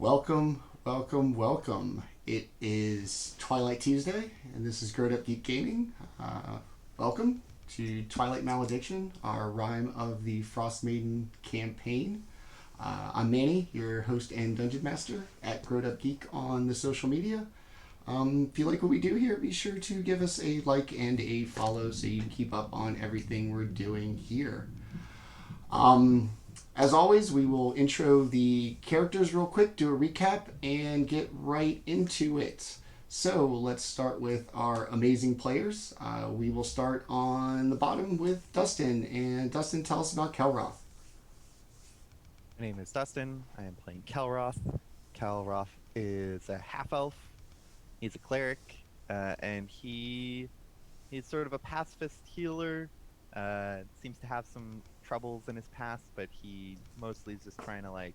Welcome, welcome, welcome. It is Twilight Tuesday, and this is GrowedUpGeek Gaming. Welcome to Twilight Malediction, our Rime of the Frostmaiden campaign. I'm Manny, your host and dungeon master at GrowedUpGeek on the social media. If you like what we do here, be sure to give us a like and a follow so you can keep up on everything we're doing here. As always, we will intro the characters real quick, do a recap, and get right into it. So let's start with our amazing players. We will start on the bottom with Dustin. And Dustin, tell us about Kelroth. My name is Dustin. I am playing Kelroth. Kelroth is a half-elf. He's a cleric, and he's sort of a pacifist healer. Seems to have some troubles in his past, but he mostly is just trying to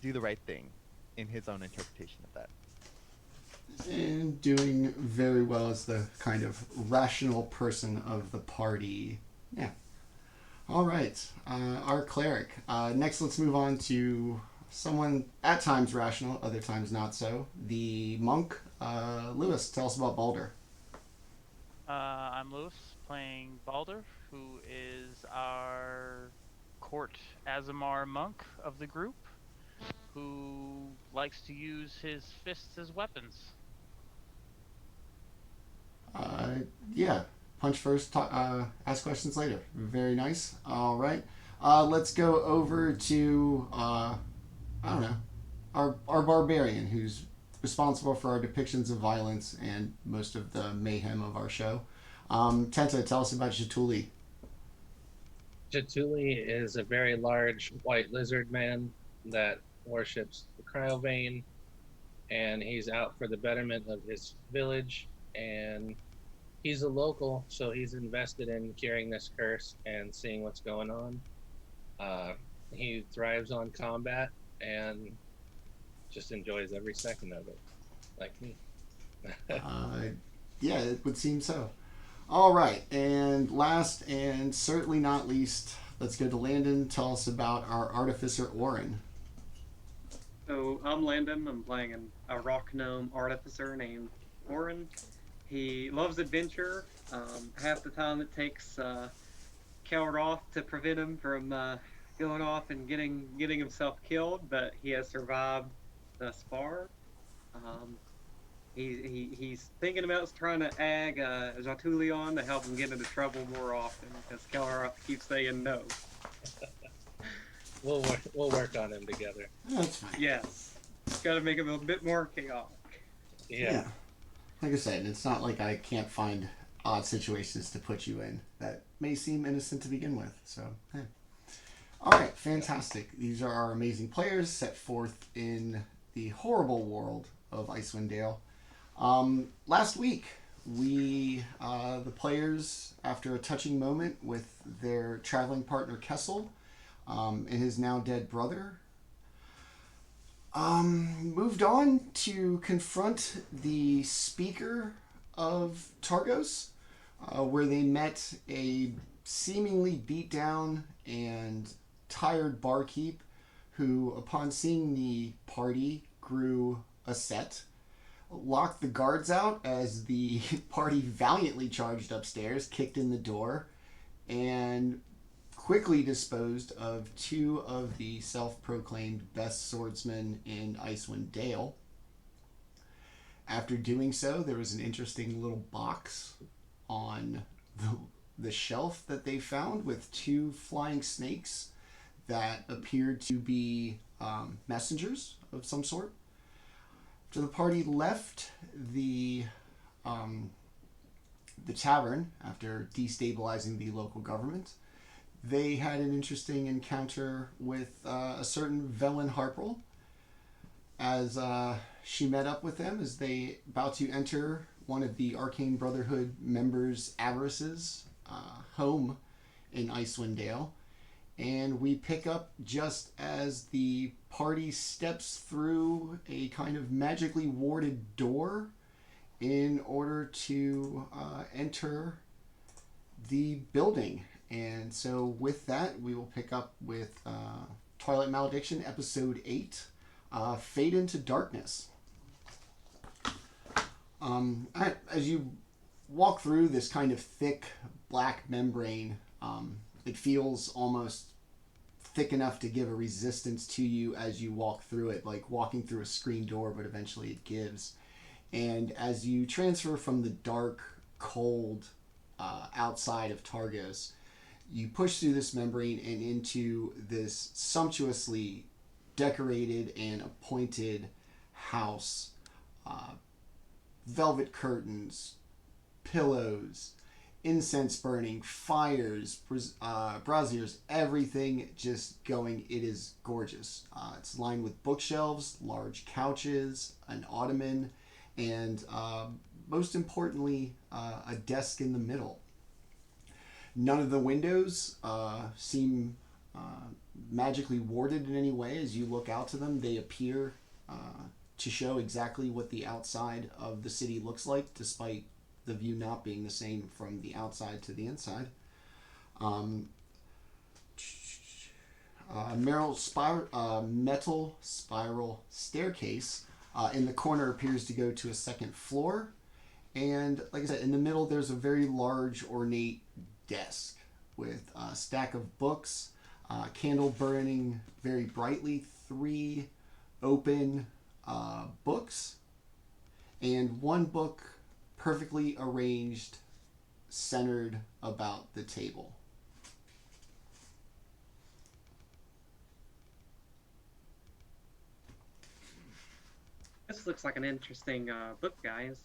do the right thing in his own interpretation of that. And doing very well as the kind of rational person of the party. Yeah. All right. Our cleric. Next, let's move on to someone at times rational, other times not so. The monk. Lewis, tell us about Baldr. I'm Lewis, playing Baldr, who is our court Azamar monk of the group, who likes to use his fists as weapons. Yeah. Punch first, ask questions later. Very nice. All right. Let's go over to, I don't know, our barbarian, who's responsible for our depictions of violence and most of the mayhem of our show. Tenta, tell us about Jaatuuli. Jaatuuli is a very large white lizard man that worships the Cryovane, and he's out for the betterment of his village, and he's a local, so he's invested in curing this curse and seeing what's going on. He thrives on combat and just enjoys every second of it, like me. Yeah, it would seem so. All right, and last and certainly not least, let's go to Landon. Tell us about our artificer, Orryn. So I'm Landon. I'm playing a rock gnome artificer named Orryn. He loves adventure. Half the time it takes Kelroth to prevent him from going off and getting himself killed, but he has survived thus far. He's thinking about trying to ag Jaatuuli on to help him get into trouble more often, because Kelroth keeps saying no. We'll work on him together. That's fine. Yes. Got to make him a bit more chaotic. Yeah. Like I said, it's not like I can't find odd situations to put you in that may seem innocent to begin with. So, hey. All right, fantastic. These are our amazing players set forth in the horrible world of Icewind Dale. Last week, we, the players, after a touching moment with their traveling partner Kessel and his now dead brother, moved on to confront the speaker of Targos, where they met a seemingly beat down and tired barkeep who, upon seeing the party, grew a set, locked the guards out as the party valiantly charged upstairs, kicked in the door, and quickly disposed of two of the self-proclaimed best swordsmen in Icewind Dale. After doing so, there was an interesting little box on the shelf that they found with two flying snakes that appeared to be messengers of some sort. After the party left the tavern, after destabilizing the local government, they had an interesting encounter with a certain Velen Harprel as she met up with them as they about to enter one of the Arcane Brotherhood members' Avarice's home in Icewind Dale. And we pick up just as the party steps through a kind of magically warded door in order to enter the building. And so with that, we will pick up with Twilight Malediction, Episode 8, fade into darkness. As you walk through this kind of thick black membrane, it feels almost thick enough to give a resistance to you as you walk through it, like walking through a screen door, but eventually it gives. And as you transfer from the dark, cold outside of Targos, you push through this membrane and into this sumptuously decorated and appointed house. Velvet curtains, pillows, incense burning, fires, braziers, everything just going. It is gorgeous. It's lined with bookshelves, large couches, an ottoman, and most importantly, a desk in the middle. None of the windows seem magically warded in any way. As you look out to them, they appear to show exactly what the outside of the city looks like, despite the view not being the same from the outside to the inside. Metal spiral staircase in the corner appears to go to a second floor. And like I said, in the middle, there's a very large, ornate desk with a stack of books, candle burning very brightly, 3 open books, and 1 book perfectly arranged, centered about the table. This looks like an interesting book, guys.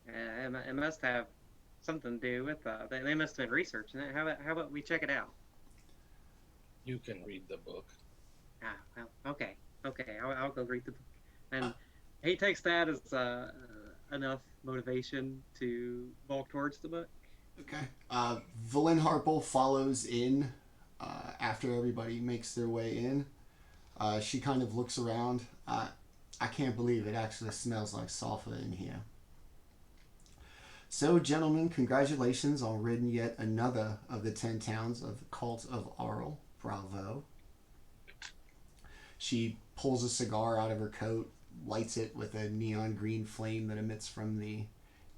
It must have something to do with. They must have been researching it. How about we check it out? You can read the book. Well, okay. I'll go read the book, and he takes that as enough motivation to walk towards the book. Okay. Valen Harple follows in after everybody makes their way in. She kind of looks around. I can't believe it actually smells like sulfur in here. So, gentlemen, congratulations on ridding yet another of the 10 towns of the cult of Orryn. Bravo. She pulls a cigar out of her coat, lights it with a neon green flame that emits from the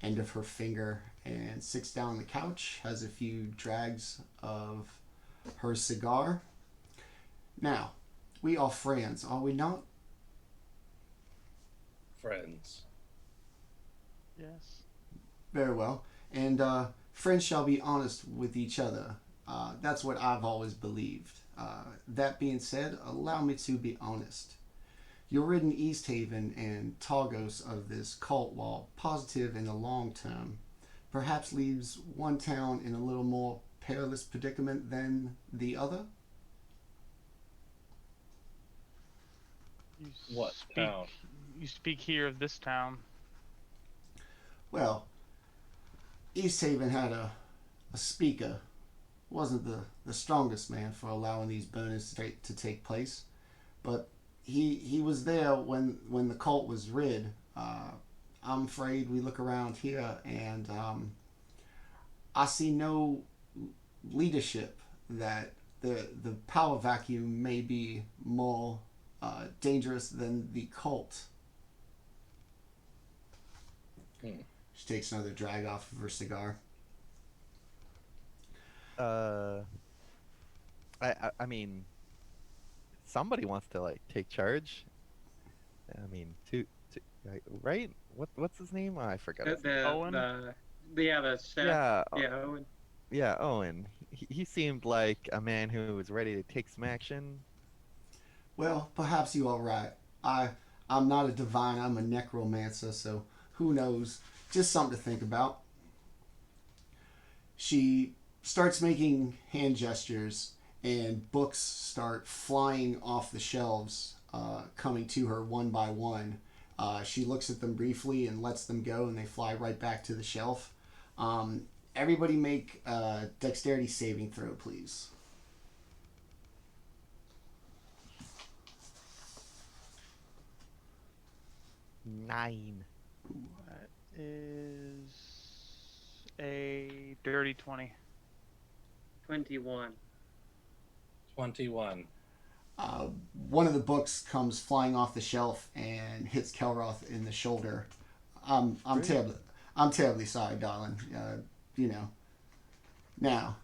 end of her finger, and sits down on the couch, has a few drags of her cigar. Now, we are friends, are we not? Friends. Yes. Very well. And friends shall be honest with each other. That's what I've always believed. That being said, allow me to be honest. You're rid East Haven and Targos of this cult, while positive in the long term, perhaps leaves one town in a little more perilous predicament than the other? What town? You speak here of this town. Well, East Haven had a speaker. Wasn't the strongest man for allowing these burnings to take place, but he was there when the cult was rid. I'm afraid we look around here and I see no leadership. That the power vacuum may be more dangerous than the cult. She takes another drag off of her cigar. I mean, somebody wants to like take charge. I mean, right? What's his name? Oh, I forgot. His name. Owen? The chef. Yeah. Owen. Yeah, Owen. He seemed like a man who was ready to take some action. Well, perhaps you are right. I'm not a divine. I'm a necromancer, so who knows? Just something to think about. She starts making hand gestures, and books start flying off the shelves, coming to her one by one. She looks at them briefly and lets them go, and they fly right back to the shelf. Everybody make a dexterity saving throw, please. Nine. That is a dirty 20. 21. 21. One of the books comes flying off the shelf and hits Kelroth in the shoulder. I'm terribly sorry, darling. You know. Now,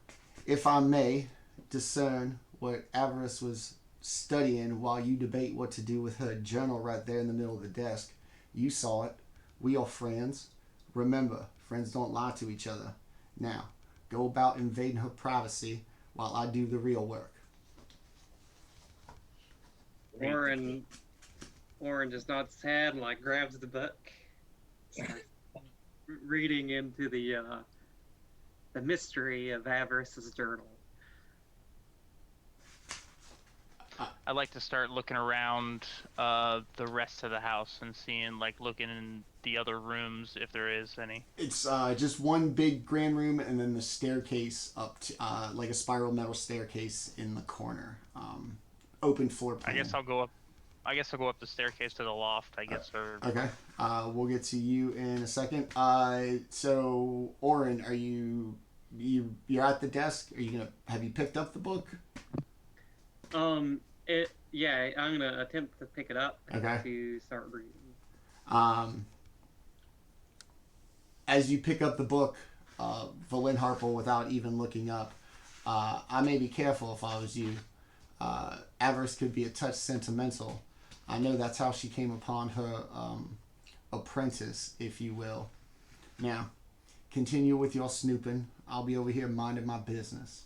if I may discern what Avarice was studying while you debate what to do with her journal right there in the middle of the desk, you saw it. We are friends. Remember, friends don't lie to each other. Now, go about invading her privacy while I do the real work. Orryn just nods his head and like grabs the book, starts reading into the mystery of Avarice's journal. I'd like to start looking around the rest of the house and seeing, like, looking in the other rooms if there is any. It's just one big grand room and then the staircase up to like a spiral metal staircase in the corner. Open floor plan. I guess I'll go up the staircase to the loft, I guess. Okay. We'll get to you in a second. So Orryn, are you're at the desk? Are you have you picked up the book? I'm gonna attempt to pick it up to start reading. As you pick up the book, Valin Harple, without even looking up, I may be careful if I was you. Avarice could be a touch sentimental. I know that's how she came upon her apprentice, if you will. Now, continue with your snooping. I'll be over here minding my business.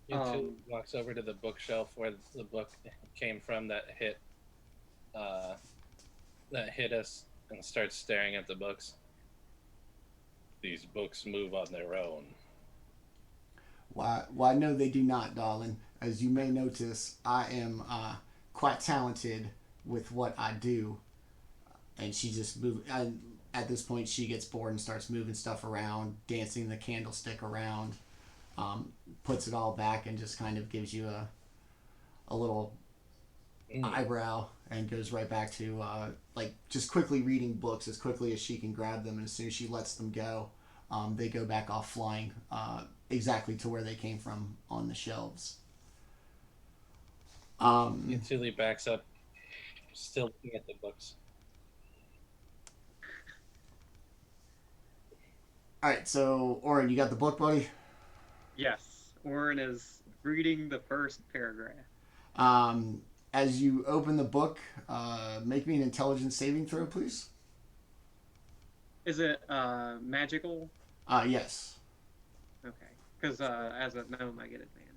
Jaatuuli walks over to the bookshelf where the book came from that hit us and starts staring at the books. These books move on their own. Why, no, they do not, darling. As you may notice, I am quite talented with what I do. And she just at this point, she gets bored and starts moving stuff around, dancing the candlestick around, puts it all back and just kind of gives you a little eyebrow and goes right back to just quickly reading books as quickly as she can grab them. And as soon as she lets them go, they go back off flying exactly to where they came from on the shelves. Jaatuuli backs up, still looking at the books. Alright, so Orryn, you got the book, buddy? Yes, Orryn is reading the first paragraph. As you open the book, make me an intelligence saving throw, please. Is it magical? Yes. Okay, because as a gnome, I get advantage.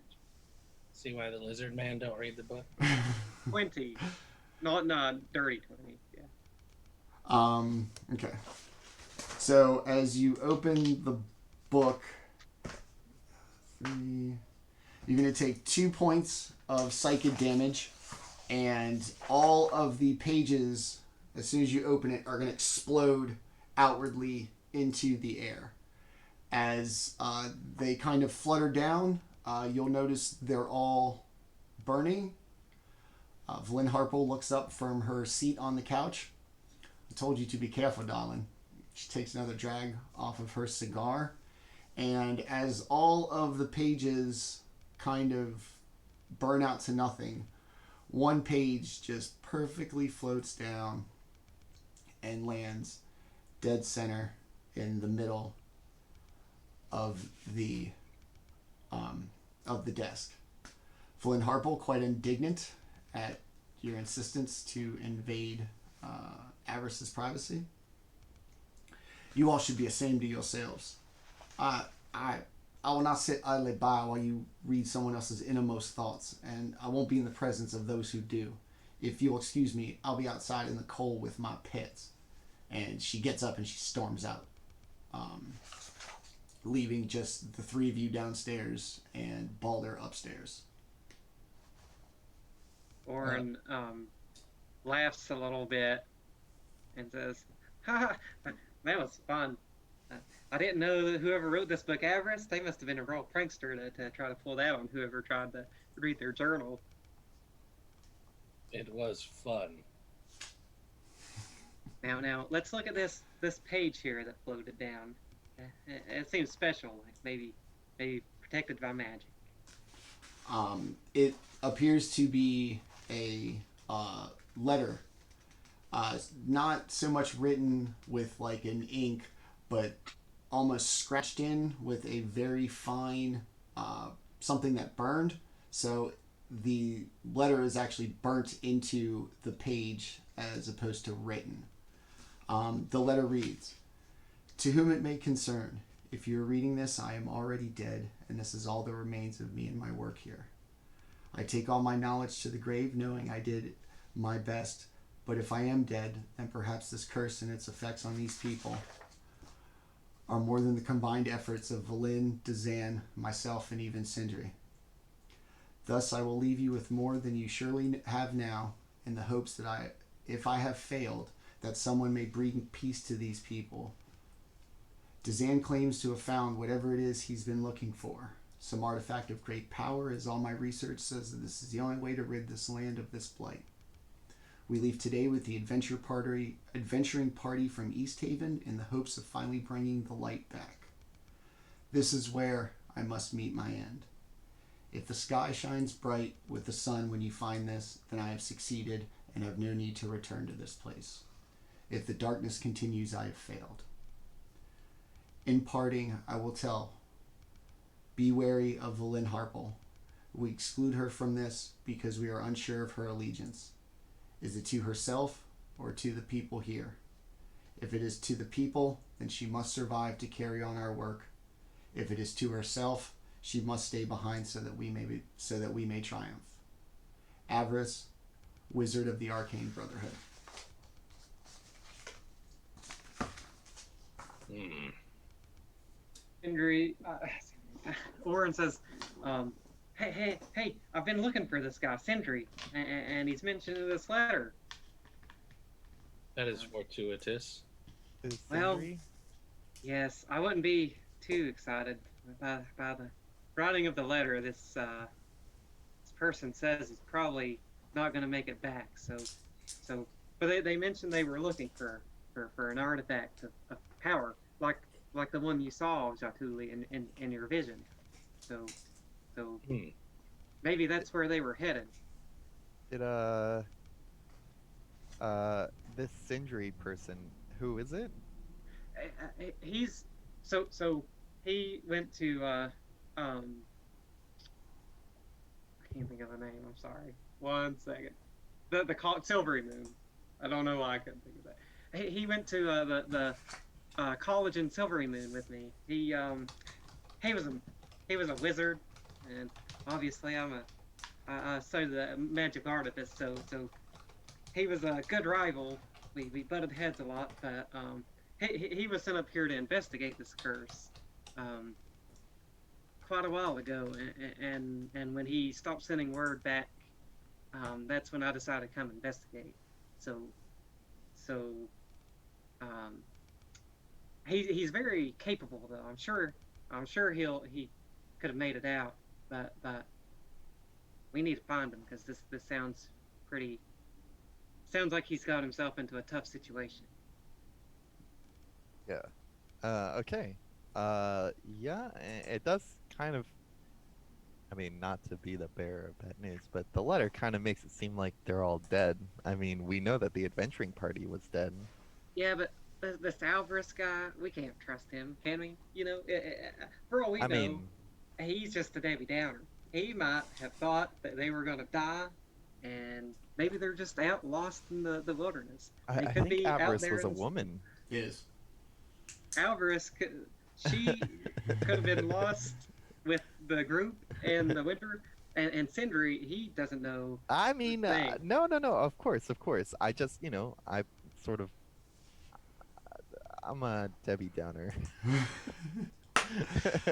See why the lizard man don't read the book? 20, not dirty 20. Yeah. Okay. So as you open the book, you're going to take 2 points of psychic damage, and all of the pages, as soon as you open it, are going to explode outwardly into the air. As they kind of flutter down, you'll notice they're all burning. Valin Harple looks up from her seat on the couch. I told you to be careful, darling. She takes another drag off of her cigar. And as all of the pages kind of burn out to nothing, one page just perfectly floats down and lands dead center in the middle of the desk. Valin Harple, quite indignant at your insistence to invade Avarice's privacy. You all should be ashamed of yourselves. I will not sit idly by while you read someone else's innermost thoughts, and I won't be in the presence of those who do. If you'll excuse me, I'll be outside in the cold with my pets. And she gets up and she storms out, leaving just the three of you downstairs and Baldr upstairs. Orryn laughs a little bit and says, "Ha! That was fun. I didn't know that whoever wrote this book, Avarice, they must have been a real prankster to try to pull that on whoever tried to read their journal." It was fun. Now let's look at this page here that floated down. It seems special, like maybe protected by magic. appears to be a letter. Not so much written with like an ink, but almost scratched in with a very fine something that burned. So the letter is actually burnt into the page as opposed to written. The letter reads, "To whom it may concern, if you are reading this, I am already dead, and this is all that remains of me and my work here. I take all my knowledge to the grave, knowing I did my best, but if I am dead, then perhaps this curse and its effects on these people are more than the combined efforts of Valin, Dazan, myself, and even Sindri. Thus I will leave you with more than you surely have now, in the hopes that if I have failed, that someone may bring peace to these people. Dazan claims to have found whatever it is he's been looking for. Some artifact of great power, as all my research says that this is the only way to rid this land of this blight. We leave today with the adventuring party from East Haven in the hopes of finally bringing the light back. This is where I must meet my end. If the sky shines bright with the sun when you find this, then I have succeeded and have no need to return to this place. If the darkness continues, I have failed. In parting, I will tell, be wary of Valin Harple. We exclude her from this because we are unsure of her allegiance. Is it to herself or to the people here? If it is to the people, then she must survive to carry on our work. If it is to herself, she must stay behind so that we may triumph. Avarice, Wizard of the Arcane Brotherhood." Sindri, Orryn says, hey, I've been looking for this guy, Sindri, and he's mentioned in this letter. That is fortuitous. Is Well, Sindri? Yes, I wouldn't be too excited by the writing of the letter. This person says he's probably not going to make it back. But they mentioned they were looking for an artifact of power, like the one you saw, Jaatuuli, in your vision. So maybe that's where they were headed. Did this Sindri person, who is it? He's he went to I can't think of the name. I'm sorry. 1 second. The Silvery Moon. I don't know why I couldn't think of that. He went to the college in Silvery Moon with me. He was a wizard, and obviously I studied the magic artifice, so he was a good rival. We butted heads a lot, but he was sent up here to investigate this curse quite a while ago, and when he stopped sending word back, that's when I decided to come investigate. He's very capable, though. I'm sure he could have made it out, but we need to find him because this sounds like he's got himself into a tough situation. Yeah. Okay. Yeah, it does kind of, I mean, not to be the bearer of bad news, but the letter kind of makes it seem like they're all dead. I mean, we know that the adventuring party was dead. Yeah, but this Alvarez guy, we can't trust him, can we? You know, for all we know, he's just a Debbie Downer. He might have thought that they were going to die, and maybe they're just out lost in the wilderness. I think Alvarez was a woman. Yes. Alvarez, she could have been lost with the group in the winter, and Sindri, he doesn't know. I mean, no, of course. I just, I sort of, I'm a Debbie Downer.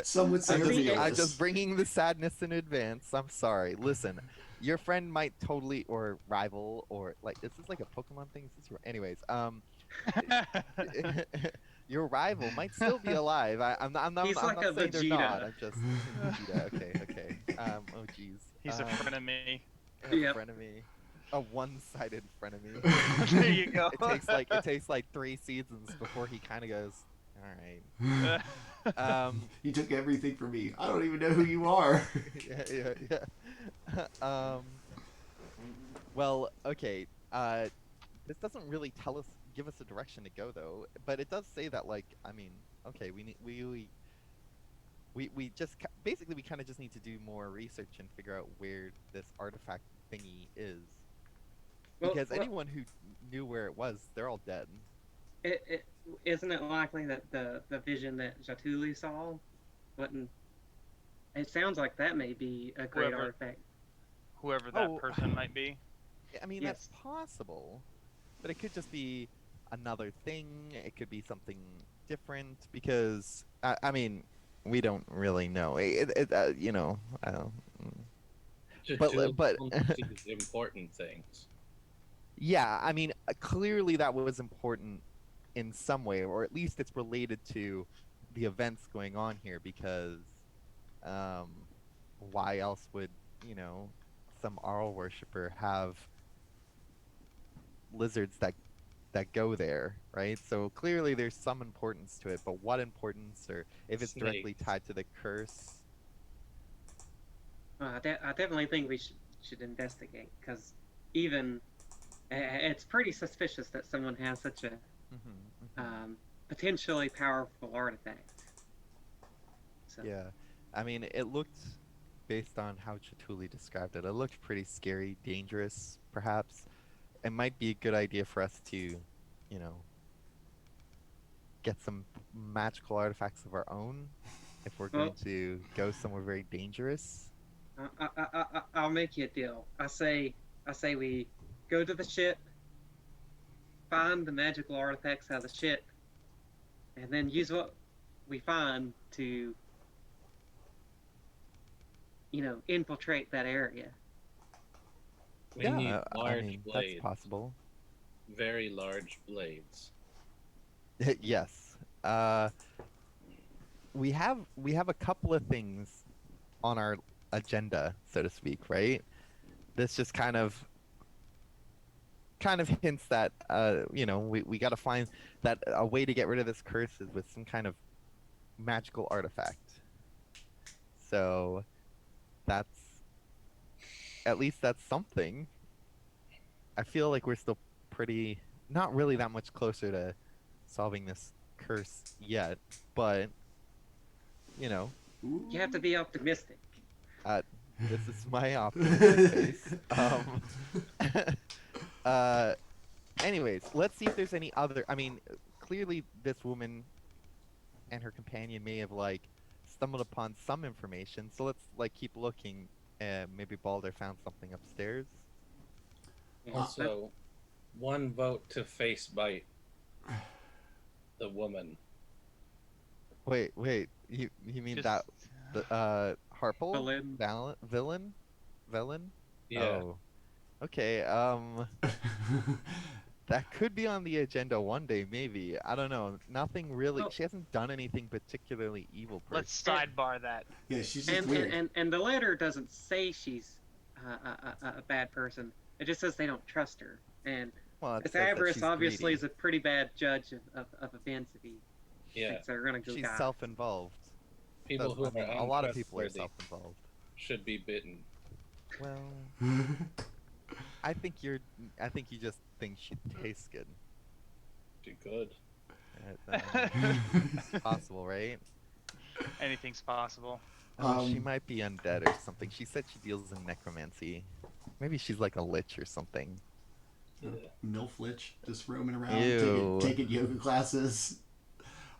Some would say I'm just bringing the sadness in advance. I'm sorry. Listen, your friend might totally, or rival, or like, is this like a Pokemon thing? Anyways, your rival might still be alive. I'm not He's saying like they're not. I'm just Vegeta. Okay. Oh jeez. He's a frenemy. Yep. Frenemy. A one-sided frenemy. There you go. It takes like 3 seasons before he kind of goes, All right. You took everything from me. I don't even know who you are. Yeah. Well, okay. This doesn't really give us a direction to go though, but it does say that, like, I mean, okay, we just basically we kind of just need to do more research and figure out where this artifact thingy is, because anyone who knew where it was, they're all dead. Isn't it likely that the vision that Jaatuuli saw wasn't? It sounds like that may be a great artifact. Whoever that person might be. I mean, that's possible, but it could just be another thing. It could be something different, because I mean, we don't really know. You know, I don't. But these important things. Yeah, I mean, clearly that was important in some way, or at least it's related to the events going on here, because why else would, you know, some Arl worshiper have lizards that go there, right? So clearly there's some importance to it, but what importance, or if it's directly tied to the curse? I definitely think we should investigate, because even it's pretty suspicious that someone has such a potentially powerful artifact. So. Yeah, I mean, it looked, based on how Jaatuuli described it, it looked pretty scary, dangerous, perhaps. It might be a good idea for us to, you know, get some magical artifacts of our own if we're going to go somewhere very dangerous. I'll make you a deal. I say we go to the ship, find the magical artifacts out of the ship, and then use what we find to, you know, infiltrate that area. We need large blades. That's possible. Very large blades. Yes. We have a couple of things on our agenda, so to speak, right? This just kind of hints that you know, we got to find that a way to get rid of this curse is with some kind of magical artifact. So that's, at least that's something. I feel like we're still not really that much closer to solving this curse yet, but you know, you have to be optimistic. This is my optimistic face. Anyways, let's see if there's any other. I mean, clearly this woman and her companion may have, like, stumbled upon some information. So let's, like, keep looking. Maybe Baldr found something upstairs. Also, one vote to face bite the woman. Wait. You mean that the Harple villain? Yeah. Oh. Okay. That could be on the agenda one day, maybe. I don't know. Nothing really. She hasn't done anything particularly evil. Let's sidebar that. Yeah, she's just weird. And the letter doesn't say she's a bad person. It just says they don't trust her. And this Avarice obviously is a pretty bad judge of events if he thinks they're going to go She's die. self-involved. People who are a lot of people are self-involved. Should be bitten. Well, I think you just think she tastes good. She could. It's possible, right? Anything's possible. She might be undead or something. She said she deals in necromancy. Maybe she's like a lich or something. Yeah. MILF lich, just roaming around, taking yoga classes.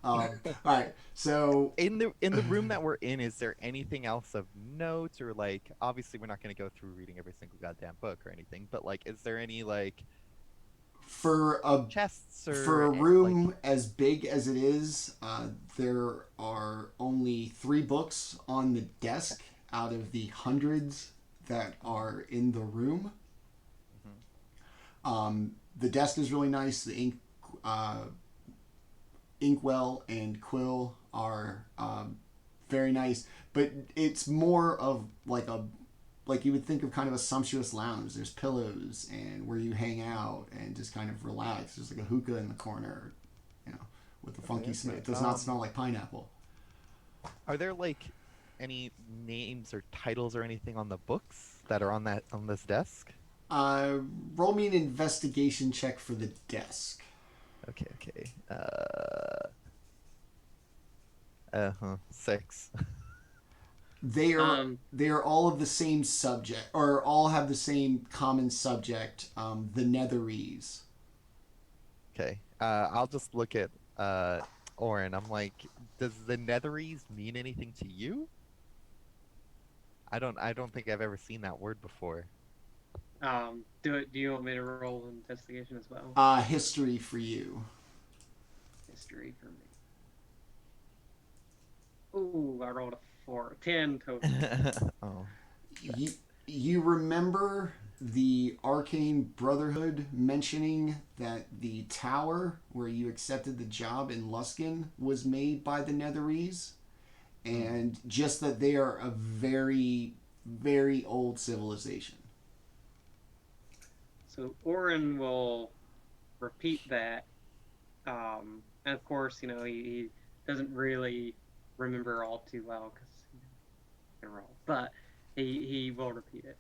All right, so in the room that we're in, is there anything else of note, or, like, obviously we're not going to go through reading every single goddamn book or anything, but, like, is there any, like, for chests or for a room as big as it is, there are only 3 books on the desk out of the hundreds that are in the room. The desk is really nice. The inkwell and quill are very nice, but it's more of like you would think of kind of a sumptuous lounge. There's pillows and where you hang out and just kind of relax. There's like a hookah in the corner, you know, with the funky Okay, smell. okay. It does not smell like pineapple. Are there like any names or titles or anything on the books that are on this desk? Roll me an investigation check for the desk. Okay, okay. 6. They are all of the same subject, or all have the same common subject. The Netherese. Okay. I'll just look at Orryn. I'm like, does the Netherese mean anything to you? I don't think I've ever seen that word before. Do you want me to roll investigation as well? History for you. History for me. Ooh, I rolled a 4. 10 total. Oh. You remember the Arcane Brotherhood mentioning that the tower where you accepted the job in Luskan was made by the Netherese? And just that they are a very, very old civilization. So Orryn will repeat that. And of course, he doesn't really remember all too well because they're all. But he will repeat it,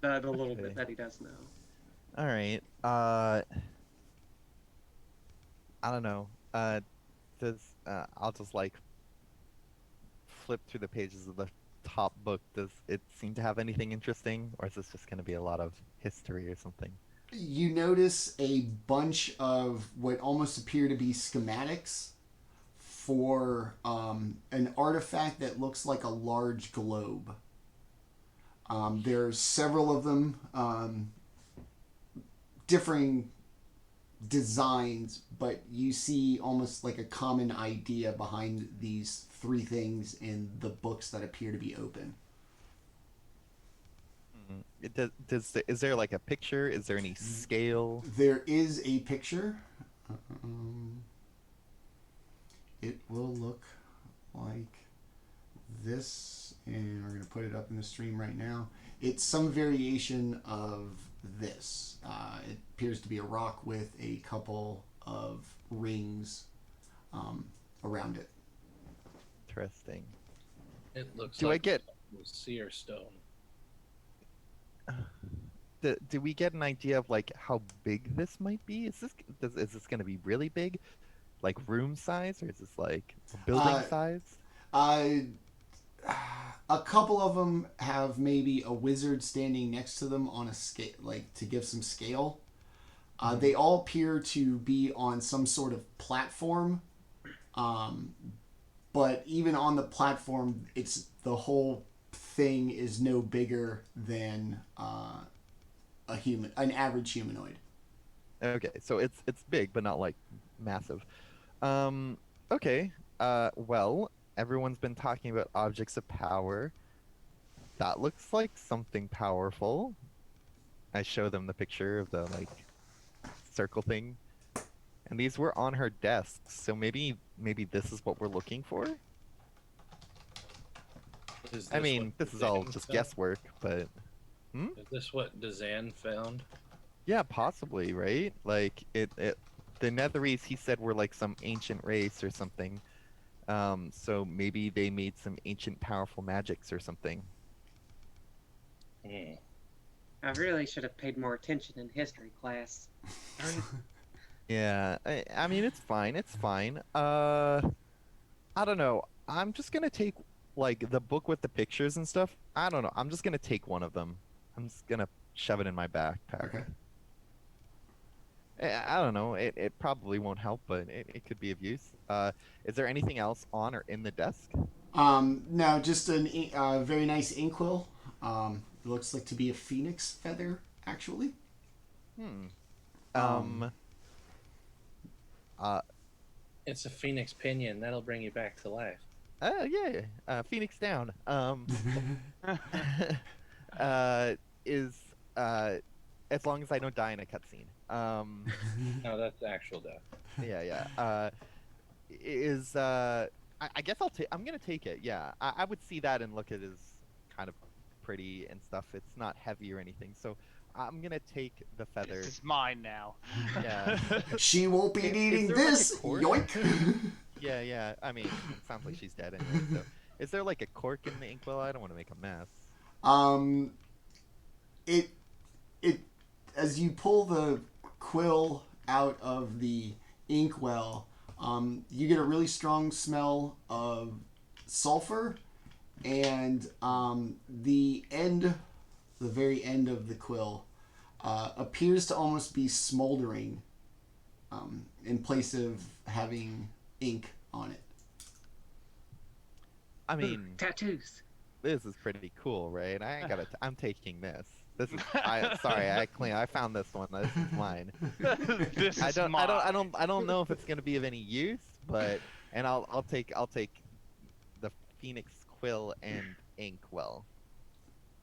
the little bit that he does know. All right. I don't know. I'll just like flip through the pages of the top book. Does it seem to have anything interesting, or is this just going to be a lot of history or something? You notice a bunch of what almost appear to be schematics for an artifact that looks like a large globe. There's several of them, differing designs, but you see almost like a common idea behind these 3 things in the books that appear to be open. Is there like a picture? Is there any scale? There is a picture. It will look like this, and we're going to put it up in the stream right now. It's some variation of this. It appears to be a rock with a couple of rings around it. Interesting. It looks Do like I get seer stone. do we get an idea of like how big this might be? Is this going to be really big, like room size, or is this like building size? A couple of them have maybe a wizard standing next to them on a scale, like to give some scale. They all appear to be on some sort of platform, but even on the platform, the whole thing is no bigger than an average humanoid. Okay, so it's big, but not like massive. Okay. Well, everyone's been talking about objects of power. That looks like something powerful. I show them the picture of the like circle thing, and these were on her desk. So maybe this is what we're looking for. I mean, this is all just guesswork, but Is this what Dazan found? yeah, possibly, right? Like the Netherese, he said, were like some ancient race or something. So maybe they made some ancient powerful magics or something. I really should have paid more attention in history class. Yeah, I mean, it's fine. It's fine. I don't know. I'm just gonna take like the book with the pictures and stuff. I don't know. I'm just gonna take one of them. I'm just gonna shove it in my backpack. Okay. I don't know. It probably won't help, but it could be of use. Is there anything else on or in the desk? No, just a very nice inkwell. It looks like to be a phoenix feather, actually. It's a phoenix pinion. That'll bring you back to life. Yeah. Phoenix down. Is as long as I don't die in a cutscene. No, that's actual death. Yeah. I guess I'm gonna take it. Yeah, I would see that and look at it as kind of pretty and stuff. It's not heavy or anything, so I'm gonna take the feather. This is mine now. Yeah. She won't be needing there like a this. cord? Yoink. Yeah. I mean, it sounds like she's dead anyway. So, is there like a cork in the inkwell? I don't want to make a mess. Um, it it as you pull the quill out of the inkwell, you get a really strong smell of sulfur, and the very end of the quill, appears to almost be smoldering, in place of having ink on it. I mean, Tattoos. this is pretty cool, right? I'm taking this. This is. I found this one. This is mine. This is mine. I don't know if it's gonna be of any use, but I'll take the Phoenix quill and inkwell.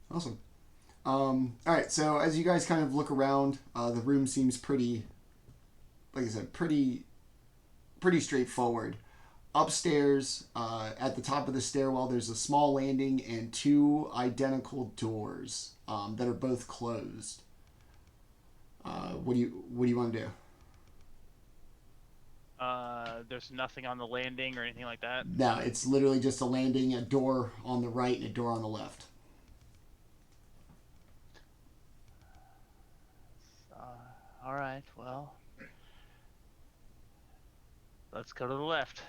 Awesome. All right. So as you guys kind of look around, the room seems pretty, like I said, pretty straightforward. Upstairs, at the top of the stairwell, there's a small landing and two identical doors that are both closed. What do you want to do? There's nothing on the landing or anything like that. No, it's literally just a landing, a door on the right, and a door on the left. All right. Well, let's go to the left.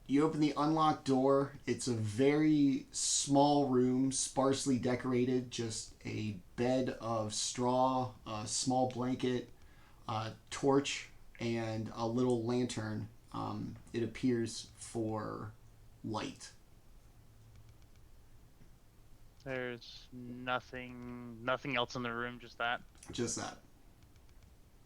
You open the unlocked door. It's a very small room, sparsely decorated. Just a bed of straw, a small blanket, a torch, and a little lantern. It appears for light. There's nothing else in the room, just that. Just that.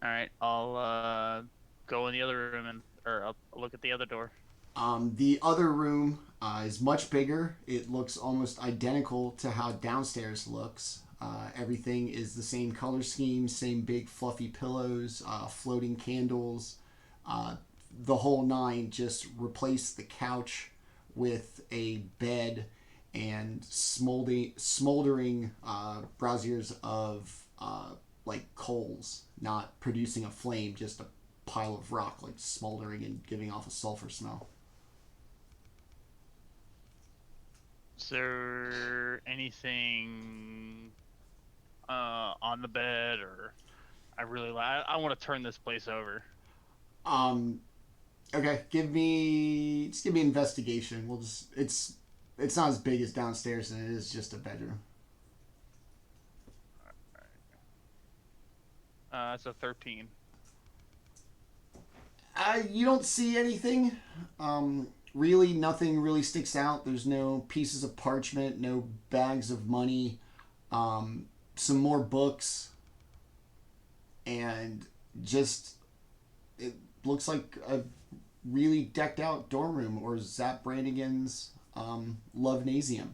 All right, I'll go in the other room or I'll look at the other door. The other room is much bigger. It looks almost identical to how downstairs looks. Everything is the same color scheme, same big fluffy pillows, floating candles, the whole nine. Just replace the couch with a bed and smoldering braziers of like coals, not producing a flame, just a pile of rock, like smoldering and giving off a sulfur smell. Is there anything on the bed, or I want to turn this place over. Okay, give me investigation. It's not as big as downstairs, and it is just a bedroom. It's a 13. You don't see anything. Really, nothing really sticks out. There's no pieces of parchment, no bags of money, some more books, and just it looks like a really decked out dorm room, or Zap Brannigan's Lovenasium.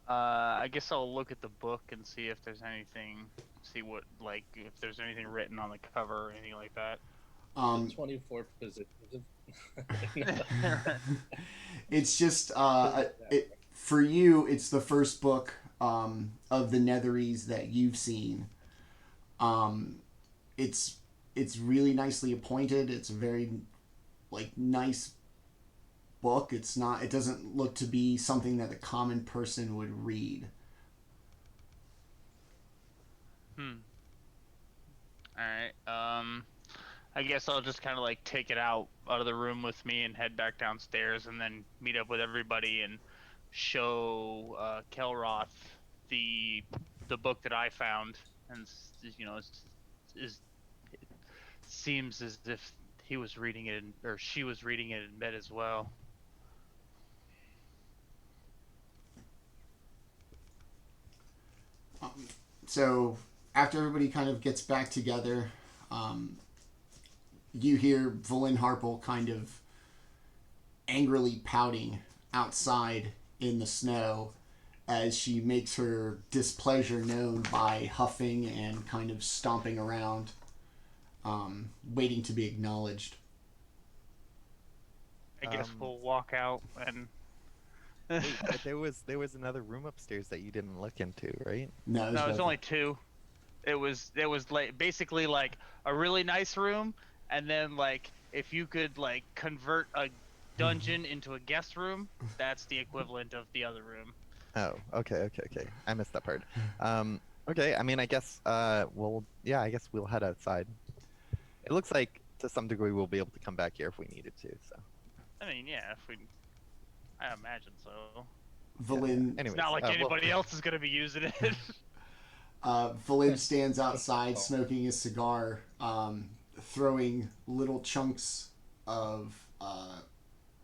I guess I'll look at the book and see if there's anything. See what, like, if there's anything written on the cover or anything like that. The 24 positions. It's just for you. It's the first book of the Netheries that you've seen. It's really nicely appointed. It's a very nice book. It doesn't look to be something that a common person would read. Alright, I guess I'll just kind of take it out of the room with me and head back downstairs, and then meet up with everybody and show Kelroth the book that I found, and it seems as if he was reading it or she was reading it in bed as well. So after everybody kind of gets back together, you hear Volin Harple kind of angrily pouting outside in the snow as she makes her displeasure known by huffing and kind of stomping around, waiting to be acknowledged. I guess we'll walk out and... Wait, but there was another room upstairs that you didn't look into, right? No, it was only two. It was basically a really nice room, and then if you could like convert a dungeon into a guest room, that's the equivalent of the other room. Oh, okay. I missed that part. Okay, I mean, I guess, I guess we'll head outside. It looks like, to some degree, we'll be able to come back here if we needed to, so. I mean, yeah, I imagine so. Valin, It's Anyways, not like well, anybody else is gonna be using it. Valin stands outside smoking his cigar, throwing little chunks of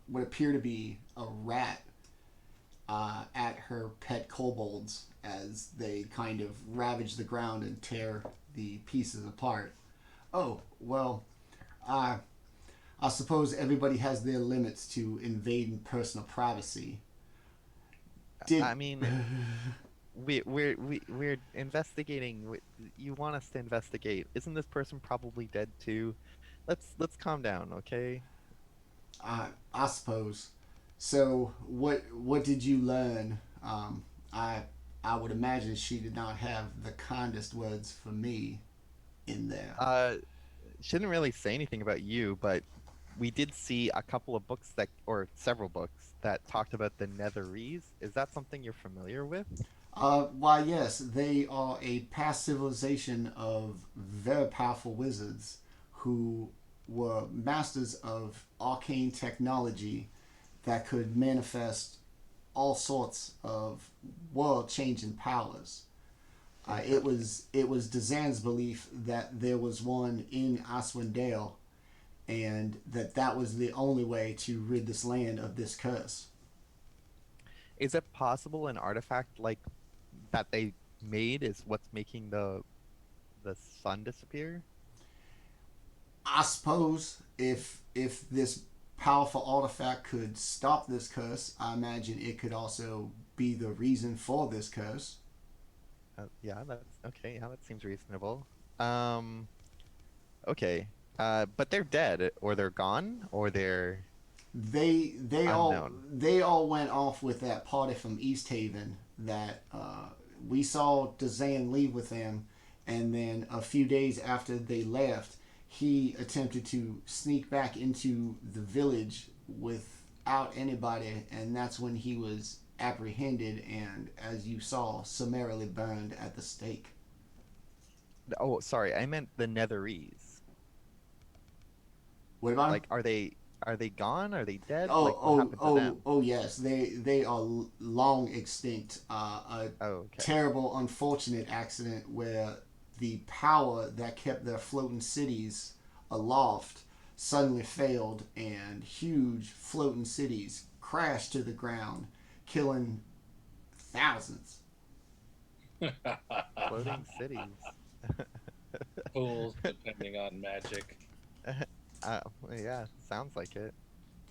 what appear to be a rat at her pet kobolds as they kind of ravage the ground and tear the pieces apart. Oh, well, I suppose everybody has their limits to invading personal privacy. I mean, we're investigating. You want us to investigate? Isn't this person probably dead too? Let's calm down, okay? I suppose. So, what did you learn? I would imagine she did not have the kindest words for me in there. Shouldn't really say anything about you, but we did see a couple of books or several books that talked about the Netherese. Is that something you're familiar with? Why, yes, they are a past civilization of very powerful wizards who were masters of arcane technology that could manifest all sorts of world-changing powers. It was Dazan's belief that there was one in Icewind Dale, and that was the only way to rid this land of this curse. Is it possible an artifact like that they made is what's making the sun disappear? I suppose if this powerful artifact could stop this curse, I imagine it could also be the reason for this curse. Yeah, that's okay. Yeah, that seems reasonable. Okay. But they're dead, or they're gone, or they're They unknown. all went off with that party from East Haven that we saw Dazan leave with them, and then a few days after they left, he attempted to sneak back into the village without anybody, and that's when he was apprehended and, as you saw, summarily burned at the stake. Oh, sorry, I meant the Netherese. What about him? Like, are they gone? Are they dead? Oh, Like, what happened to them? yes. They are long extinct. A Okay. terrible, unfortunate accident where the power that kept their floating cities aloft suddenly failed, and huge floating cities crashed to the ground, killing thousands. Floating cities. Fools depending on magic. Yeah, sounds like it.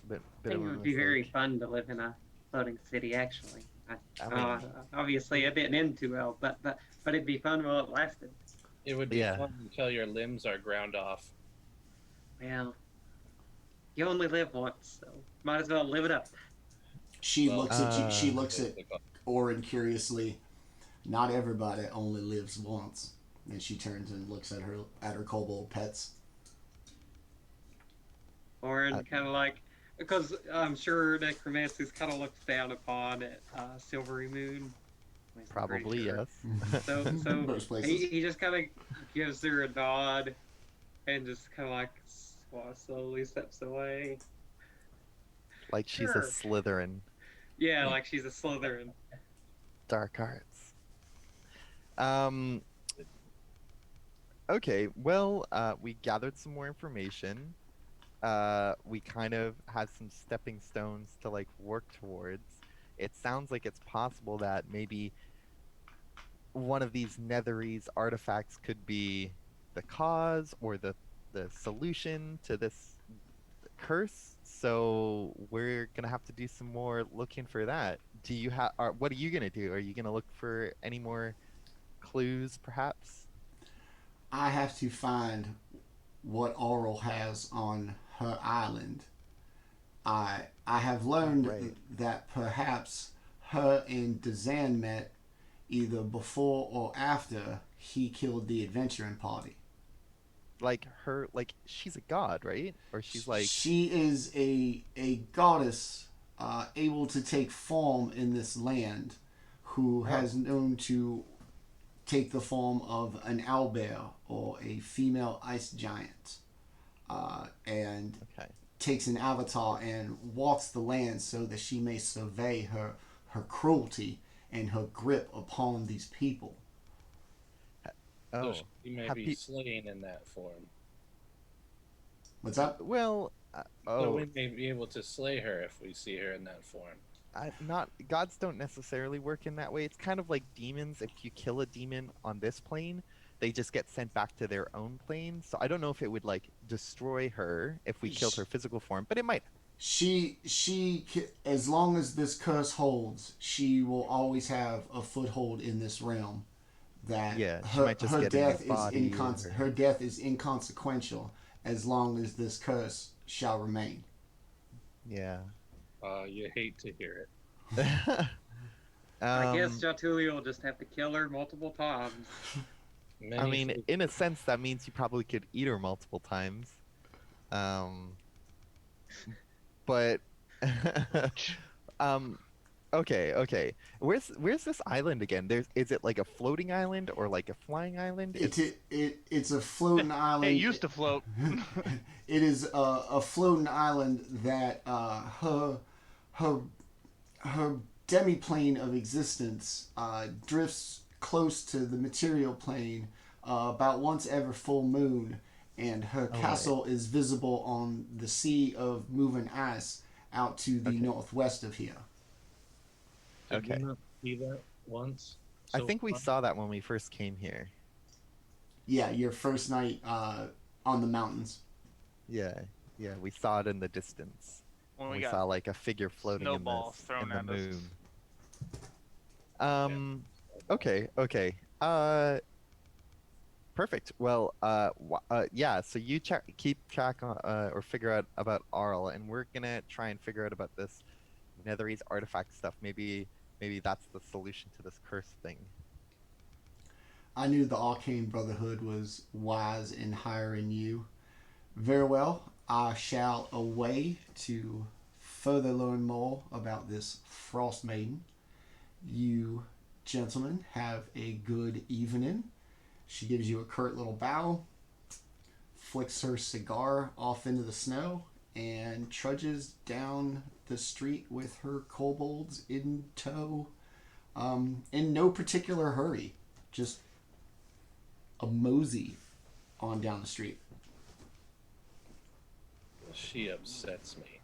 I think it would be very fun to live in a floating city, actually. Obviously, it didn't end too well, but it'd be fun while it lasted. It would be fun until your limbs are ground off. Well, you only live once, so might as well live it up. She looks at Orryn curiously. Not everybody only lives once. And she turns and looks at her kobold pets. Orryn kind of like, because I'm sure necromancy's kind of looked down upon at Silvery Moon. Probably, sure. yes. So Most places. he just kind of gives her a nod and just kind of like slowly steps away. Like she's Sure. a Slytherin. Yeah, like she's a Slytherin. Dark arts. Okay, well, we gathered some more information. We kind of had some stepping stones to like work towards. It sounds like it's possible that maybe one of these Netherese artifacts could be the cause or the solution to this curse. So we're gonna have to do some more looking for that. Do you have? What are you gonna do? Are you gonna look for any more clues, perhaps? I have to find what Auril has on her island. I have learned that perhaps her and Dazan met either before or after he killed the adventuring party. like her, like she's a god, right? Or she's like, she is a goddess able to take form in this land, who has known to take the form of an owlbear or a female ice giant, and okay, takes an avatar and walks the land so that she may survey her cruelty and her grip upon these people. oh, So she may have be pe- slain in that form. What's up? well, So oh, we may be able to slay her if we see her in that form. not gods don't necessarily work in that way. It's kind of like demons. If you kill a demon on this plane, they just get sent back to their own plane. So I don't know if it would like destroy her if we killed her physical form, but it might. She as long as this curse holds, she will always have a foothold in this realm. That Yeah, she her might just her get in death his is body. Or... her death is inconsequential as long as this curse shall remain. Yeah. You hate to hear it. I guess Um, Jaatuuli will just have to kill her multiple times. I mean, in a sense, that means you probably could eat her multiple times. But um, okay. Where's this island again? Is it like a floating island or like a flying island? It's a floating island. It used to float. It is a floating island that her demiplane of existence drifts close to the material plane about once every full moon, and her castle is visible on the sea of moving ice out to the northwest of here. Did Okay. we not see that once? I so think we far? saw that when we first came here. Yeah, your first night on the mountains. Yeah, we saw it in the distance. When We we got saw like a figure floating in snowballs the thrown at us. moon. Okay. Perfect. Well, yeah. So you keep track on, or figure out about Arl, and we're gonna try and figure out about this Netherese artifact stuff. Maybe that's the solution to this curse thing. I knew the Arcane Brotherhood was wise in hiring you. Very well, I shall away to further learn more about this Frostmaiden. You gentlemen have a good evening. She gives you a curt little bow, flicks her cigar off into the snow, and trudges down the street with her kobolds in tow, in no particular hurry. Just a mosey on down the street. She upsets me.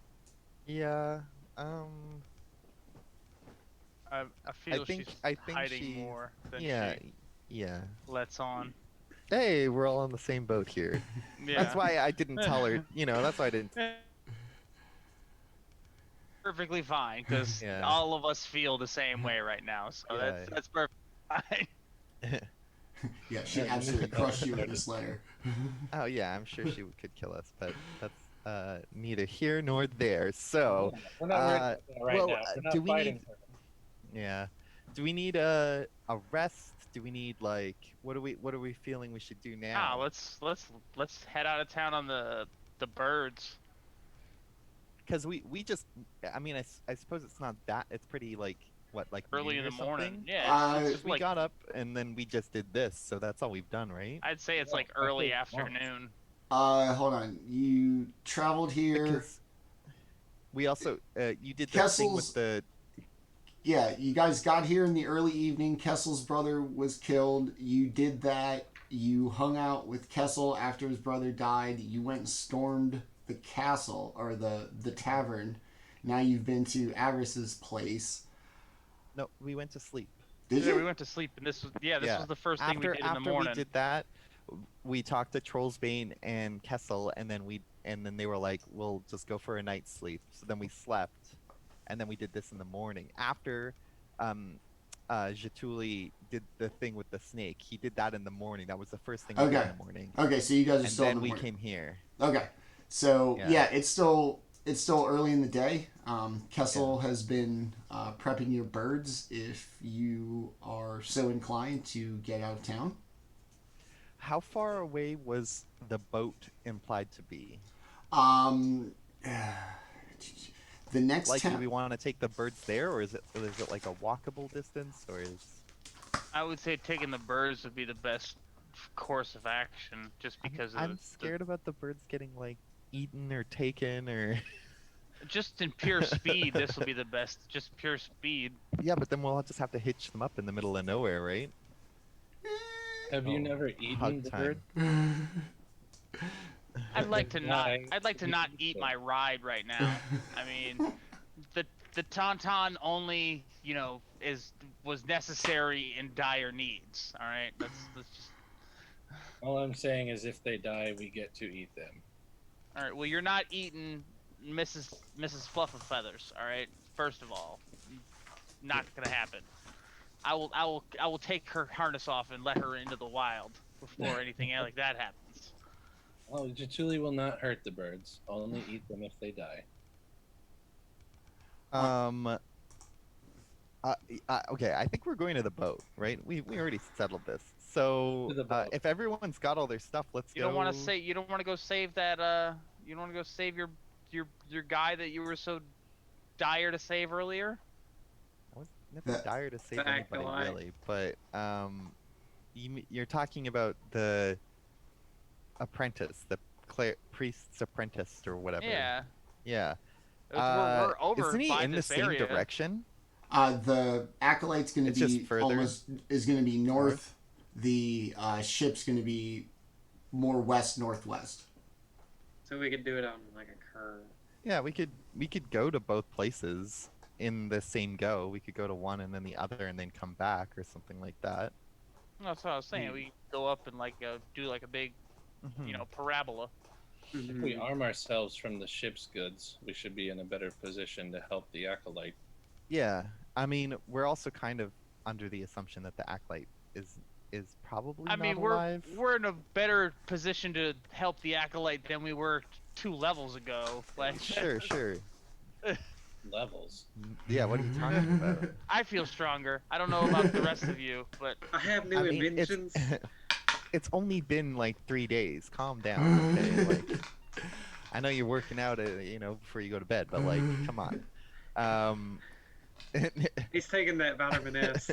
Yeah. I feel think she's she- hiding more than Yeah. she Yeah. lets on. Hey, we're all on the same boat here. Yeah. That's why I didn't tell her. That's why I didn't. Perfectly fine, because Yeah. all of us feel the same way right now. So Yeah. that's perfect. Fine. Yeah, she absolutely crushed you with this letter. Oh yeah, I'm sure she could kill us, but that's neither here nor there. So We're not ready for that right well, now. We're not do we fighting need- her. yeah, do we need a rest? Do we need like what are we feeling we should do now? Let's head out of town on the birds. Because we just, I mean, I suppose it's not that. It's pretty like what, like Early in noon the or morning. something? Yeah, it's just We like got up and then we just did this, so that's all we've done, right? I'd say it's Yeah, like I early think afternoon. Hold on. You traveled here. Because we also you did the thing with Kessel's- the Yeah, you guys got here in the early evening. Kessel's brother was killed. You did that. You hung out with Kessel after his brother died. You went and stormed the castle, or the tavern. Now you've been to Avarice's place. no, we went to sleep. Did Yeah, you? we went to sleep, and this was the first thing we After did in the after morning. we did that, we talked to Trollsbane and Kessel, and then they were like, "We'll just go for a night's sleep." So then we slept, and then we did this in the morning. After Jaatuuli did the thing with the snake, he did that in the morning. That was the first thing we did Okay. in the morning. Okay, so you guys are And still in then the we morning. came here. Okay, so Yeah. yeah, it's still early in the day. Kessel has been prepping your birds if you are so inclined to get out of town. how far away was the boat implied to be? Um, the next Like, do town. we want to take the birds there, or is it like a walkable distance, or is? I would say taking the birds would be the best course of action, just because of I'm scared about the birds getting like eaten or taken or. just in pure speed. This will be the best. Just pure speed. Yeah, but then we'll just have to hitch them up in the middle of nowhere, right? Have you Oh, never hug eaten the time. bird? I'd like to not. Why? I'd like to not eat my ride right now. I mean, the tauntaun only, was necessary in dire needs. All right, let's just. All I'm saying is, if they die, we get to eat them. All right. Well, you're not eating Mrs. Fluff of Feathers. All right. First of all, not gonna happen. I will take her harness off and let her into the wild before anything like that happens. Oh, Jaatuuli will not hurt the birds. Only eat them if they die. Okay, I think we're going to the boat, right? We already settled this. So To the boat. if everyone's got all their stuff, let's You go. don't want to say. You don't want to go save that. You don't want to go save your guy that you were so dire to save earlier. I was never The- dire to save the anybody acolyte. really, but you're talking about the apprentice, the priest's apprentice or whatever. Yeah. Yeah. We're over Isn't he by in the this same area. direction? The acolyte's going It's to just be further is going to be north. north? The ship's going to be more west northwest. So we could do it on like a curve. Yeah, we could go to both places in the same go. We could go to one and then the other and then come back or something like that. That's what I was saying. We go up and do like a big, Mhm. parabola. If we arm ourselves from the ship's goods, we should be in a better position to help the acolyte. Yeah, I mean, we're also kind of under the assumption that the acolyte is probably I mean, not we're alive. we're in a better position to help the acolyte than we were 2 levels ago. Like, Sure. Levels. Yeah, what are you talking about? I feel stronger. I don't know about the rest of you, but I have new I mean, inventions. it's only been like 3 days. Calm down, okay? Like, I know you're working out, before you go to bed, but like, come on. He's taking that vitamin S.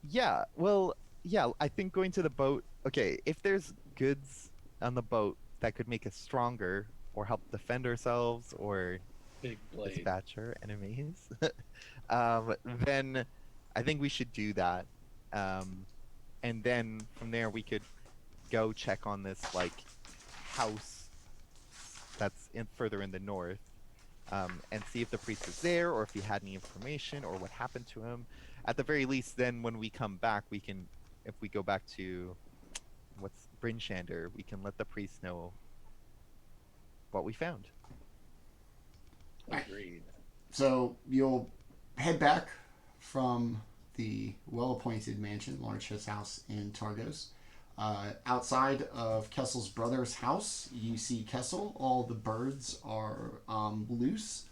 Yeah, well, yeah, I think going to the boat. Okay, if there's goods on the boat that could make us stronger or help defend ourselves or Big blade. dispatch our enemies, then I think we should do that. And then from there we could go check on this like house that's further in the north, and see if the priest is there or if he had any information or what happened to him. At the very least, then when we come back, we can, if we go back to what's Brinshander, we can let the priest know what we found. Agreed. So you'll head back from the well-appointed mansion, Larch's house in Targos. Outside of Kessel's brother's house, you see Kessel. All the birds are loose.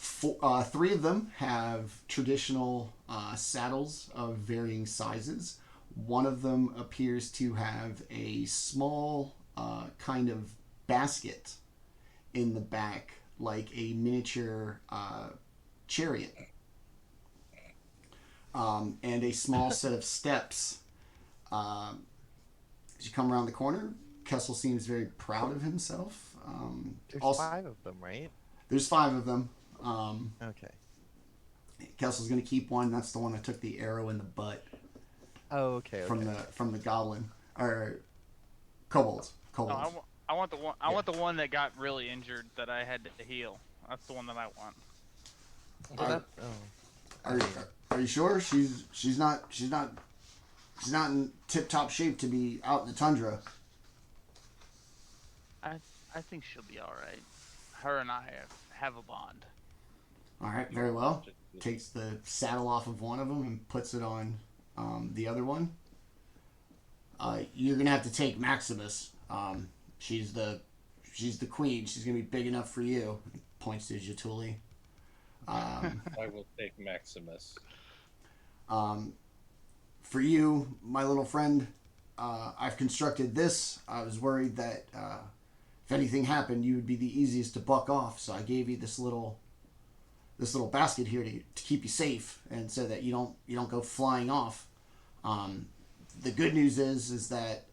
3 of them have traditional saddles of varying sizes. One of them appears to have a small kind of basket in the back, like a miniature chariot. And a small set of steps. As you come around the corner, Kessel seems very proud of himself. There's 5 of them, right? There's 5 of them. Okay. Kessel's going to keep one. That's the one that took the arrow in the butt Oh, okay. from the goblin or kobold. no, I want the one. I want the one that got really injured that I had to heal. That's the one that I want. Are you sure she's not in tip-top shape to be out in the tundra? I think she'll be all right. Her and I have a bond. All right, very well. Takes the saddle off of one of them and puts it on the other one. You're gonna have to take Maximus. She's the queen. She's gonna be big enough for you. Points to Jaatuuli. I will take Maximus. for you, my little friend, I've constructed this. I was worried that if anything happened, you would be the easiest to buck off. So I gave you this little basket here to keep you safe, and so that you don't go flying off. The good news is that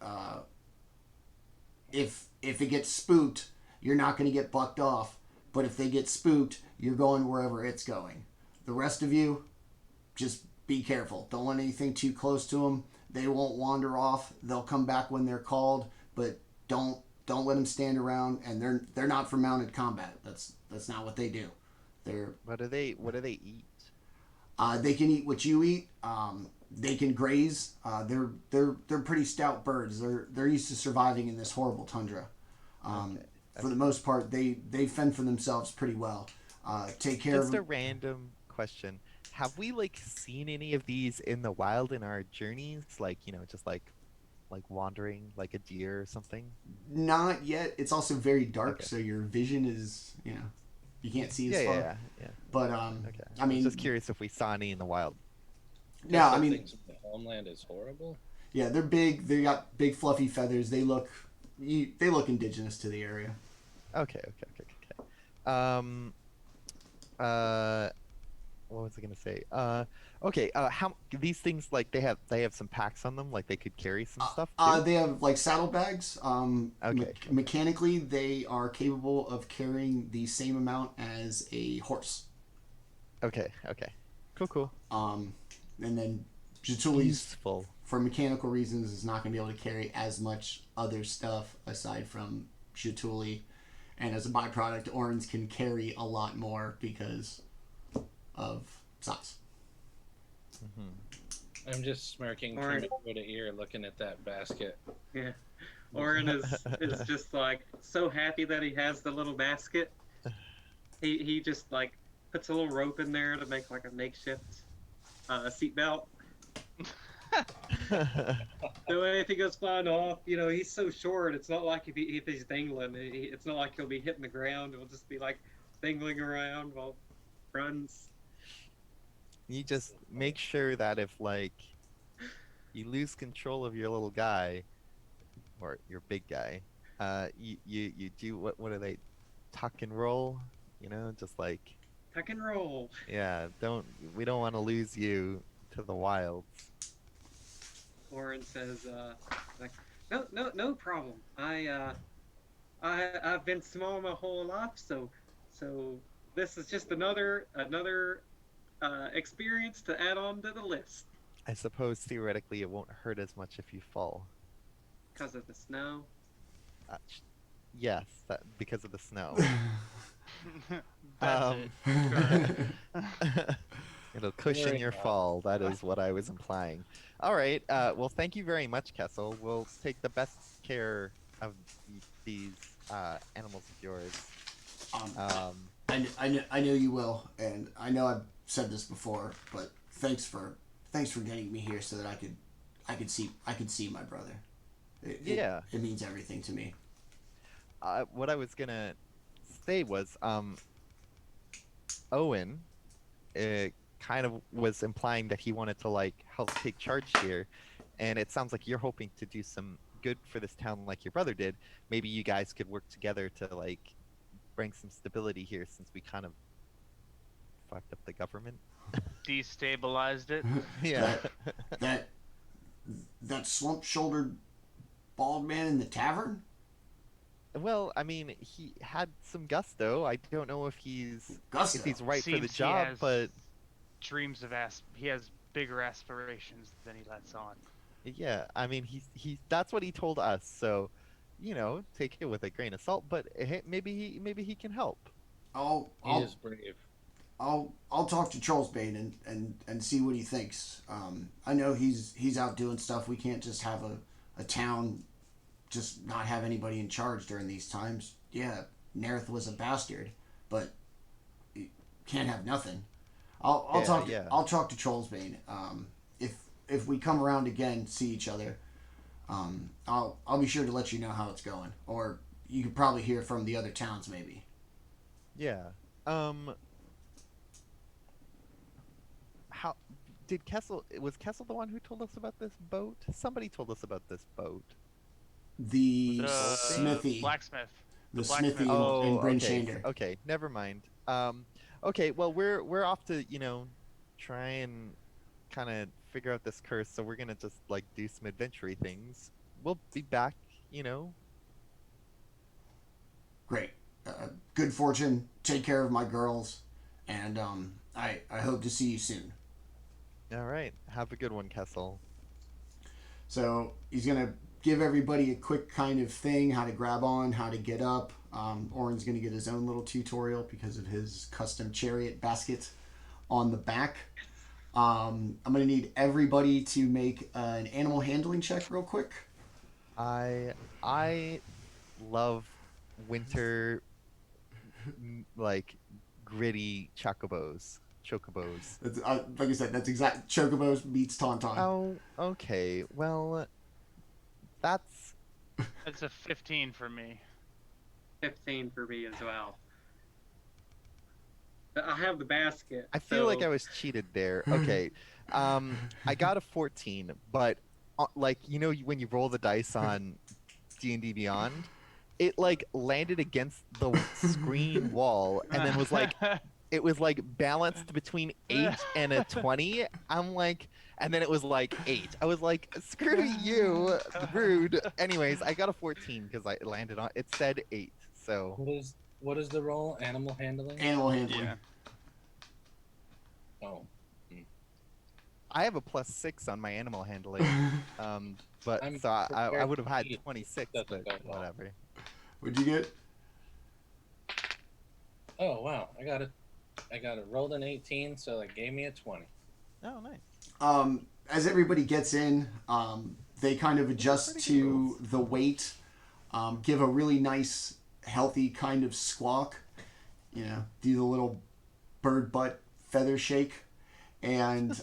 if it gets spooked, you're not going to get bucked off. But if they get spooked, you're going wherever it's going. The rest of you, just be careful. Don't let anything too close to them. They won't wander off. They'll come back when they're called, but don't let them stand around. And they're not for mounted combat. That's not what they do. What do they eat? They can eat what you eat. They can graze. They're pretty stout birds. They're used to surviving in this horrible tundra. Okay. For the most part, they fend for themselves pretty well. Take care Just of a random question. Have we like seen any of these in the wild in our journeys? Like, just like wandering like a deer or something? Not yet. It's also very dark, Okay. so your vision is, you can't see as Yeah, far. yeah. But Okay. I mean, was just curious if we saw any in the wild. no, Guess I that mean, things in the homeland is horrible. yeah, they're big. They got big fluffy feathers. They look indigenous to the area. Okay. What was I gonna say? Okay. How these things like they have some packs on them, like they could carry some stuff too? They have like saddlebags. Okay. Mechanically, they are capable of carrying the same amount as a horse. Okay. Cool. And then Jaatuli's, Useful. for mechanical reasons, is not going to be able to carry as much other stuff aside from Jaatuuli. And as a byproduct, Orryn's can carry a lot more because of size. Mm-hmm. I'm just smirking from ear to ear looking at that basket. Yeah. Orryn is just like so happy that he has the little basket. He just like puts a little rope in there to make like a makeshift seatbelt. So if he goes flying off, he's so short. It's not like if he's dangling. It's not like he'll be hitting the ground. It'll just be like dangling around while he runs. You just make sure that if like you lose control of your little guy or your big guy, you do what do they tuck and roll? Just like Tuck and roll. yeah, we don't want to lose you to the wilds. Orryn says, like, no problem. I've been small my whole life, so this is just another experience to add on to the list. I suppose theoretically it won't hurt as much if you fall. Because of the snow. Yes, because of the snow. That's it. It'll cushion your fall. That is what I was implying. All right. Well, thank you very much, Kessel. We'll take the best care of these animals of yours. I know you will, and I know I've said this before, but thanks for getting me here so that I could see my brother. It means everything to me. What I was gonna say was, Owen, kind of was implying that he wanted to like help take charge here, and it sounds like you're hoping to do some good for this town like your brother did. Maybe you guys could work together to like bring some stability here, since we kind of fucked up the government. Destabilized it. Yeah. That slump-shouldered bald man in the tavern? Well, I mean, he had some gusto. I don't know if he's Gusto. right for the Seems he job, has but dreams of he has bigger aspirations than he lets on. yeah, I mean, he that's what he told us. So, take it with a grain of salt. But maybe he can help. He is brave. I'll talk to Trollsbane and see what he thinks. I know he's out doing stuff. We can't just have a town just not have anybody in charge during these times. Yeah, Nerith was a bastard, but you can't have nothing. I'll talk to Trollsbane. If we come around again, see each other, I'll be sure to let you know how it's going. Or you could probably hear from the other towns, maybe. Yeah. How was Kessel the one who told us about this boat? Somebody told us about this boat. The The smithy, blacksmith. the blacksmith smithy told in Oh, Bryn okay. Shander. Okay, never mind. Okay, well we're off to, try and kind of figure out this curse, so we're gonna just like do some adventure things. We'll be back, you know. Great. Good fortune. Take care of my girls, and I hope to see you soon. All right. Have a good one, Kessel. So he's gonna give everybody a quick kind of thing, how to grab on, how to get up. Orryn's gonna get his own little tutorial because of his custom chariot basket on the back. I'm gonna need everybody to make an animal handling check real quick. I love winter like gritty chocobos. That's, like I said, that's exact. Chocobos meets Tauntaun. Oh, okay. Well, that's It's a 15 for me. 15 for me as well. But I have the basket. I feel like so- I was cheated there. Okay. I got a 14, but like when you roll the dice on D&D Beyond, it like landed against the screen wall and then was like it was like balanced between 8 and a 20. I'm like, and then it was like 8. I was like, screw you, rude. Anyways, I got a 14 because I landed on. It said 8, so. What is the role? Animal handling. Animal handling. Yeah. Oh, I have a +6 on my animal handling, but I'm so I prepared would have to had eat. 26, Doesn't but go well. whatever. What'd you get? oh wow! I got a rolled an 18, so that gave me a 20. Oh, nice. As everybody gets in, they kind of adjust pretty to good the weight, give a really nice, healthy kind of squawk, do the little bird butt feather shake, and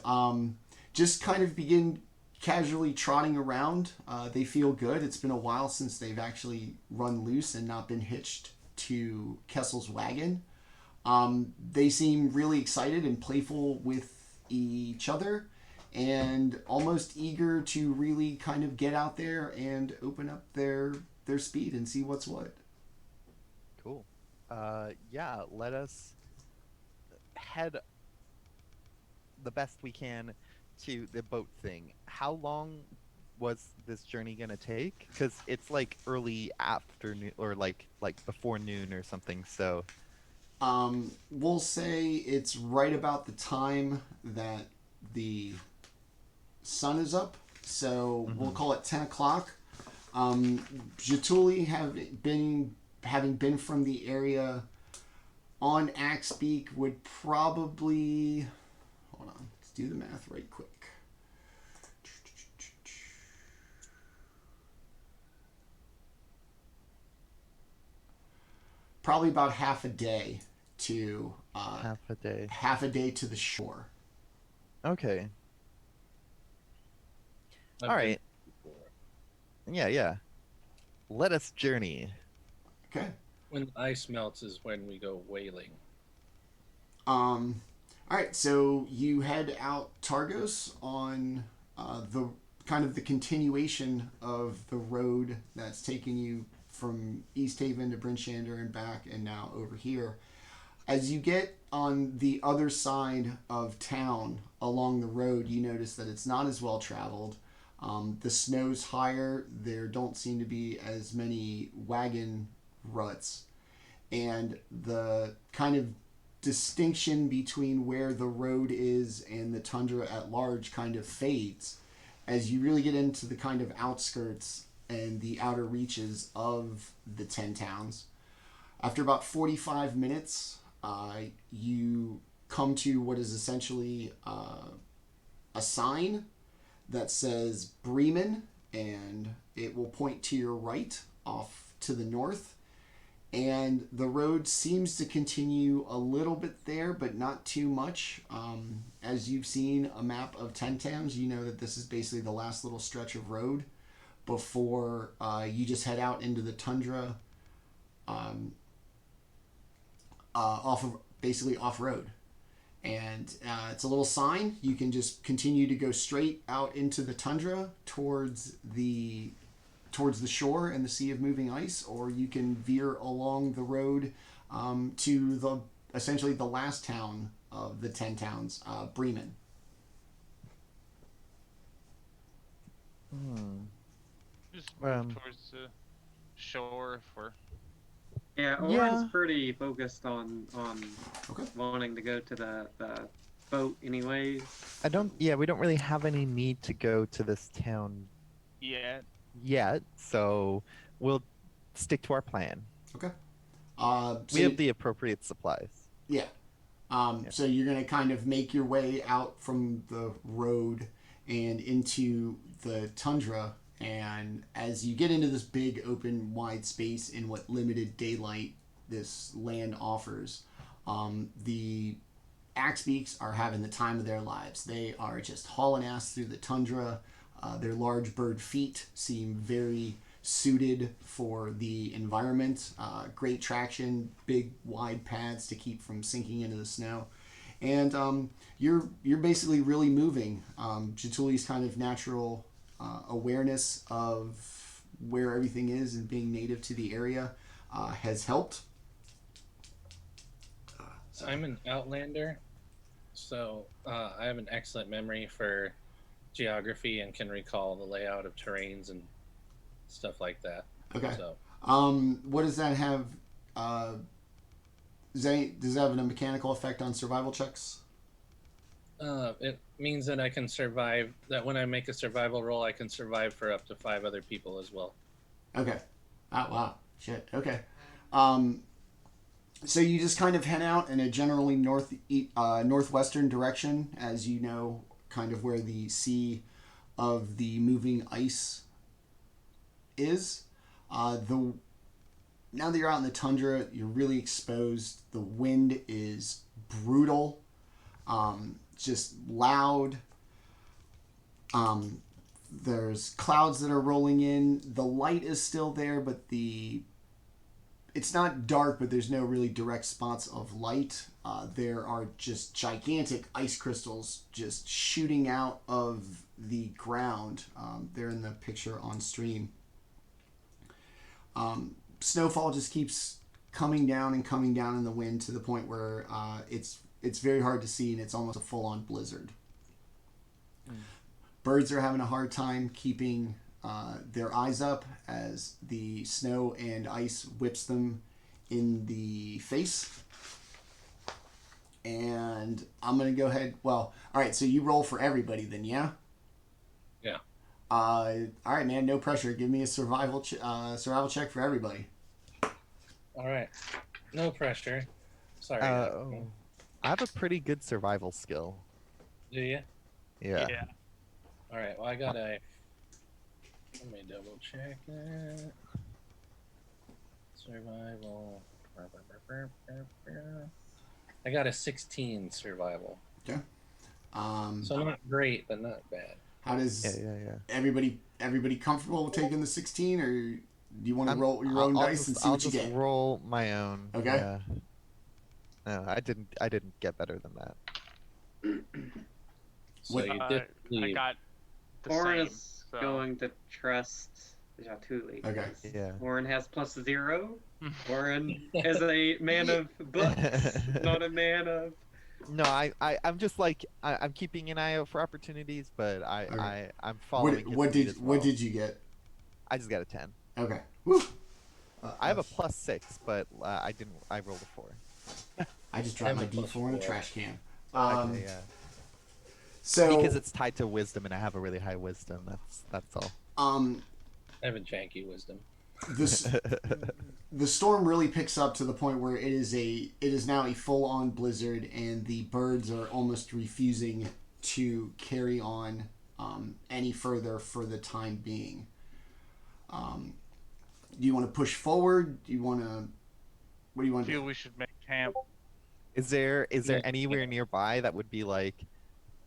just kind of begin casually trotting around. They feel good. It's been a while since they've actually run loose and not been hitched to Kessel's wagon. They seem really excited and playful with each other and almost eager to really kind of get out there and open up their speed and see what's what. Cool. Yeah, let us head the best we can to the boat thing. How long was this journey gonna take? Because it's like early afternoon or like before noon or something. So We'll say it's right about the time that the sun is up, so we'll call it 10 o'clock. Jaatuuli having been from the area on Axebeak would probably, hold on, let's do the math right quick. Probably about half a day to half a day. to the shore. Okay. I've All been right. before. Yeah. Let us journey. Okay. When the ice melts is when we go whaling. All right, so you head out Targos on the kind of the continuation of the road that's taking you from East Haven to Bryn Shander and back, and now over here. As you get on the other side of town along the road, you notice that it's not as well traveled. The snow's higher. There don't seem to be as many wagon ruts. And the kind of distinction between where the road is and the tundra at large kind of fades as you really get into the kind of outskirts and the outer reaches of the 10 towns. After about 45 minutes, you come to what is essentially a sign that says Bremen, and it will point to your right off to the north. And the road seems to continue a little bit there, but not too much. As you've seen a map of 10 towns, you know that this is basically the last little stretch of road before you just head out into the tundra off road. And it's a little sign. You can just continue to go straight out into the tundra towards the shore and the sea of moving ice, or you can veer along the road to essentially the last town of the 10 towns, Bremen. Just move towards the shore if we're. Yeah, Orryn's pretty focused on Okay. wanting to go to the boat anyways. We don't really have any need to go to this town yet, so we'll stick to our plan. Okay. We have the appropriate supplies. Yeah. So you're going to kind of make your way out from the road and into the tundra. And as you get into this big, open, wide space in what limited daylight this land offers, the Axebeaks are having the time of their lives. They are just hauling ass through the tundra. Their large bird feet seem very suited for the environment. Great traction, big, wide paths to keep from sinking into the snow. And you're basically really moving. Jaatuuli's kind of natural awareness of where everything is and being native to the area has helped. I'm an outlander, so I have an excellent memory for geography and can recall the layout of terrains and stuff like that. Okay. So, what does that have? Does that have a mechanical effect on survival checks? it means that I can survive. That when I make a survival roll, I can survive for up to 5 other people as well. Okay. Oh, wow. Shit. Okay. So you just kind of head out in a generally northwestern direction, as you know, kind of where the sea of the moving ice is. Now that you're out in the tundra, you're really exposed. The wind is brutal, just loud. There's clouds that are rolling in. The light is still there, but it's not dark, but there's no really direct spots of light. There are just gigantic ice crystals just shooting out of the ground. They're in the picture on stream. Snowfall just keeps coming down in the wind to the point where it's very hard to see, and it's almost a full-on blizzard. Birds are having a hard time keeping their eyes up as the snow and ice whips them in the face. And I'm going to go ahead. Well, all right, so you roll for everybody then, yeah? Yeah. All right, man, no pressure. Give me a survival check for everybody. All right. No pressure. Sorry. I have a pretty good survival skill. Do you? Yeah. All right. Well, let me double check that. Survival. I got a 16 survival. Okay. So not great, but not bad. How does Yeah. everybody comfortable with taking the 16, or do you want to roll your own dice and see what you get? I'll just roll my own. Okay. Yeah. No, I didn't get better than that. So What- you did I leave. got the Orryn same. is So. going to trust Jaatuuli. Okay. Yeah. Orryn has +0. Orryn is a man of books, not a man of. No, I'm just like I'm keeping an eye out for opportunities, but Okay. I'm following. his What lead as well. did you get? I just got a 10. Okay. Woo. I have a +6, but I rolled a 4. I just dropped I my have a D4 in a +4. trash can. Okay, yeah. So Because it's tied to wisdom, and I have a really high wisdom. That's all. I have a janky wisdom. the storm really picks up to the point where it is now a full-on blizzard, and the birds are almost refusing to carry on any further for the time being. Do you want to push forward? Do you want to? What do you I want to feel do? we should make camp. Is there Yeah. anywhere nearby that would be like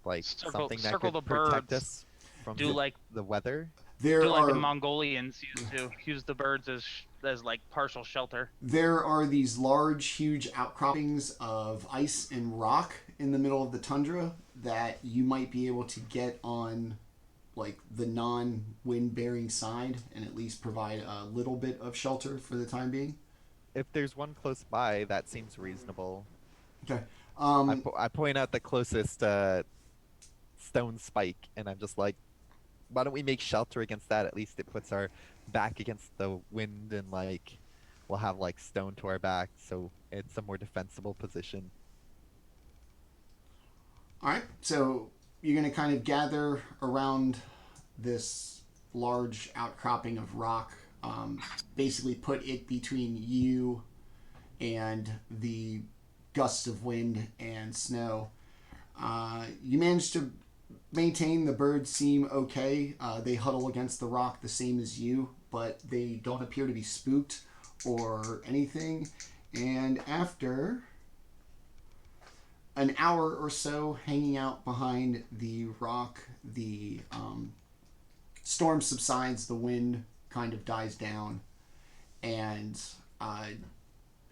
Circle something that the could protect birds. us from Do like the weather? There Do like the are Mongolians used to use the birds as like partial shelter. there are these large, huge outcroppings of ice and rock in the middle of the tundra that you might be able to get on like the non-wind bearing side and at least provide a little bit of shelter for the time being. If there's one close by, that seems reasonable. Okay. I point out the closest stone spike, and I'm just like, why don't we make shelter against that? At least it puts our back against the wind, and like we'll have like stone to our back, so it's a more defensible position. All right. So you're going to kind of gather around this large outcropping of rock, basically put it between you and the gusts of wind and snow. You manage to maintain. The birds seem okay. They huddle against the rock the same as you, but they don't appear to be spooked or anything. And after an hour or so hanging out behind the rock, the storm subsides, the wind kind of dies down, and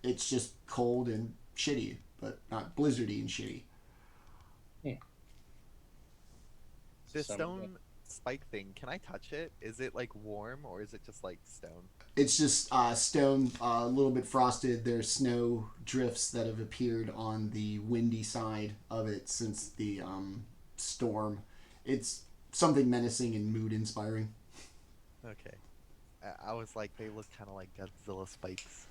it's just cold and shitty, but not blizzardy and shitty. The Some- stone spike thing, can I touch it? Is it like warm, or is it just like stone? It's just stone, a little bit frosted. There's snow drifts that have appeared on the windy side of it since the storm. It's something menacing and mood inspiring. Okay. I was like, they look kind of like Godzilla spikes.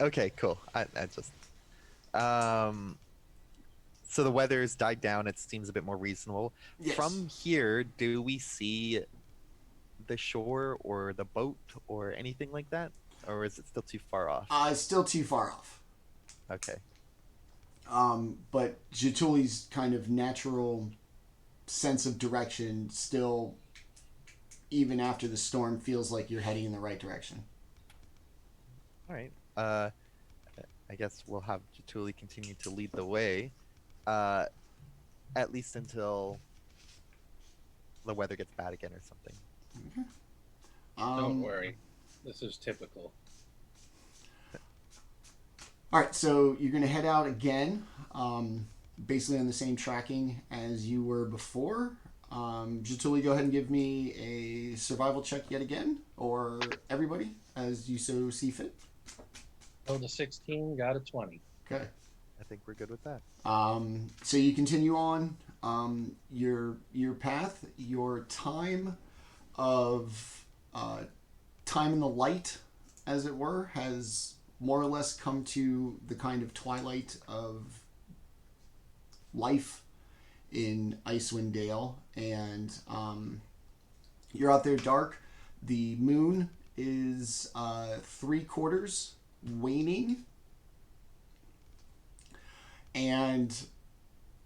Okay, cool. I just... So the weather's died down. It seems a bit more reasonable. Yes. From here, do we see the shore or the boat or anything like that? Or is it still too far off? It's still too far off. Okay. But Jaatuli's kind of natural sense of direction still, even after the storm, feels like you're heading in the right direction. All right. I guess we'll have Jaatuuli continue to lead the way, at least until the weather gets bad again or something. Don't worry. This is typical. All right, so you're going to head out again, basically on the same tracking as you were before. Jaatuuli, go ahead and give me a survival check yet again, or everybody, as you so see fit. Rolled a 16, got a 20. Okay. I think we're good with that. So you continue on your path. Your time of time in the light, as it were, has more or less come to the kind of twilight of life in Icewind Dale, and you're out there dark. The moon is 3/4 waning, and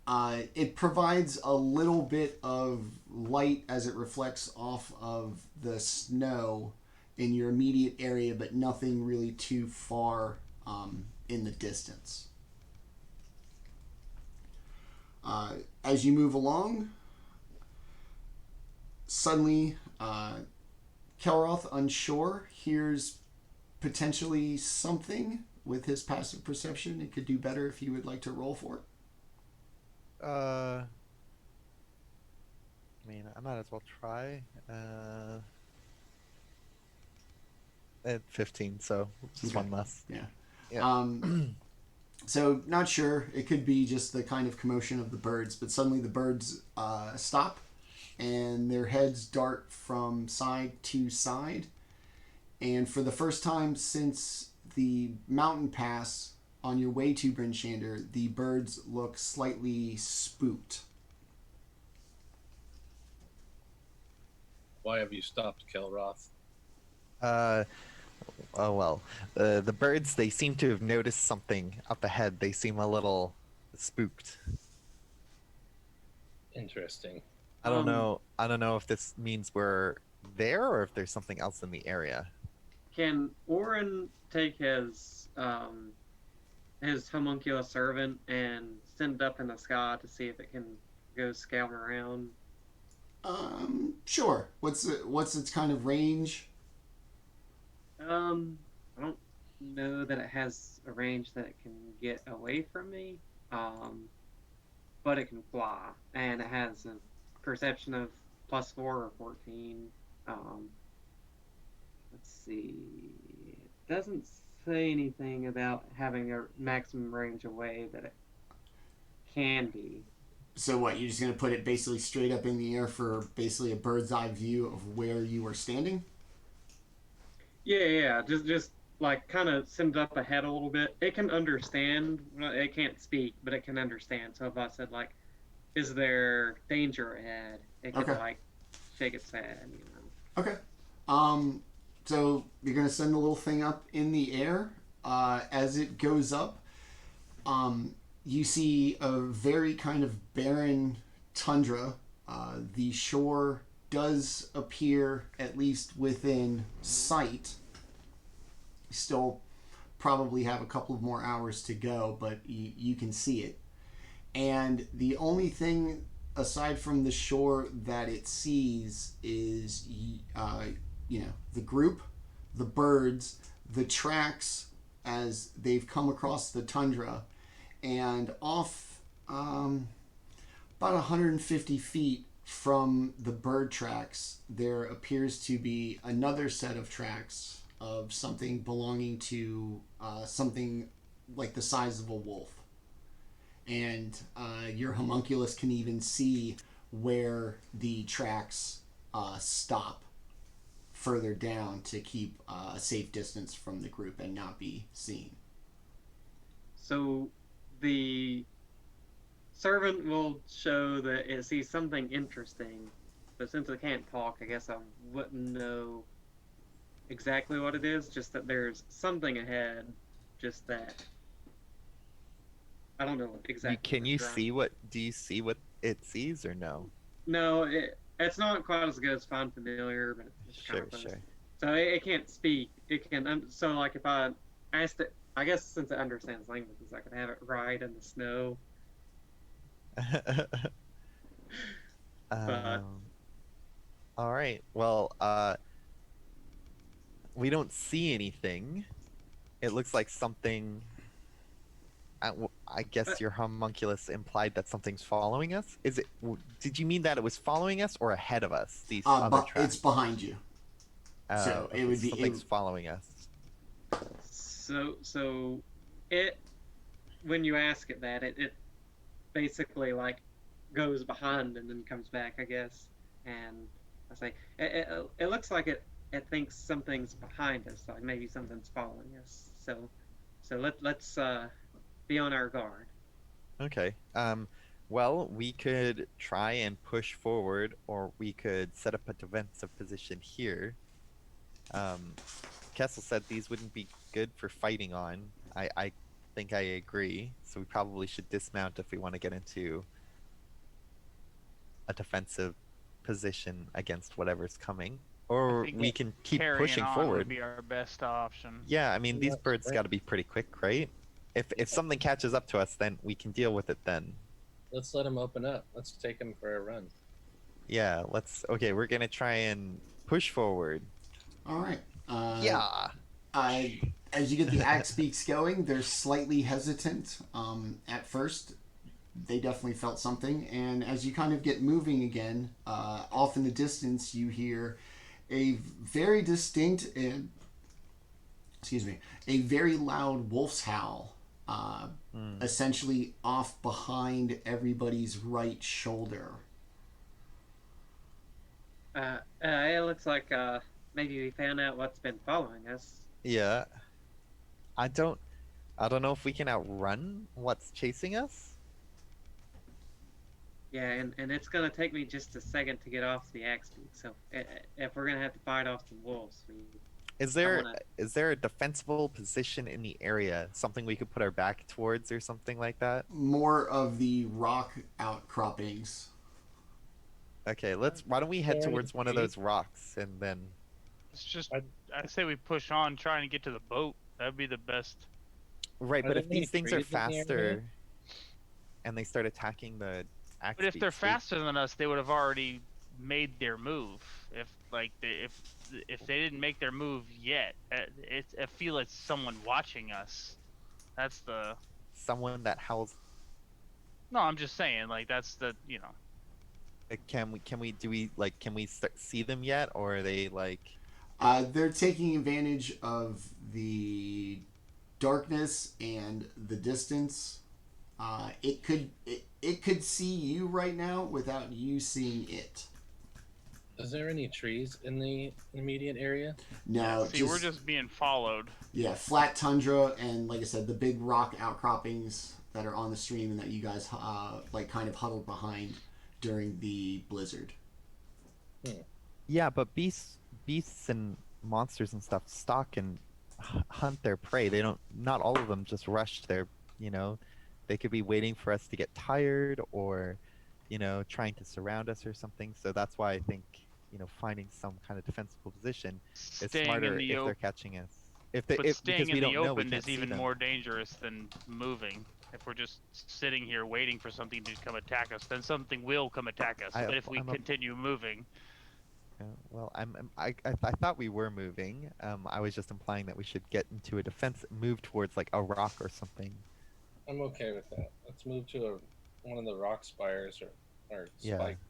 it provides a little bit of light as it reflects off of the snow in your immediate area, but nothing really too far in the distance. As you move along, suddenly Kelroth, unsure, hears potentially something with his passive perception. It could do better if you would like to roll for it. I mean, I might as well try. At 15, so just Okay. one less. Yeah. Yeah. So not sure. It could be just the kind of commotion of the birds, but suddenly the birds stop, and their heads dart from side to side. And for the first time since the mountain pass on your way to Bryn Shander, the birds look slightly spooked. Why have you stopped, Kelroth? Oh well. The birds, they seem to have noticed something up ahead. They seem a little spooked. Interesting. I don't know. I don't know if this means we're there or if there's something else in the area. Can Orryn take his homunculus servant and send it up in the sky to see if it can go scouting around? Sure. What's its kind of range? I don't know that it has a range that it can get away from me. But it can fly, and it has a perception of +4 or 14. Let's see. It doesn't say anything about having a maximum range away that it can be. So what? You're just gonna put it basically straight up in the air for basically a bird's eye view of where you are standing? Yeah. Just like kind of send it up ahead a little bit. It can understand. Well, it can't speak, but it can understand. So if I said like, "Is there danger ahead?" It could Okay. like shake its head. Okay. So you're gonna send the little thing up in the air. As it goes up, you see a very kind of barren tundra. The shore does appear, at least within sight. Still probably have a couple of more hours to go, but you can see it. And the only thing aside from the shore that it sees is, the group, the birds, the tracks as they've come across the tundra, and off about 150 feet from the bird tracks, there appears to be another set of tracks of something belonging to something like the size of a wolf. And your homunculus can even see where the tracks stop further down to keep a safe distance from the group and not be seen. So the servant will show that it sees something interesting, but since it can't talk, I guess I wouldn't know exactly what it is, just that there's something ahead, just that. I don't know exactly. Can you see what? Do you see what it sees or no? No, it's not quite as good as Find Familiar, but it's kind of close. Sure. So it can't speak. It can. So like if I asked it, I guess since it understands languages, I could have it ride in the snow. But all right. Well, we don't see anything. It looks like something. I guess your homunculus implied that something's following us. Is it? Did you mean that it was following us or ahead of us? These other tracks. It's behind you. So okay, it would be something's following us. So it, when you ask it that, it basically like goes behind and then comes back, I guess. And I say it looks like it thinks something's behind us, like maybe something's following us. So let's be on our guard. Okay. Well, we could try and push forward, or we could set up a defensive position here. Kessel said these wouldn't be good for fighting on. I think I agree. So we probably should dismount if we want to get into a defensive position against whatever's coming. Or we can keep pushing forward. Would be our best option. Yeah, I mean, these birds got to be pretty quick, right? If something catches up to us, then we can deal with it then. Let's let them open up. Let's take them for a run. Yeah, okay, we're going to try and push forward. All right. Yeah. As you get the axe beaks going, they're slightly hesitant at first. They definitely felt something. And as you kind of get moving again, off in the distance, you hear a very distinct and, a very loud wolf's howl, essentially off behind everybody's right shoulder. It looks like maybe we found out what's been following us. Yeah. I don't know if we can outrun what's chasing us. Yeah, and it's gonna take me just a second to get off the axe beak. So if we're gonna have to fight off some wolves, is there a defensible position in the area, something we could put our back towards or something like that? More of the rock outcroppings. Okay, why don't we head towards one of those rocks and then... It's just, I say we push on, trying to get to the boat. That'd be the best. Right, but if these things are faster and they start attacking the axe But if they're faster than us, they would have already made their move. If if they didn't make their move yet, I feel it's someone watching us. That's the. Someone that howls. No, I'm just saying, like that's the Can we see them yet, or are they like? They're taking advantage of the darkness and the distance. It could see you right now without you seeing it. Is there any trees in the immediate area? No, See, we're just being followed. Yeah, flat tundra and like I said, the big rock outcroppings that are on the stream and that you guys like kind of huddled behind during the blizzard. Yeah, but beasts and monsters and stuff stalk and hunt their prey. They don't. Not all of them just rush their. They could be waiting for us to get tired, or, trying to surround us or something. So that's why I think finding some kind of defensible position is smarter if they're catching us. Staying in the open is even them. more dangerous than moving. If we're just sitting here waiting for something to come attack us, then something will come attack us. But if we continue moving, well, I thought we were moving. I was just implying that we should get into a defense, move towards like a rock or something. I'm okay with that. Let's move to one of the rock spires or spikes.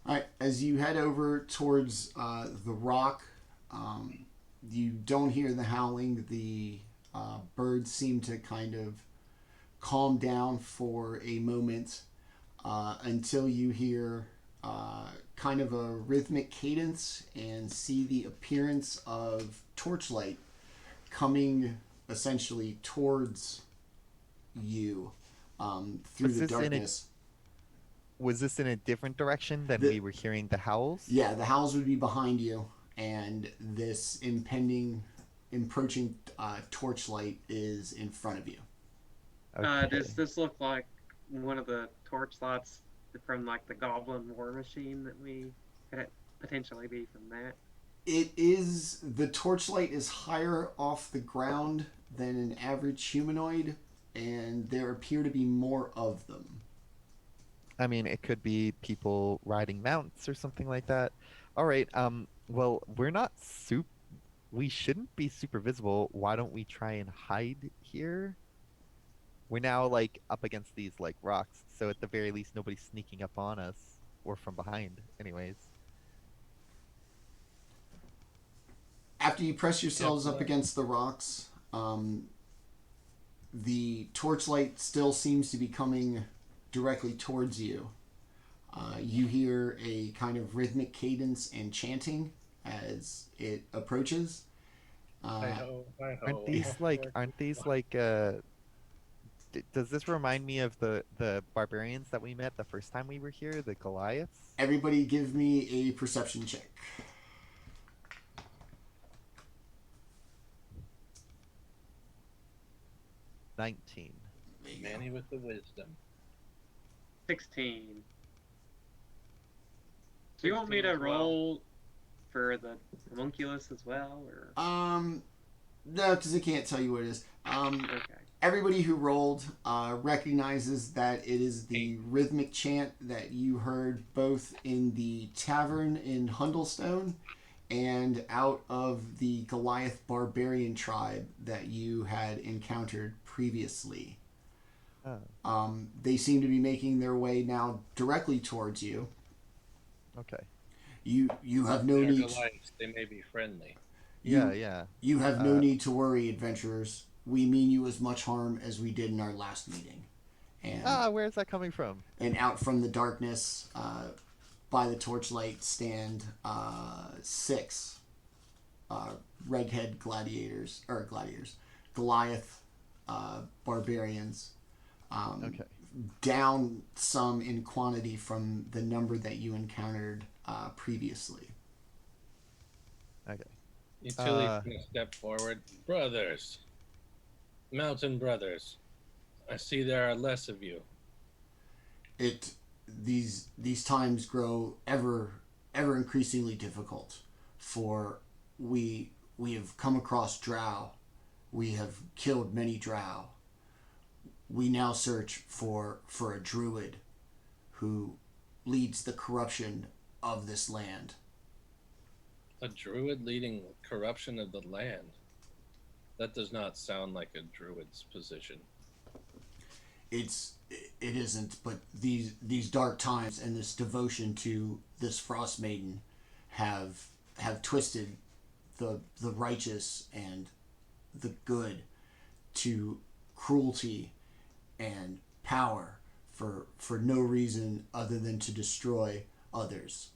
All right, as you head over towards the rock, you don't hear the howling. The birds seem to kind of calm down for a moment until you hear kind of a rhythmic cadence and see the appearance of torchlight coming essentially towards you through the darkness. Was this in a different direction than we were hearing the howls? Yeah, the howls would be behind you, and this approaching torchlight is in front of you. Okay. Does this look like one of the torchlights from like the Goblin War Machine that we could potentially be from that? It is. The torchlight is higher off the ground than an average humanoid, and there appear to be more of them. I mean, it could be people riding mounts or something like that. All right. Well, we're not we shouldn't be super visible. Why don't we try and hide here? We're now like up against these like rocks, so at the very least nobody's sneaking up on us or from behind anyways. After you press yourselves up against the rocks, the torchlight still seems to be coming directly towards you. You hear a kind of rhythmic cadence and chanting as it approaches. Aren't these like does this remind me of the barbarians that we met the first time we were here, the Goliaths? Everybody give me a perception check. 19. Manny with the wisdom. 16. Do you want me to roll for the homunculus as well, or? No, because it can't tell you what it is. Okay. Everybody who rolled recognizes that it is the rhythmic chant that you heard both in the tavern in Hundlestone and out of the Goliath barbarian tribe that you had encountered previously. Oh. They seem to be making their way now directly towards you. Okay. You have no need. Goliaths, they may be friendly. Yeah. You have no need to worry, adventurers. We mean you as much harm as we did in our last meeting. And where's that coming from? And out from the darkness, by the torchlight, stand 6 redhead gladiators, Goliath barbarians. Okay. Down some in quantity from the number that you encountered previously. Okay. Jaatuuli's gonna step forward. Brothers, mountain brothers, I see there are less of you. These times grow ever increasingly difficult, for we have come across drow. We have killed many drow. We now search for a druid who leads the corruption of this land. A druid leading corruption of the land. That does not sound like a druid's position. It isn't, but these dark times and this devotion to this Frostmaiden have twisted the righteous and the good to cruelty and power for no reason other than to destroy others.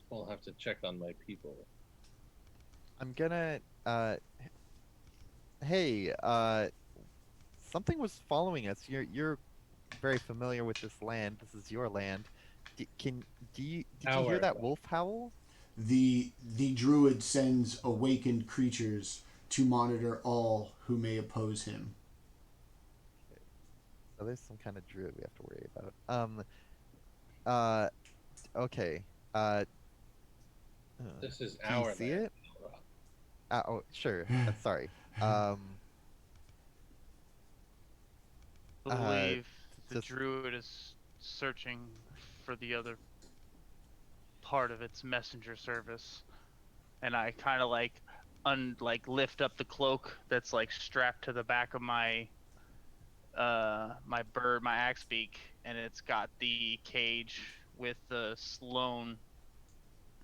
We'll have to check on my people. I'm gonna. Hey, something was following us. You're very familiar with this land. This is your land. Did you hear that wolf howl? The druid sends awakened creatures to monitor all who may oppose him. So there's some kind of druid we have to worry about. Okay. This is Can you our see land. it? Oh, sure. Sorry. Believe the just- druid is searching for the other part of its messenger service, and I kind of like lift up the cloak that's like strapped to the back of my my axe beak, and it's got the cage with the Sloan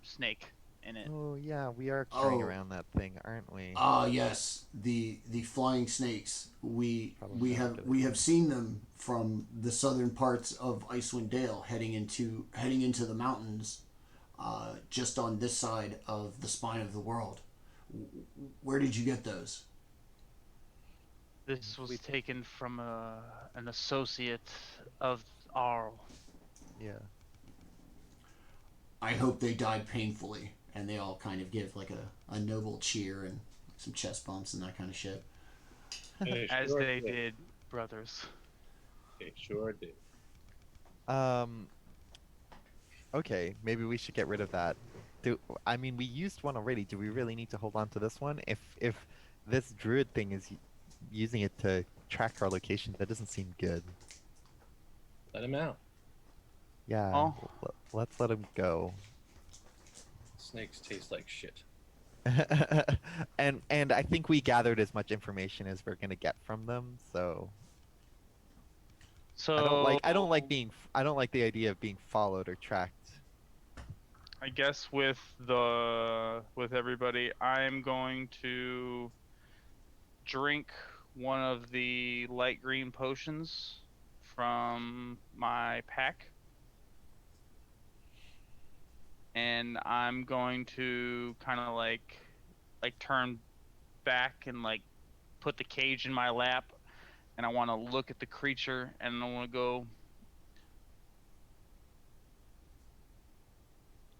snake in it. Oh yeah, we are carrying Oh. around that thing, aren't we? Yes, the flying snakes. We Probably not good. we have seen them from the southern parts of Icewind Dale, heading into the mountains, just on this side of the spine of the world. Where did you get those? This was taken from an associate of Arl. Yeah. I hope they died painfully, and they all kind of give like a noble cheer and some chest bumps and that kind of shit. They As sure they did. did, brothers. They sure did. Okay, maybe we should get rid of that. I mean, we used one already. Do we really need to hold on to this one? If this druid thing is using it to track our location, that doesn't seem good. Let him out. Yeah, Oh. let's let him go. Snakes taste like shit. and I think we gathered as much information as we're gonna get from them. So So I don't like the idea of being followed or tracked. I guess with everybody, I'm going to drink one of the light green potions from my pack, and I'm going to kind of like turn back and like put the cage in my lap, and I want to look at the creature, and I want to go,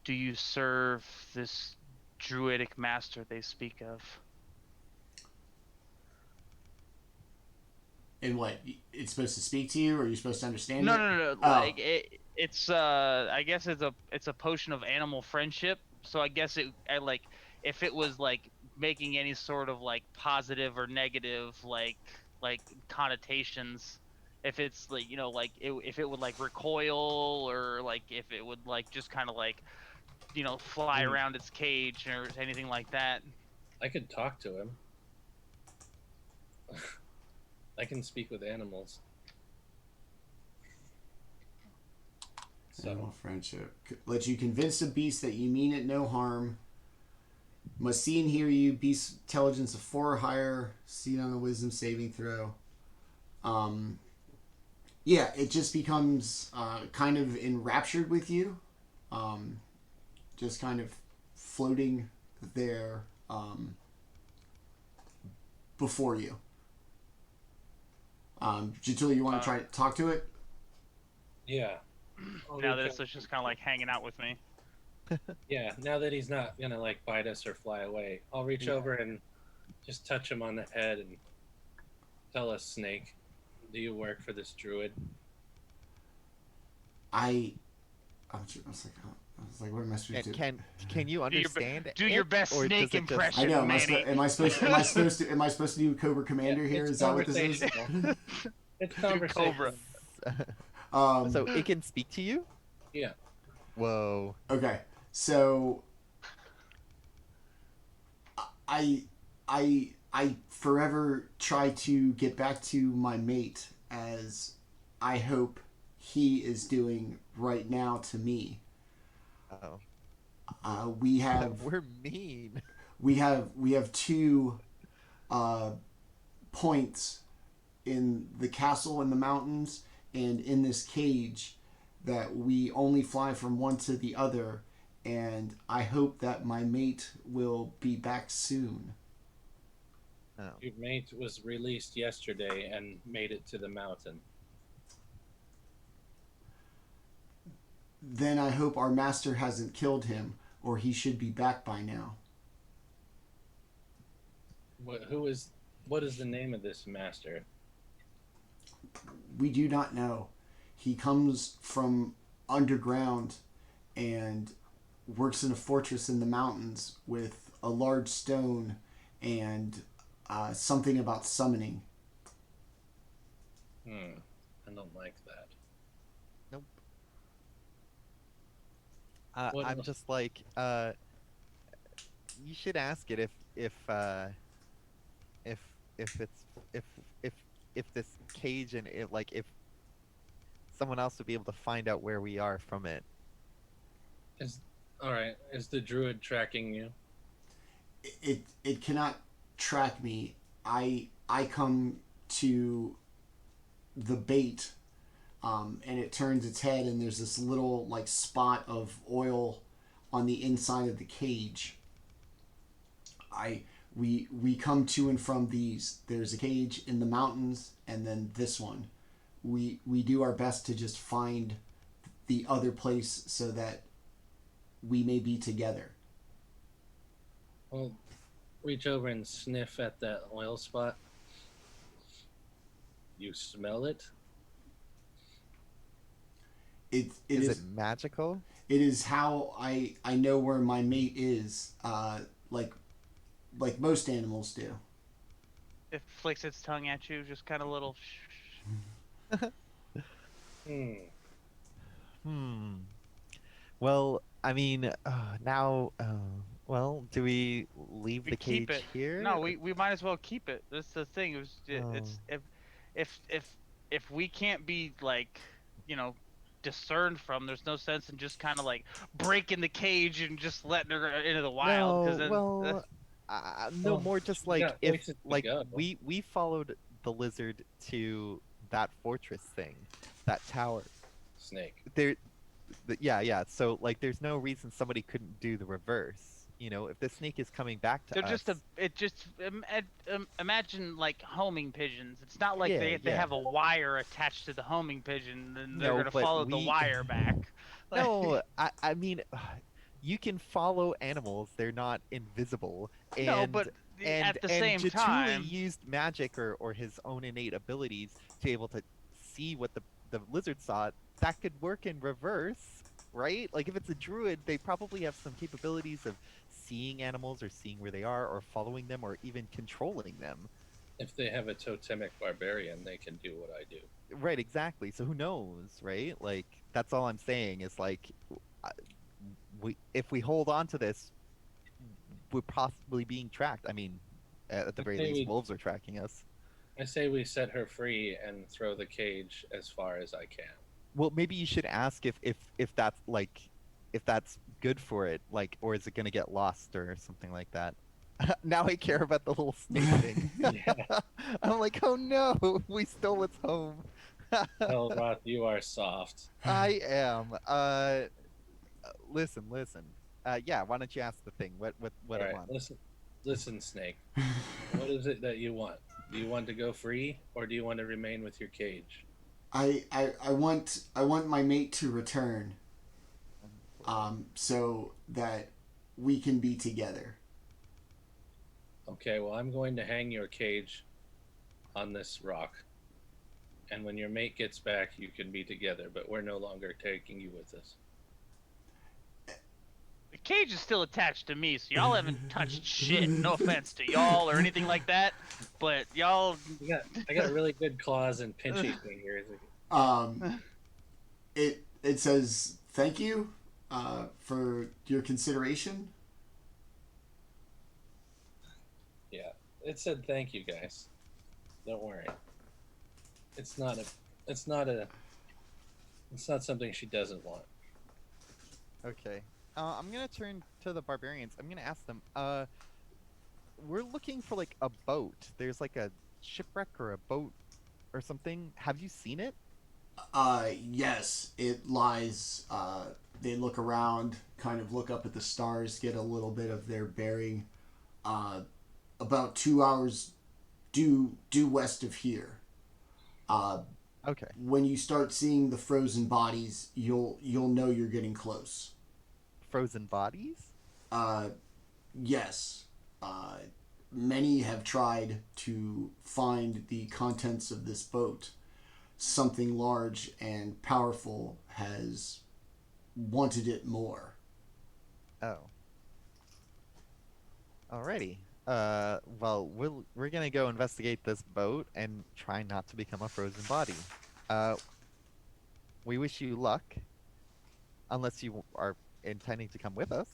do you serve this druidic master they speak of? And what? It's supposed to speak to you, or are you supposed to understand No, it? no, no, no. Oh. Like it's I guess it's a potion of animal friendship. So I guess if it was like making any sort of like positive or negative like connotations, if it's like if it would like recoil, or like if it would like just kind of like fly around its cage or anything like that. I could talk to him. I can speak with animals. Animal So friendship. Let you convince a beast that you mean it no harm. Must see and hear you. Beast intelligence of 4 or higher. Seen on a wisdom saving throw. Yeah, it just becomes kind of enraptured with you. Just kind of floating there before you. Jaatuuli, you want to try to talk to it? yeah. Now that it's just kind of like hanging out with me. Yeah, now that he's not gonna like bite us or fly away, I'll reach over and just touch him on the head and tell us, Snake, do you work for this druid? I was like, what am I supposed to do? Can you understand? Do your it, best or does snake it just- impression. I know. Manny. Am I supposed to do Cobra Commander here? It's Is that what this is? conversational. It's Do conversational. Cobra. So it can speak to you? Yeah. Whoa. Okay, so I forever try to get back to my mate, as I hope he is doing right now to me. Oh. We have We're mean. we have two points in the castle in the mountains and in this cage that we only fly from one to the other, and I hope that my mate will be back soon. Oh. Your mate was released yesterday and made it to the mountain. Then I hope our master hasn't killed him, or he should be back by now. What is the name of this master? We do not know. He comes from underground and works in a fortress in the mountains with a large stone and something about summoning. I don't like that. Nope. What I'm else? just like, you should ask it if it's if if if this cage and if someone else would be able to find out where we are from it. All right. Is the druid tracking you? It cannot track me. I come to the bait, and it turns its head, and there's this little like spot of oil on the inside of the cage. We come to and from these. There's a cage in the mountains, and then this one. We do our best to just find the other place so that we may be together. Well, reach over and sniff at that oil spot. You smell it? It Is is it magical? it is how I know where my mate is. Like most animals do. It flicks its tongue at you, just kind of little. Hmm. Well, I mean, now, well, do we leave We the keep cage it. here? No, we might as well keep it. That's the thing. It's Oh. if we can't be like, discerned from, there's no sense in just kind of like breaking the cage and just letting her into the wild, because No, then well, no, Well, more just we like got if places to like go. we followed the lizard to that fortress thing, that tower. Snake. Yeah. So like, there's no reason somebody couldn't do the reverse. You know, if the snake is coming back to they're us, imagine like homing pigeons. It's not like yeah, they yeah. have a wire attached to the homing pigeon, and they're No, gonna but follow the wire back. no, I mean, you can follow animals; they're not invisible. No, And but at the and same Jaatuuli time, used magic or his own innate abilities to be able to see what the lizard saw. That could work in reverse, right? Like, if it's a druid, they probably have some capabilities of seeing animals or seeing where they are or following them or even controlling them. If they have a totemic barbarian, they can do what I do. Right, exactly. So who knows, right? Like, that's all I'm saying is like, uh, if we hold on to this, we're possibly being tracked. I mean, at the very Okay, least, wolves are tracking us. I say we set her free and throw the cage as far as I can. Well, maybe you should ask if that's like, if that's good for it, like, or is it gonna get lost or something like that. Now I care about the little snake thing. Yeah. I'm like, oh no, we stole its home. Kelroth, you are soft. I am. Listen. Yeah, why don't you ask the thing? What All it right, wants? listen, Snake. What is it that you want? Do you want to go free, or do you want to remain with your cage? I want my mate to return, so that we can be together. Okay, well, I'm going to hang your cage on this rock. And when your mate gets back, you can be together, but we're no longer taking you with us. the cage is still attached to me, so y'all haven't touched shit. No offense to y'all or anything like that, but y'all. I got really good claws and pinchy fingers. It says thank you for your consideration. Yeah, it said thank you, guys. Don't worry. It's not something she doesn't want. Okay. I'm gonna turn to the barbarians. I'm gonna ask them. We're looking for like a boat. There's like a shipwreck or a boat or something. Have you seen it? Yes, it lies. They look around, kind of look up at the stars, get a little bit of their bearing. About 2 hours due west of here. Okay. When you start seeing the frozen bodies, you'll know you're getting close. Frozen bodies? Yes. Many have tried to find the contents of this boat. Something large and powerful has wanted it more. Oh. Alrighty. Well, we're gonna go investigate this boat and try not to become a frozen body. We wish you luck, unless you are intending to come with us.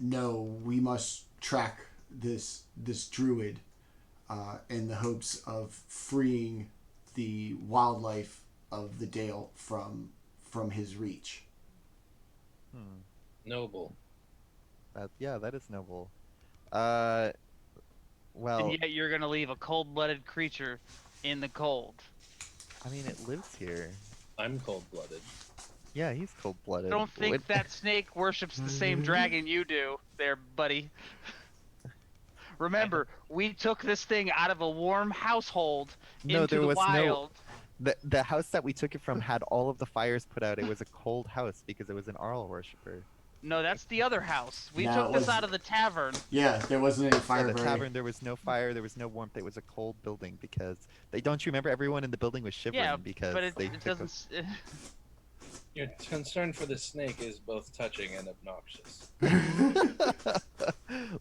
No, we must track this druid in the hopes of freeing the wildlife of the Dale from his reach. Noble. That is noble. Well, And yet you're gonna leave a cold-blooded creature in the cold. I mean, it lives here. I'm cold-blooded. Yeah, he's cold-blooded. I don't think that snake worships the same dragon you do, there, buddy. Remember, we took this thing out of a warm household into the wild. The house that we took it from had all of the fires put out. It was a cold house because it was an Arl worshiper. No, that's the other house. We No, took it this was- out of the tavern. Yeah, there wasn't any fire At the burning. tavern, there was no fire, there was no warmth. It was a cold building because don't you remember everyone in the building was shivering Yeah, because but it they took doesn't. Your concern for the snake is both touching and obnoxious.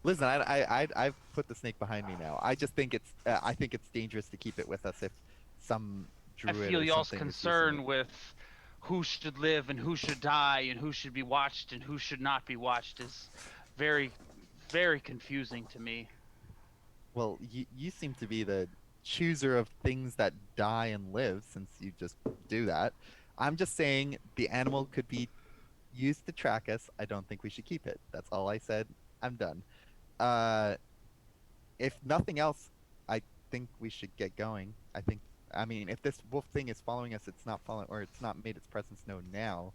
Listen, I've put the snake behind me now. I just think it's dangerous to keep it with us if some I druid feel or y'all's something is concern using it. with who should live and who should die and who should be watched and who should not be watched is very, very confusing to me. Well, you seem to be the chooser of things that die and live, since you just do that. I'm just saying the animal could be used to track us. I don't think we should keep it. That's all I said. I'm done. If nothing else, I think we should get going. I mean, if this wolf thing is following us, it's not made its presence known now.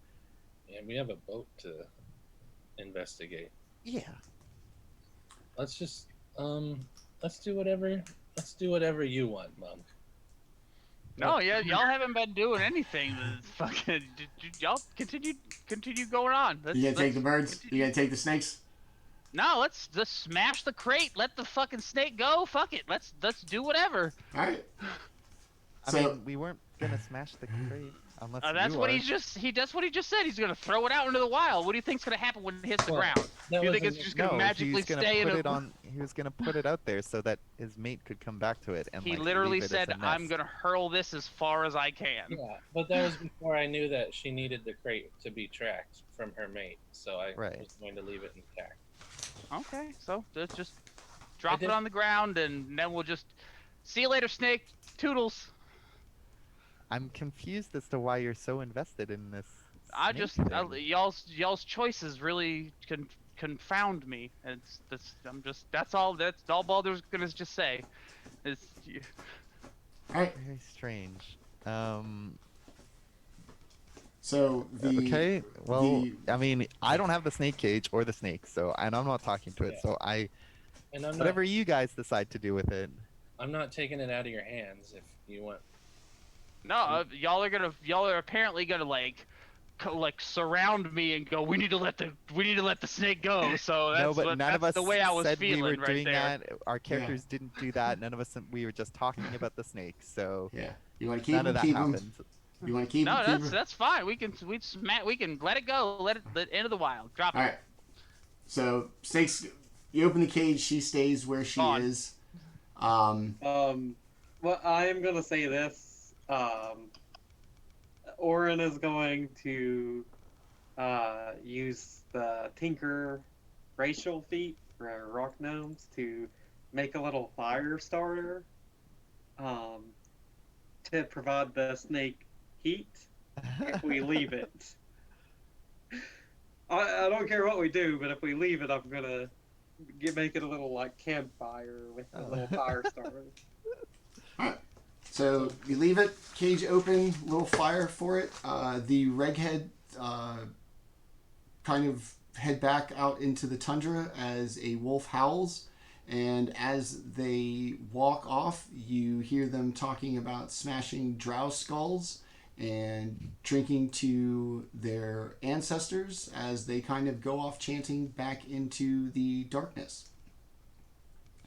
Yeah, we have a boat to investigate. Yeah. Let's just let's do whatever you want, Mom. No, yeah, y'all haven't been doing anything. Fucking, y'all continue going on. You gonna take the birds? You gonna take the snakes? No, let's just smash the crate. Let the fucking snake go. Fuck it. Let's do whatever. All right. I So- mean, we weren't gonna smash the crate unless That's you what are. he does what he just said. He's gonna throw it out into the wild. What do you think's gonna happen when it hits the Well, ground? that Do you was think a- it's just gonna magically he was gonna stay in put a? it on. He was gonna put it out there so that his mate could come back to it and He like, literally leave it as said, a "I'm nest." gonna hurl this as far as I can." Yeah, but that was before I knew that she needed the crate to be tracked from her mate, so I Right. was going to leave it intact. Okay, so just drop did- it on the ground, and then we'll just see you later, snake. Toodles. I'm confused as to why you're so invested in this. I snake just thing. y'all's choices really confound me. That's all Baldr's gonna just say. Is All right. Very strange. So the Okay. Well, the- I mean, I don't have the snake cage or the snake, and I'm not talking to it. Yeah. So And I'm whatever you guys decide to do with it. not taking it out of your hands if you want. no, y'all are apparently gonna like surround me and go. We need to let the snake go. So that's No, but none of us the way I was said feeling we were right doing there. that. Our characters didn't do that. None of us. We were just talking about the snake. So yeah, you want to keep none him? of that Keep him. happened. You want to keep No, him? Keep him? that's fine. We can let it go. Let it into the wild. Drop it. All right. So snakes, you open the cage. She stays where she On. is. Well, I am gonna say this. Orryn is going to use the Tinker racial feat for our rock gnomes to make a little fire starter um, to provide the snake heat if we leave it. I don't care what we do, but if we leave it, I'm gonna make it a little like campfire with a little fire starter. Alright. So you leave it, cage open, little fire for it. The reghead kind of head back out into the tundra as a wolf howls. And as they walk off, you hear them talking about smashing drow skulls and drinking to their ancestors as they kind of go off chanting back into the darkness.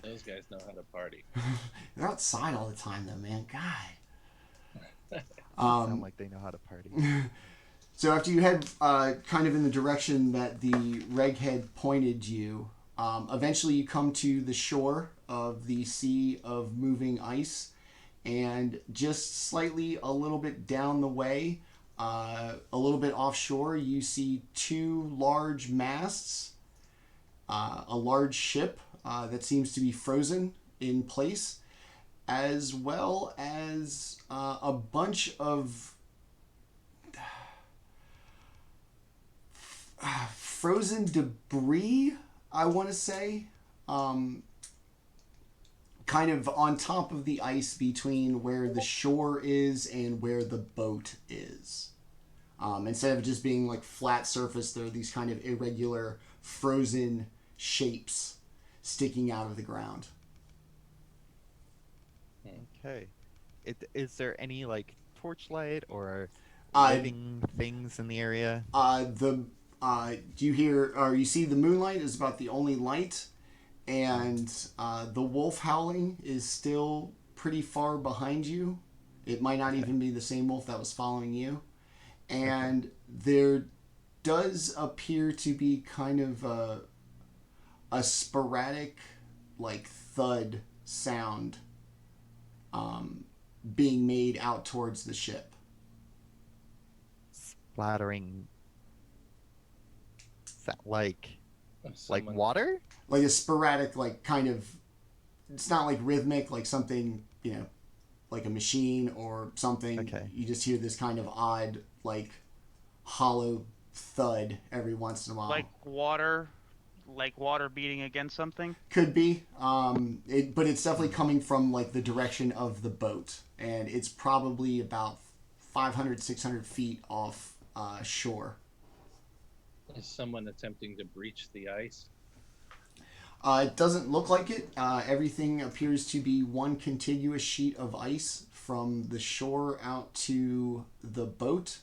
Those guys know how to party. They're outside all the time, though, man. God. Sound like they know how to party. So after you head kind of in the direction that the reghead pointed you, eventually you come to the shore of the sea of moving ice, and just slightly a little bit down the way, a little bit offshore, you see two large masts, a large ship that seems to be frozen in place, as well as a bunch of frozen debris, I want to say, kind of on top of the ice between where the shore is and where the boat is. Instead of just being like flat surface, there are these kind of irregular frozen shapes sticking out of the ground. Okay. Is there any like torchlight or Uh, living things in the area? You hear or you see the moonlight is about the only light, and the wolf howling is still pretty far behind you. It might not even be the same wolf that was following you. And there does appear to be kind of a sporadic like thud sound being made out towards the ship. Splattering. Is that like Someone- water? Like a sporadic, like kind of, it's not like rhythmic, like something, you know, like a machine or something. Okay. You just hear this kind of odd, like hollow thud every once in a while. Like water beating against something. Could be, but it's definitely coming from like the direction of the boat, and it's probably about 500, 600 feet off shore. Is someone attempting to breach the ice? It doesn't look like it. Everything appears to be one contiguous sheet of ice from the shore out to the boat,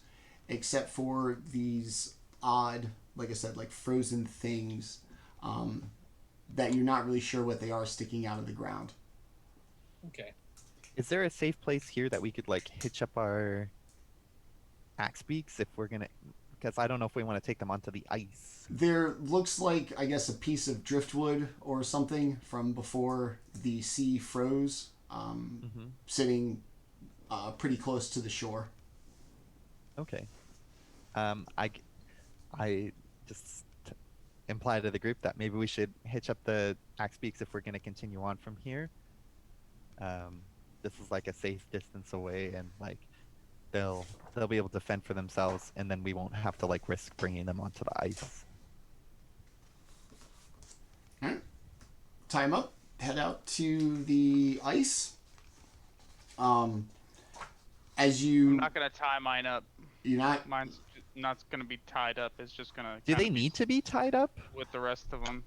except for these odd, like I said, like frozen things that you're not really sure what they are sticking out of the ground. Okay. Is there a safe place here that we could like hitch up our axe beaks if we're gonna? Because I don't know if we want to take them onto the ice. There looks like, I guess, a piece of driftwood or something from before the sea froze, sitting pretty close to the shore. Okay. I just imply to the group that maybe we should hitch up the axe beaks if we're going to continue on from here. This is like a safe distance away, and like they'll be able to fend for themselves, and then we won't have to like risk bringing them onto the ice. All right. Time up. Head out to the ice. As you, I'm not gonna tie mine up. you're not. Mine's not gonna be tied up. It's just gonna. Do kinda they be need to be tied up? with the rest of them?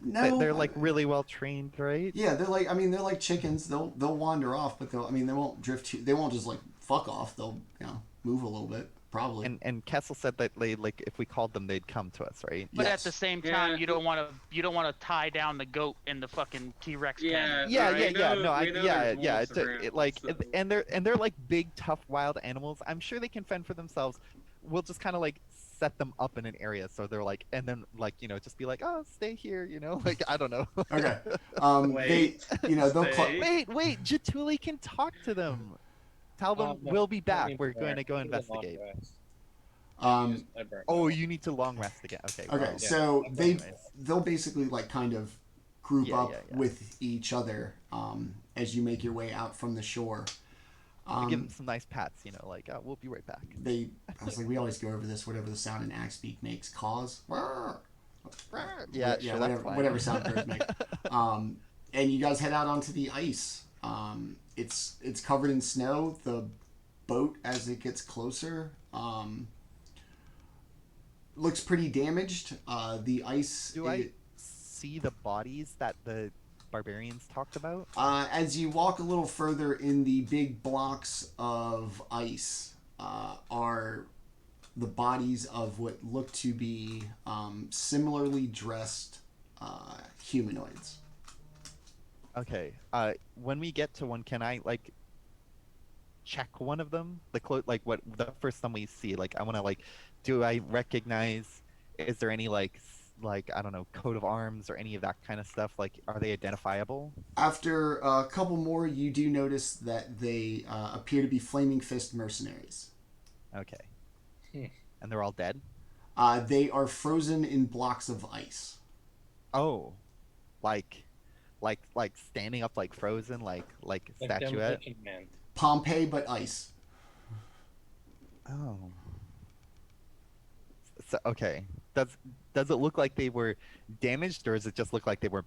No. They're like really well trained, right? Yeah, they're like. I mean, they're like chickens. They'll wander off, but they'll. I mean, they won't drift. They won't just like fuck off. They'll move a little bit, probably. And Kessel said that they like if we called them, they'd come to us, right? But Yes. at the same time, Yeah. you don't want to tie down the goat in the fucking T-Rex pen. Yeah. we know there's wolves around, Like, so- and they're like big, tough, wild animals. I'm sure they can fend for themselves. We'll just kind of like set them up in an area so they're like, and then like just be like, oh, stay here, like I don't know. Okay. Wait. They'll. Stay. Wait, Jaatuuli can talk to them. Tell them we'll be back. We're going to go investigate. I burnt Oh, my you need to long rest again. Okay. Okay, Well, so Yeah. they'll basically like kind of group Yeah, up yeah, yeah. with each other as you make your way out from the shore. I give them some nice pats. Like we'll be right back. I was like, we always go over this, whatever the sound an axe beak makes, cause. Yeah, sure, that's fine. Whatever sound birds make. And you guys head out onto the ice. It's covered in snow. The boat, as it gets closer, looks pretty damaged. The ice. Do I see the bodies that the barbarians talked about? As you walk a little further in the big blocks of ice, are the bodies of what look to be similarly dressed humanoids. Okay. When we get to one, can I like check one of them? Like what the first time we see? Like I want to like, do I recognize? Is there any like I don't know, coat of arms or any of that kind of stuff? Like, are they identifiable? After a couple more, you do notice that they appear to be Flaming Fist mercenaries. Okay. And they're all dead? They are frozen in blocks of ice. Oh, like standing up, like frozen, like statuette. Demolition Man. Pompeii, but ice. Oh. So, okay. Does it look like they were damaged, or does it just look like they were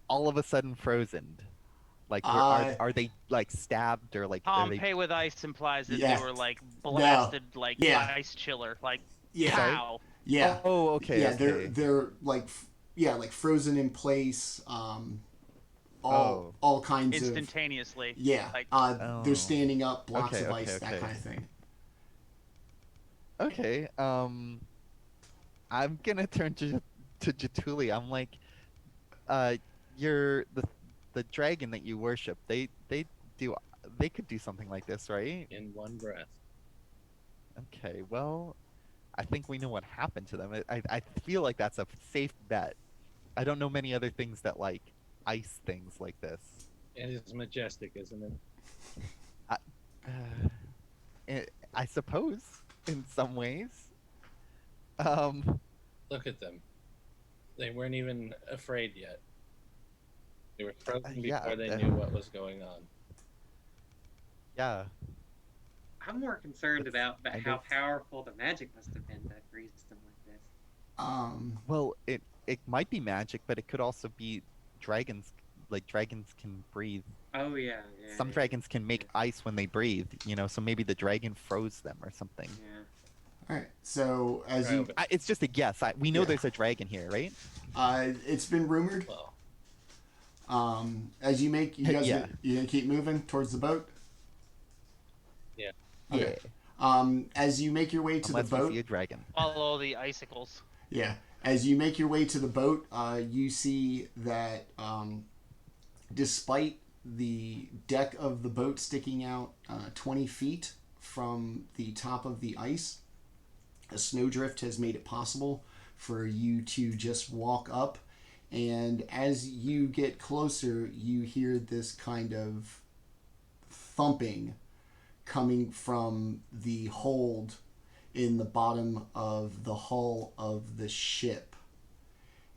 all of a sudden frozen? Like, are they like stabbed or like? Pompeii with ice implies that Yeah. they were like blasted, like Yeah. ice chiller, like Yeah. pow. Yeah. Oh, okay. Yeah, okay. they're like like frozen in place. Oh. All kinds of Instantaneously. yeah. Like, They're standing up, blocks Okay, of ice, okay, that okay. kind of thing. Okay. I'm gonna turn to Jaatuuli. I'm like, you're the dragon that you worship. They could do something like this, right? In one breath. Okay. Well, I think we know what happened to them. I feel like that's a safe bet. I don't know many other things that like ice things like this. It is majestic, isn't it? I suppose in some ways. Look at them. They weren't even afraid yet. They were frozen Yeah, before they knew what was going on. Yeah. I'm more concerned about I how guess- powerful the magic must have been that freezed them like this. Well, it might be magic, but it could also be dragons. Like dragons can breathe. Oh yeah. Some dragons can make ice when they breathe. So maybe the dragon froze them or something. Yeah. All right. So as Right, you, but- It's just a guess. We know Yeah. there's a dragon here, right? it's been rumored. Well, As you make, you guys, Yeah. you gonna keep moving towards the boat. yeah. Okay. As you make your way to Unless the we boat, see a dragon. follow the icicles. yeah. As you make your way to the boat, you see that despite the deck of the boat sticking out 20 feet from the top of the ice, a snowdrift has made it possible for you to just walk up. And as you get closer, you hear this kind of thumping coming from the hold in the bottom of the hull of the ship.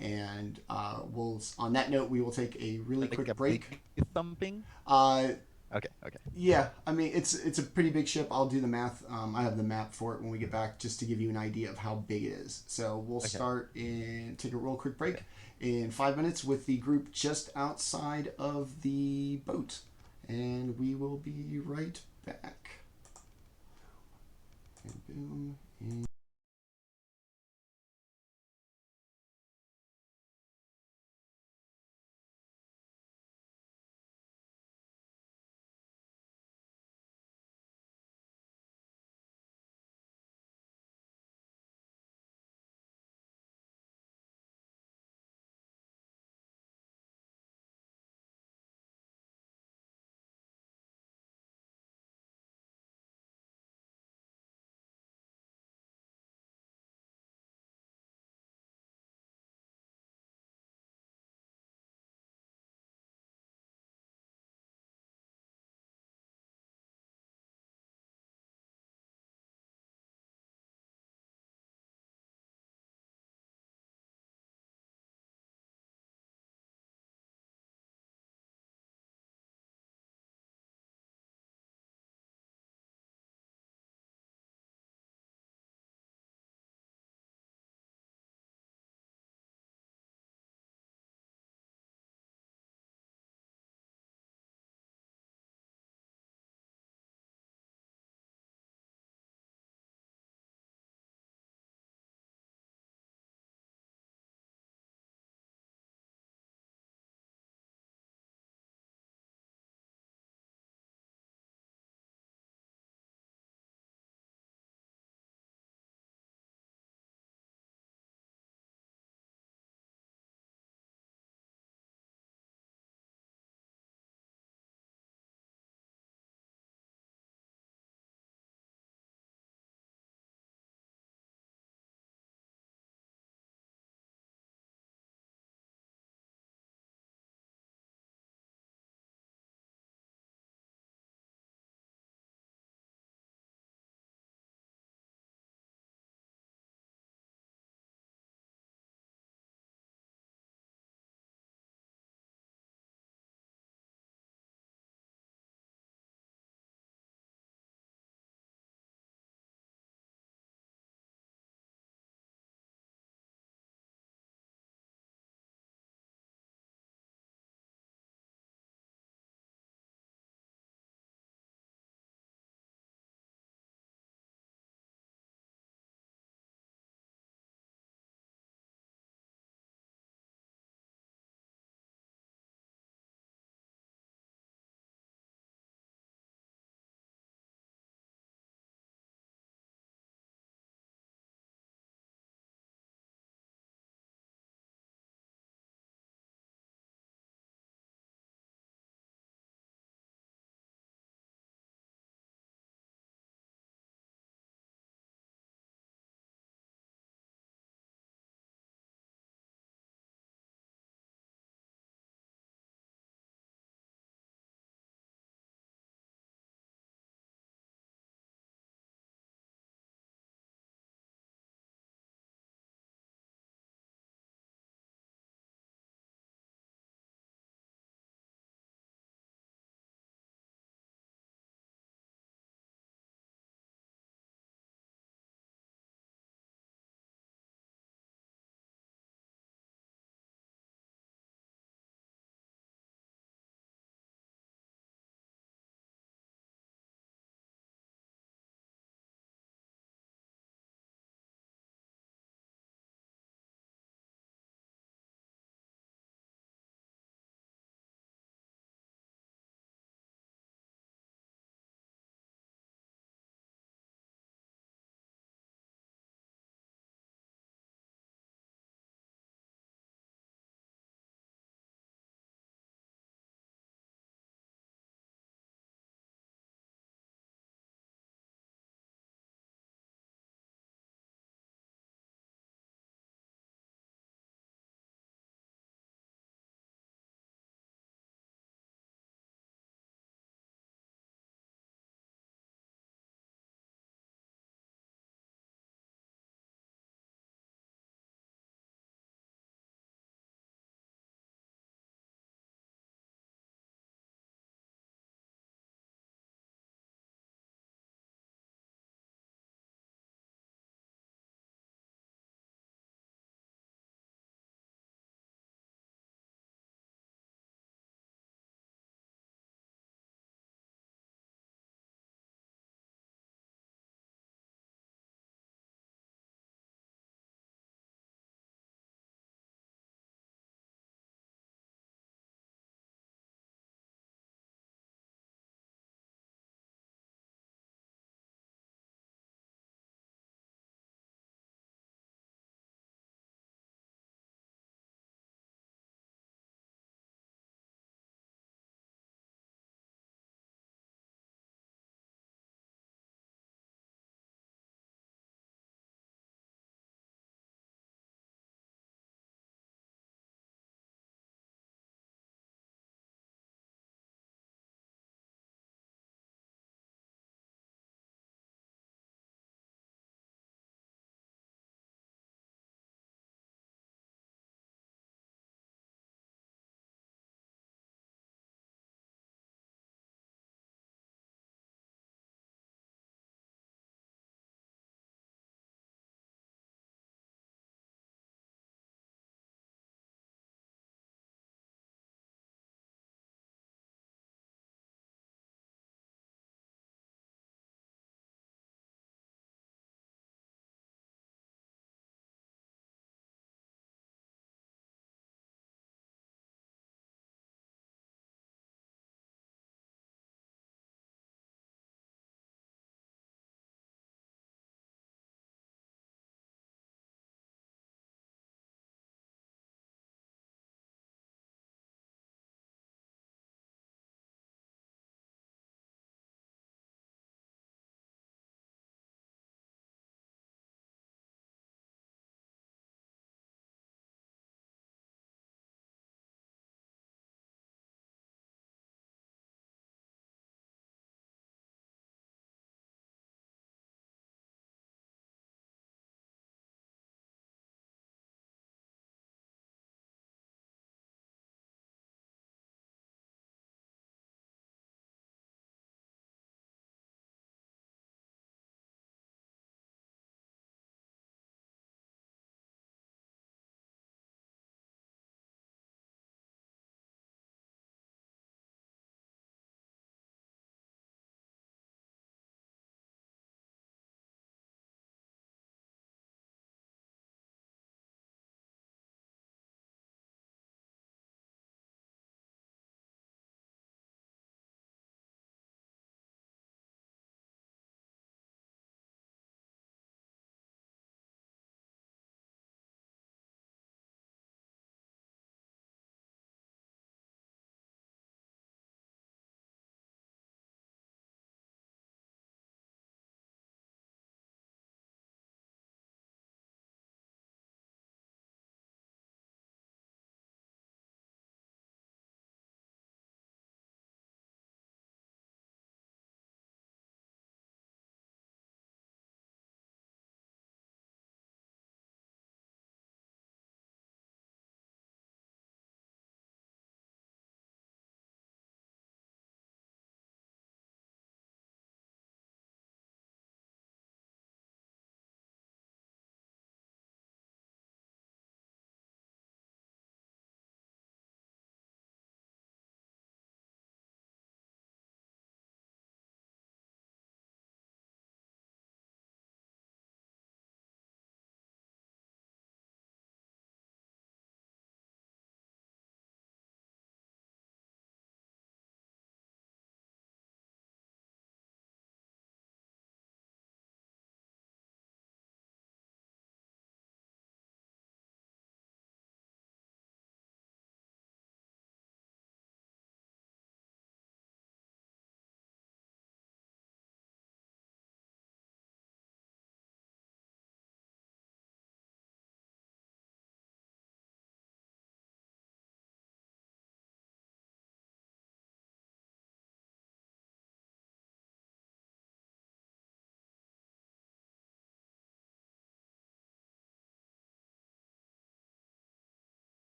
And on that note, we will take a really Like quick a break. big thumping. Okay. Yeah, I mean it's a pretty big ship. I'll do the math. I have the map for it when we get back, just to give you an idea of how big it is. So we'll take a real quick break in 5 minutes with the group just outside of the boat, and we will be right back. And boom. And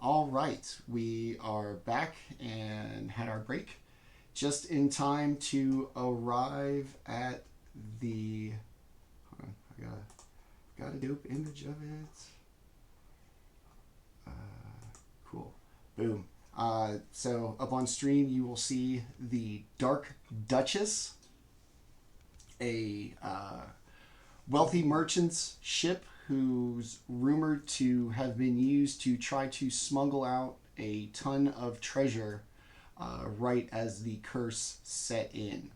All right, we are back and had our break just in time to arrive at the. Hold on, I got a dope image of it. Cool. Boom. So up on stream, you will see the Dark Duchess, a wealthy merchant's ship who's rumored to have been used to try to smuggle out a ton of treasure right as the curse set in.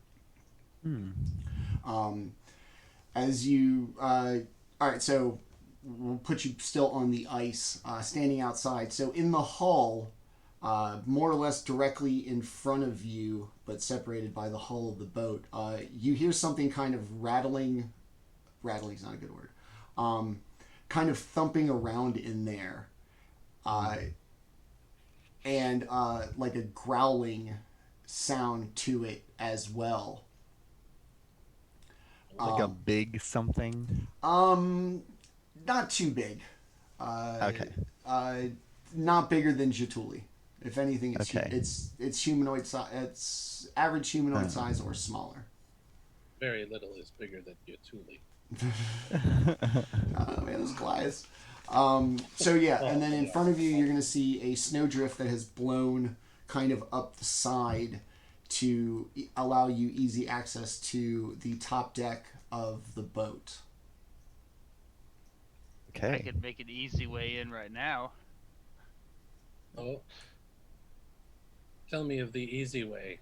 As you... all right, so we'll put you still on the ice, standing outside. So in the hall, more or less directly in front of you, but separated by the hull of the boat, you hear something kind of rattling. Rattling's not a good word. Kind of thumping around in there. And like a growling sound to it as well. Like a big something? Not too big. Okay. Not bigger than Jaatuuli. If anything, it's Okay. it's humanoid size. It's average humanoid size or smaller. Very little is bigger than Jaatuuli. Oh man, those Goliaths. So yeah, and then in front of you, you're going to see a snowdrift that has blown kind of up the side to allow you easy access to the top deck of the boat. I Okay. could make an easy way in right now. Oh. Tell me of the easy way.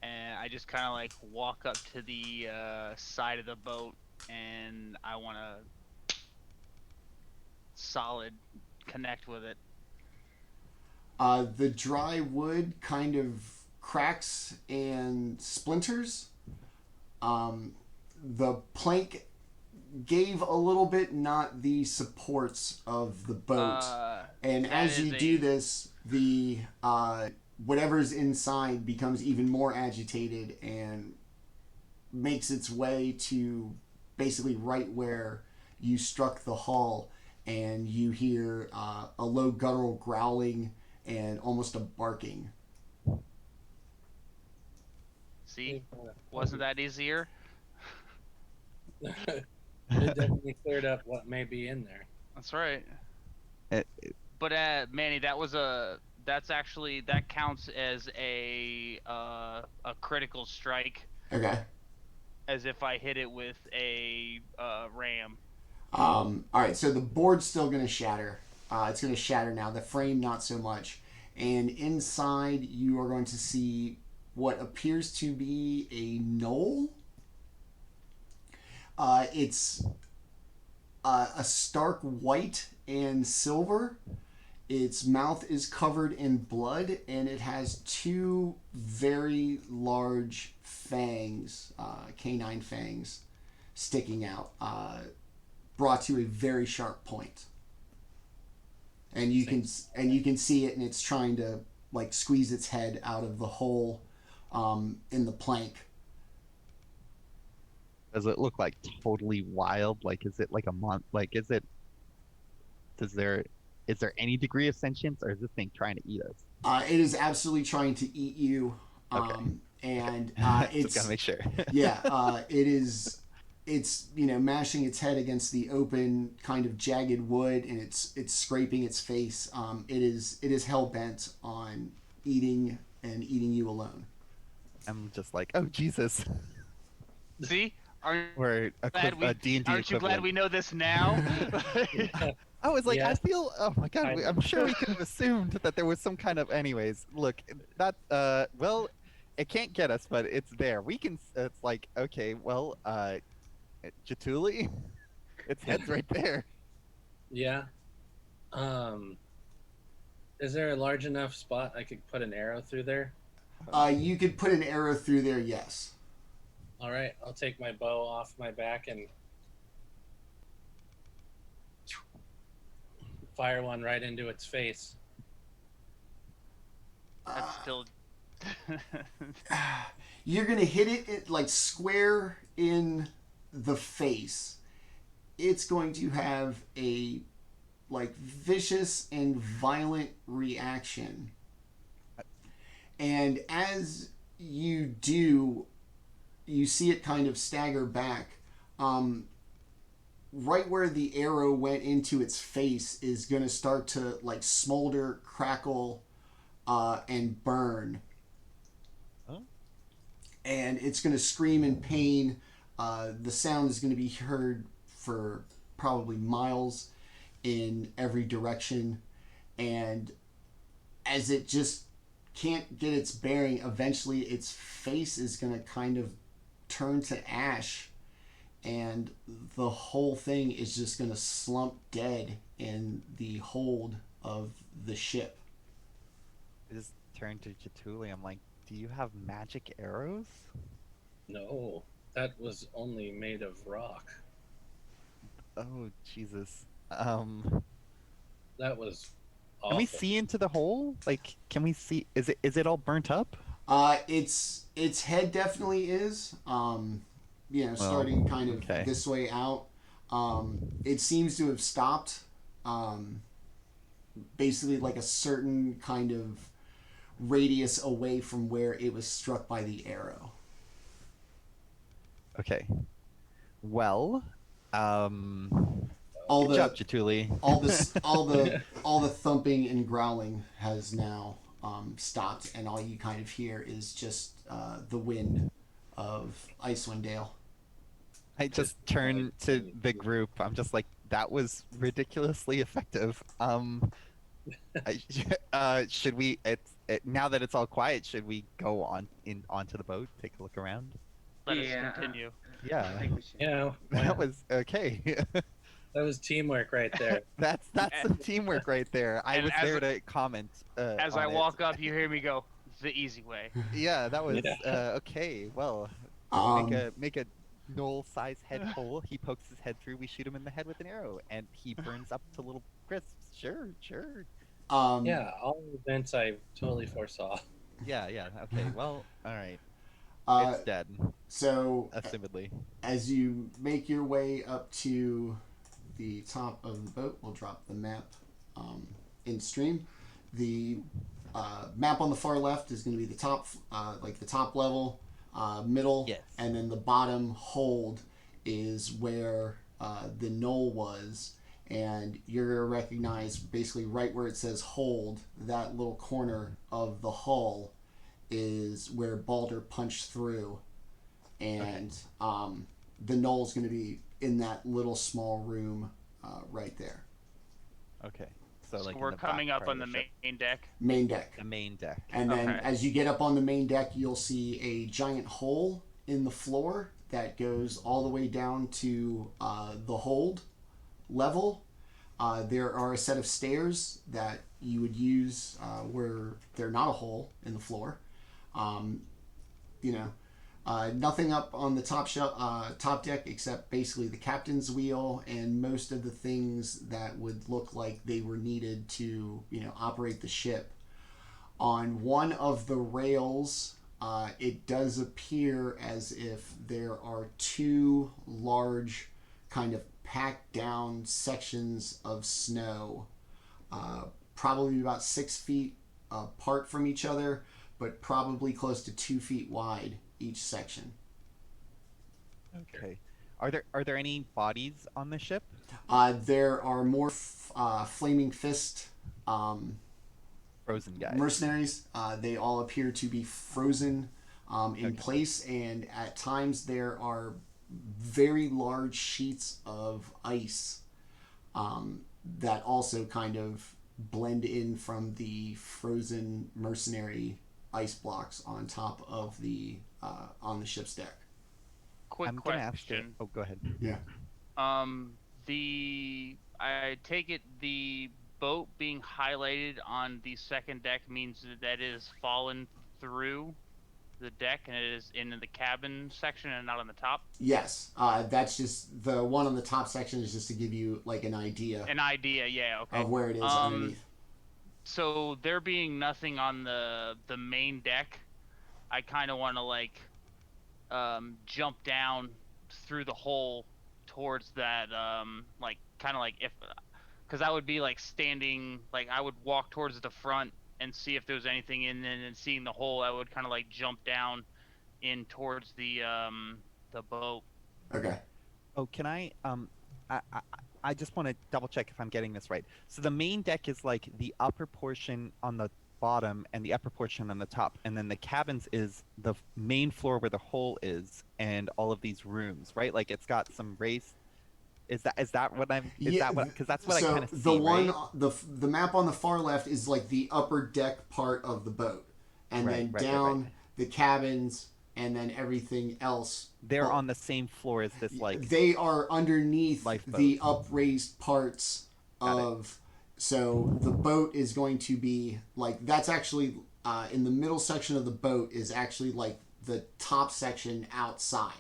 And I just kind of like walk up to the side of the boat, and I want to solid connect with it. The dry wood kind of cracks and splinters. The plank gave a little bit, not the supports of the boat. And as you do this, the whatever's inside becomes even more agitated and makes its way to basically right where you struck the hull, and you hear a low guttural growling and almost a barking. See? Wasn't that easier? It definitely cleared up what may be in there. That's right. It- But Manny, that counts as a critical strike, Okay. as if I hit it with a ram. All right, so the board's still going to shatter. It's going to shatter now. The frame, not so much. And inside, you are going to see what appears to be a knoll. It's a stark white and silver. Its mouth is covered in blood, and it has two very large fangs, canine fangs, sticking out, brought to a very sharp point. And you can see it, and it's trying to like squeeze its head out of the hole in the plank. Does it look like totally wild? Like, is it like a month? Like, is there any degree of sentience, or is this thing trying to eat us? It is absolutely trying to eat you. Okay. And Just it's gotta make sure. yeah. It's mashing its head against the open kind of jagged wood, and it's scraping its face. It is hell bent on eating you alone. I'm just like, oh Jesus. See? Aren't Or D&D aren't you glad we know this now? I was like, Yeah. I feel, oh my god, I'm sure we could have assumed that there was some kind of, anyways, look, that, well, it can't get us, but it's there. We can, it's like, okay, well, Jaatuuli, its head's right there. Yeah. Is there a large enough spot I could put an arrow through there? You could put an arrow through there, yes. All right, I'll take my bow off my back and fire one right into its face. That's still. You're gonna hit it like square in the face. It's going to have a like vicious and violent reaction. And as you do, you see it kind of stagger back. Right where the arrow went into its face is going to start to like smolder, crackle, and burn. Huh? And it's going to scream in pain. The sound is going to be heard for probably miles in every direction. And as it just can't get its bearing, eventually its face is going to kind of turn to ash. And the whole thing is just going to slump dead in the hold of the ship. I just turned to Jaatuuli. I'm like, do you have magic arrows? No, that was only made of rock. Oh, Jesus. That was awful. Can we see into the hole? Like, can we see? Is it all burnt up? Its head definitely is. Starting kind of okay. this way out. It seems to have stopped. Basically, like a certain kind of radius away from where it was struck by the arrow. Okay. Well, All good the job, Jaatuuli. all the thumping and growling has now stopped, and all you kind of hear is just the wind of Icewind Dale. I just turn to the group. I'm just like, that was ridiculously effective. Should we? Now that it's all quiet, should we go onto the boat, take a look around? Let us continue. I Yeah, think we should. Yeah, that was okay. that was teamwork right there. That's some teamwork right there. I And was as there a- to comment. As on I it. walk up, you hear me go, the easy way. Yeah, that was Yeah. okay. Well, make a Knoll-sized head hole. He pokes his head through. We shoot him in the head with an arrow, and he burns up to little crisps. Sure. Yeah, all events I totally foresaw. Yeah. Okay. Well, all right. Uh, It's dead, so assumedly. as you make your way up to the top of the boat, we'll drop the map in stream. The map on the far left is going to be the top, the top level, middle, Yes. and then the bottom hold is where the knoll was. And you're going to recognize basically right where it says hold, that little corner of the hull is where Baldr punched through. And the knoll's going to be in that little small room right there. Okay. So, So like, in we're the coming back up part on of the ship. main deck. Main deck. The main deck. And then Okay. as you get up on the main deck, you'll see a giant hole in the floor that goes all the way down to the hold level. There are a set of stairs that you would use where they're not a hole in the floor. Nothing up on the top deck except basically the captain's wheel and most of the things that would look like they were needed to, operate the ship. On one of the rails, it does appear as if there are two large kind of packed down sections of snow, probably about 6 feet apart from each other, but probably close to 2 feet wide each section. Okay. Are there any bodies on the ship? There are more Flaming Fist Frozen guys. mercenaries. They all appear to be frozen in place, and at times there are very large sheets of ice that also kind of blend in from the frozen mercenary ice blocks on top of the on the ship's deck. Quick I'm gonna ask question. Oh, go ahead. Yeah. I take it the boat being highlighted on the second deck means that it has fallen through the deck and it is in the cabin section and not on the top. Yes. That's just the one on the top section is just to give you like an idea An idea, yeah, okay. of where it is underneath. So there being nothing on the main deck, I kind of want to jump down through the hole towards that kind of like if because I would be like standing, like I would walk towards the front and see if there was anything in, and then seeing the hole, I would kind of like jump down in towards the boat. Okay. Oh, can I, I I just want to double check if I'm getting this right. So the main deck is like the upper portion on the bottom and the upper portion on the top, and then the cabins is the main floor where the hole is and all of these rooms, right? Like it's got some raised. Is that what I'm? Is Yeah, that what? Because that's what I so kind of see, the one right? the map on the far left is like the upper deck part of the boat, and Right, then right, right, down right. the cabins, and then everything else. They're Well, on the same floor as this, like they are underneath lifeboat. the upraised parts Got it. of. So the boat is going to be like that's actually in the middle section of the boat is actually like the top section outside.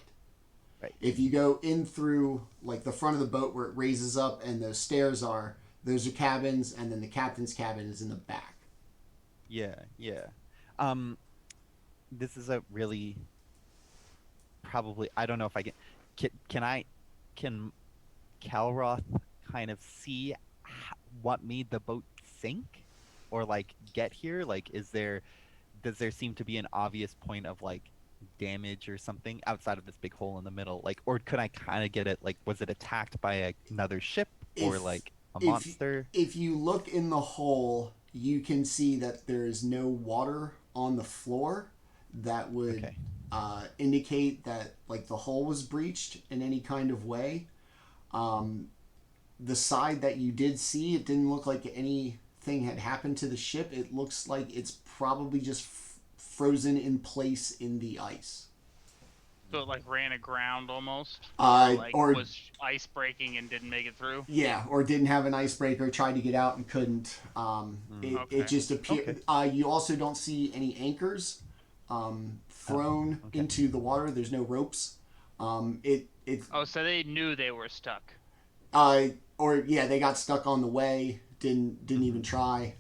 Right. If you go in through like the front of the boat where it raises up and those stairs are, those are cabins, and then the captain's cabin is in the back. Yeah, yeah. Um, this is a really probably I don't know if I can Kelroth kind of see what made the boat sink or like get here? Like, does there seem to be an obvious point of like damage or something outside of this big hole in the middle? Like, or could I kind of get it? Like, was it attacked by another ship or like a monster? If you look in the hole, you can see that there is no water on the floor. That would Okay. indicate that like the hull was breached in any kind of way. The side that you did see, it didn't look like anything had happened to the ship. It looks like it's probably just frozen in place in the ice. So it like ran aground almost, Or was ice breaking and didn't make it through. yeah, or didn't have an icebreaker, tried to get out and couldn't. It Okay. just appeared. Okay. You also don't see any anchors thrown okay. into the water. There's no ropes. Oh, so they knew they were stuck. Or yeah, they got stuck on the way. Didn't even try.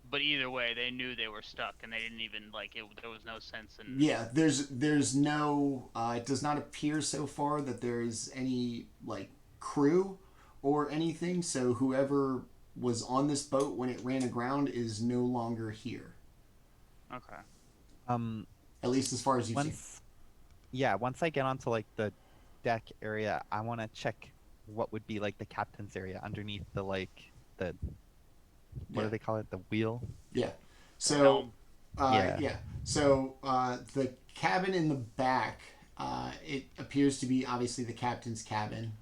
But either way, they knew they were stuck, and they didn't even like it. There was no sense in. Yeah, there's no. It does not appear so far that there's any like crew or anything. So whoever was on this boat when it ran aground is no longer here. Okay. At least as far as you've seen. Once I get onto like the deck area, I want to check what would be like the captain's area underneath the like the what Yeah. do they call it? The wheel? Yeah. So, Helm. yeah. So, the cabin in the back, it appears to be obviously the captain's cabin.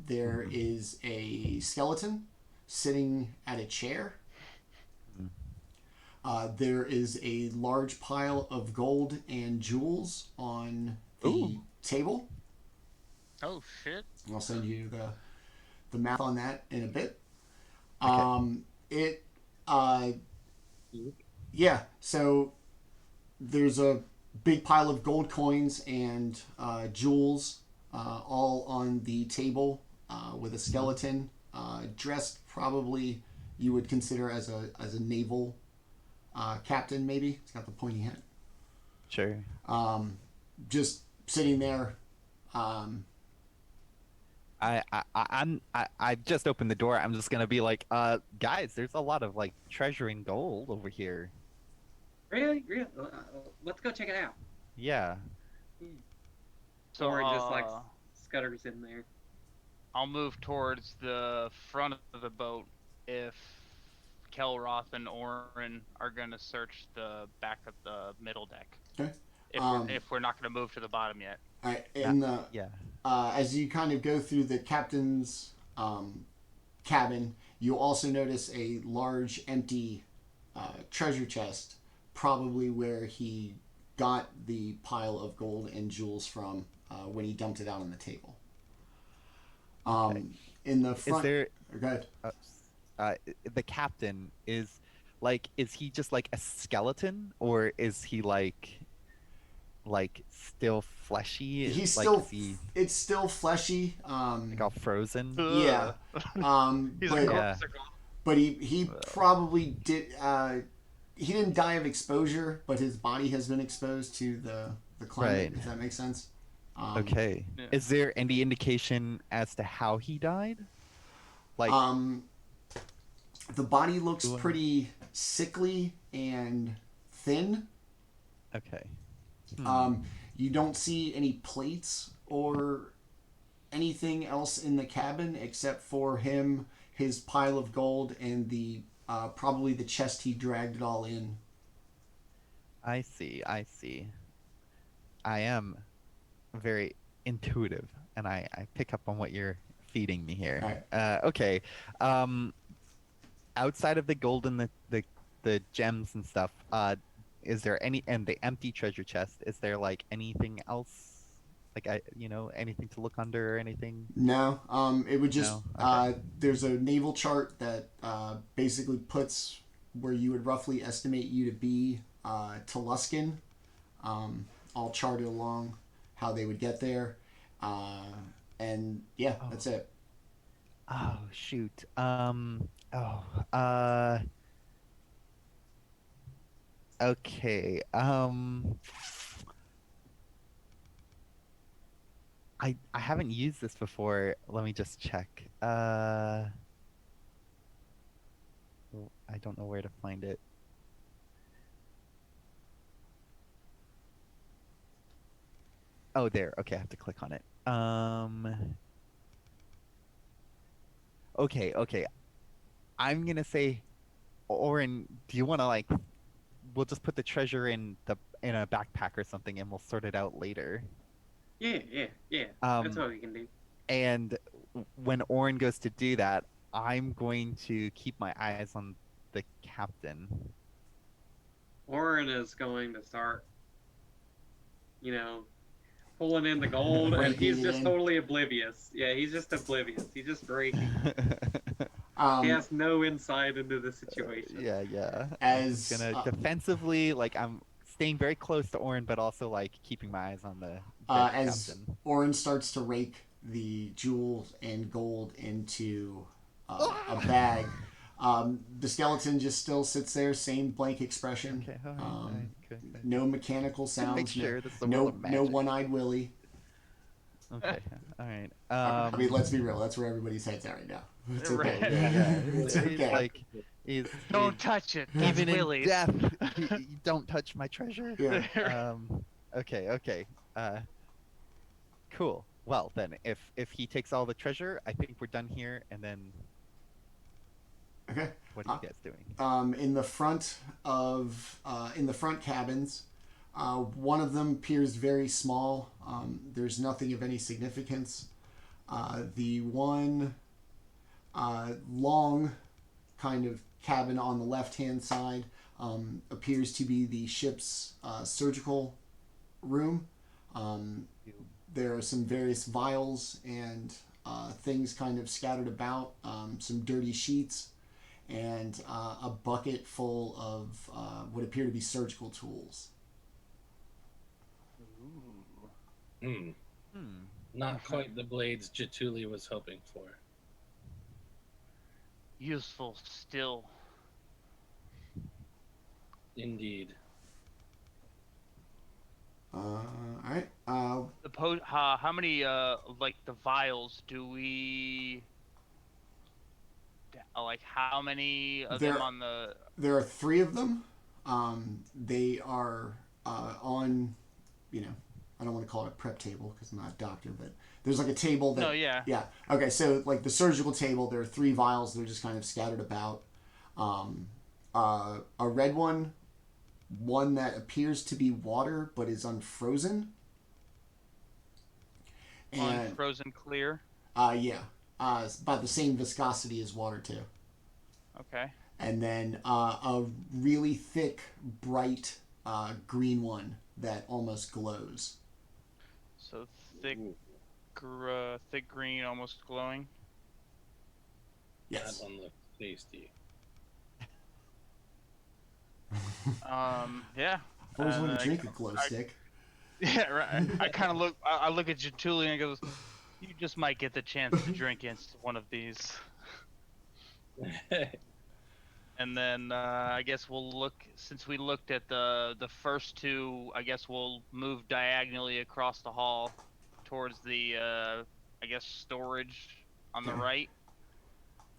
There is a skeleton sitting at a chair. There is a large pile of gold and jewels on the Ooh. table. Oh shit. I'll send you the math on that in a bit. Okay. Yeah, so there's a big pile of gold coins and jewels all on the table with a skeleton dressed probably you would consider as a naval captain, maybe. It's got the pointy hat. Sure. Just sitting there. I just opened the door. I'm just gonna be like, guys, there's a lot of like treasure and gold over here. Really? Let's go check it out. Yeah. So Or just like scutters in there. I'll move towards the front of the boat if Kelroth and Orryn are gonna search the back of the middle deck. Okay. If we're not gonna move to the bottom yet. All right, and Yeah. as you kind of go through the captain's cabin, you'll also notice a large empty treasure chest, probably where he got the pile of gold and jewels from when he dumped it out on the table. Okay. In the front, Is there go ahead. the captain is he just like a skeleton or is he like still fleshy? He's like, still is he it's still fleshy. like all frozen? Yeah. He's but, a Yeah. corpse. but he probably did. He didn't die of exposure, but his body has been exposed to the climate. Right. If that makes sense. Okay. Yeah. Is there any indication as to how he died? Like, The body looks Ooh. pretty sickly and thin. okay. You don't see any plates or anything else in the cabin except for him, his pile of gold, and the probably the chest he dragged it all in. I see. I see. I am very intuitive, and I pick up on what you're feeding me here. Right. Okay. Outside of the gold and the gems and stuff, is there any and the empty treasure chest? Is there like anything else? Like anything to look under or anything? No, it would just No? Okay. there's a naval chart that basically puts where you would roughly estimate you to be to Luskin, all charted along how they would get there, and yeah, Oh. that's it. Oh shoot. Okay. I haven't used this before. Let me just check. I don't know where to find it. Oh, there. Okay, I have to click on it. Okay. I'm gonna say, Orryn, do you want to like? We'll just put the treasure in a backpack or something, and we'll sort it out later. Yeah. That's Um, what we can do. and when Orryn goes to do that, I'm going to keep my eyes on the captain. Orryn is going to start, pulling in the gold, and Breaking he's it just in. totally oblivious. Yeah, he's just oblivious. He's just breaking. He Um, has no insight into the situation. Yeah. As I'm gonna defensively, like I'm staying very close to Orryn, but also like keeping my eyes on the dead as captain. Orryn starts to rake the jewels and gold into a bag, the skeleton just still sits there, same blank expression. Okay, all right, good. No mechanical Just to make sounds. sure this is a world of No magic. one-eyed Willy. Okay, all right. I mean, let's be real. That's where everybody's head's at right now. It's okay. Right. Yeah. It's He's okay. like, he's Don't touch it. That's even in Willie's. death. You don't touch my treasure. Yeah. Okay. Cool. Well, then, if he takes all the treasure, I think we're done here. And then, Okay. what are you guys doing? In the front cabins, one of them appears very small. There's nothing of any significance. The one long kind of cabin on the left-hand side appears to be the ship's surgical room. There are some various vials and things kind of scattered about, some dirty sheets, and a bucket full of what appear to be surgical tools. Hmm. Not quite the blades Jaatuuli was hoping for. Useful still. Indeed. All right. How many like the vials do we like? How many of them on the? There are 3 of them. They are on, I don't want to call it a prep table because I'm not a doctor, but there's like a table that. No, yeah. Yeah. Okay, so like the surgical table, there are 3 vials. They're just kind of scattered about. A red one that appears to be water but is unfrozen. And Unfrozen clear. yeah, by the same viscosity as water too. Okay. And then a really thick, bright green one that almost glows. So thick, thick green, almost glowing. Yes. That one looks tasty. Yeah. I always want to drink a glow stick. Yeah, right. I kind of look. I look at Jaatuuli and I goes, "You just might get the chance to drink into one of these." And then I guess we'll look. Since we looked at the first 2, I guess we'll move diagonally across the hall towards the I guess storage on the Okay. right.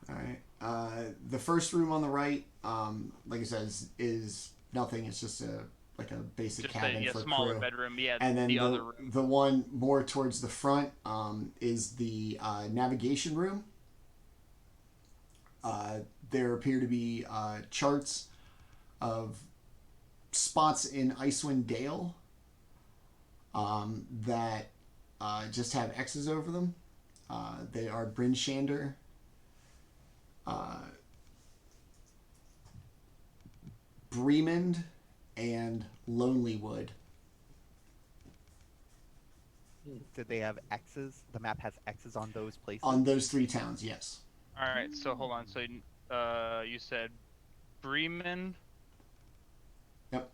All right. The first room on the right, like I said, is nothing. It's just a basic Just cabin a for smaller crew. bedroom. Yeah, And then the other room. the one more towards the front is the navigation room. There appear to be charts of spots in Icewind Dale that just have X's over them. They are Bryn Shander, Bremen, and Lonelywood. Did they have X's? The map has X's on those places. On those 3 towns, yes. All right, so hold on. So you said Bremen. Yep.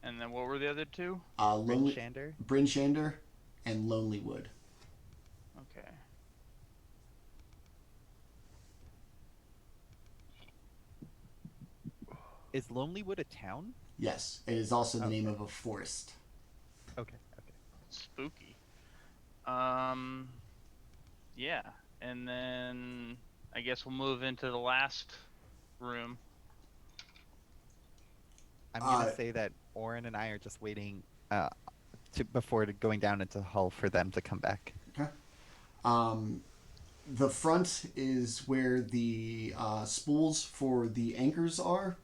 And then what were the other two? Shander. Bryn Shander and Lonelywood. Okay. Is Lonelywood a town? Yes, it is also the Okay. name of a forest. Okay. Okay. Spooky. Yeah, and then I guess we'll move into the last room. I'm gonna say that Orryn and I are just waiting before going down into the hull for them to come back. Okay. The front is where the spools for the anchors are.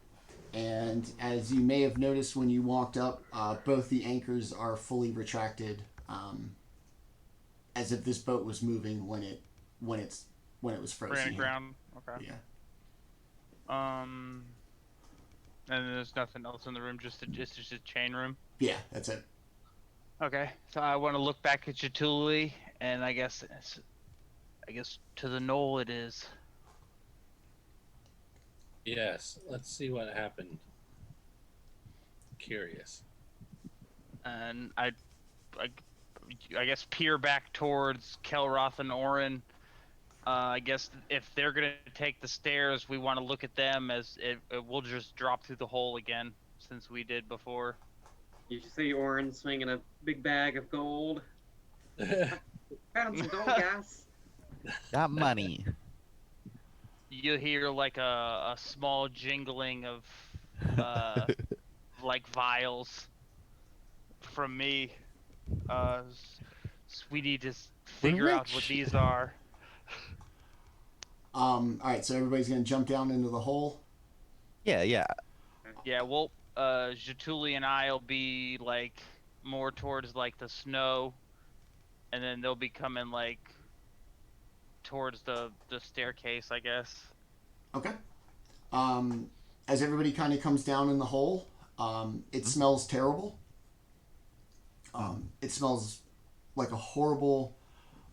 And as you may have noticed when you walked up, both the anchors are fully retracted, as if this boat was moving when it was frozen. Granite ground. Okay. Yeah. And there's nothing else in the room, just a chain room. Yeah, that's it. Okay, so I want to look back at Jaatuuli, and I guess to the knoll it is. Yes, let's see what happened. Curious. And I guess peer back towards Kelroth and Orryn. I guess if they're gonna take the stairs, we want to look at them as it will just drop through the hole again, since we did before. You see Orryn swinging a big bag of gold. Found some gold, guys. Got money. You hear like a small jingling of like vials from me. We need to figure out what rich. these are. All right, so everybody's gonna jump down into the hole. Yeah. Yeah, well, Jaatuuli and I'll be like more towards like the snow, and then they'll be coming like towards the staircase, I guess. Okay. As everybody kind of comes down in the hole, it smells terrible. It smells like a horrible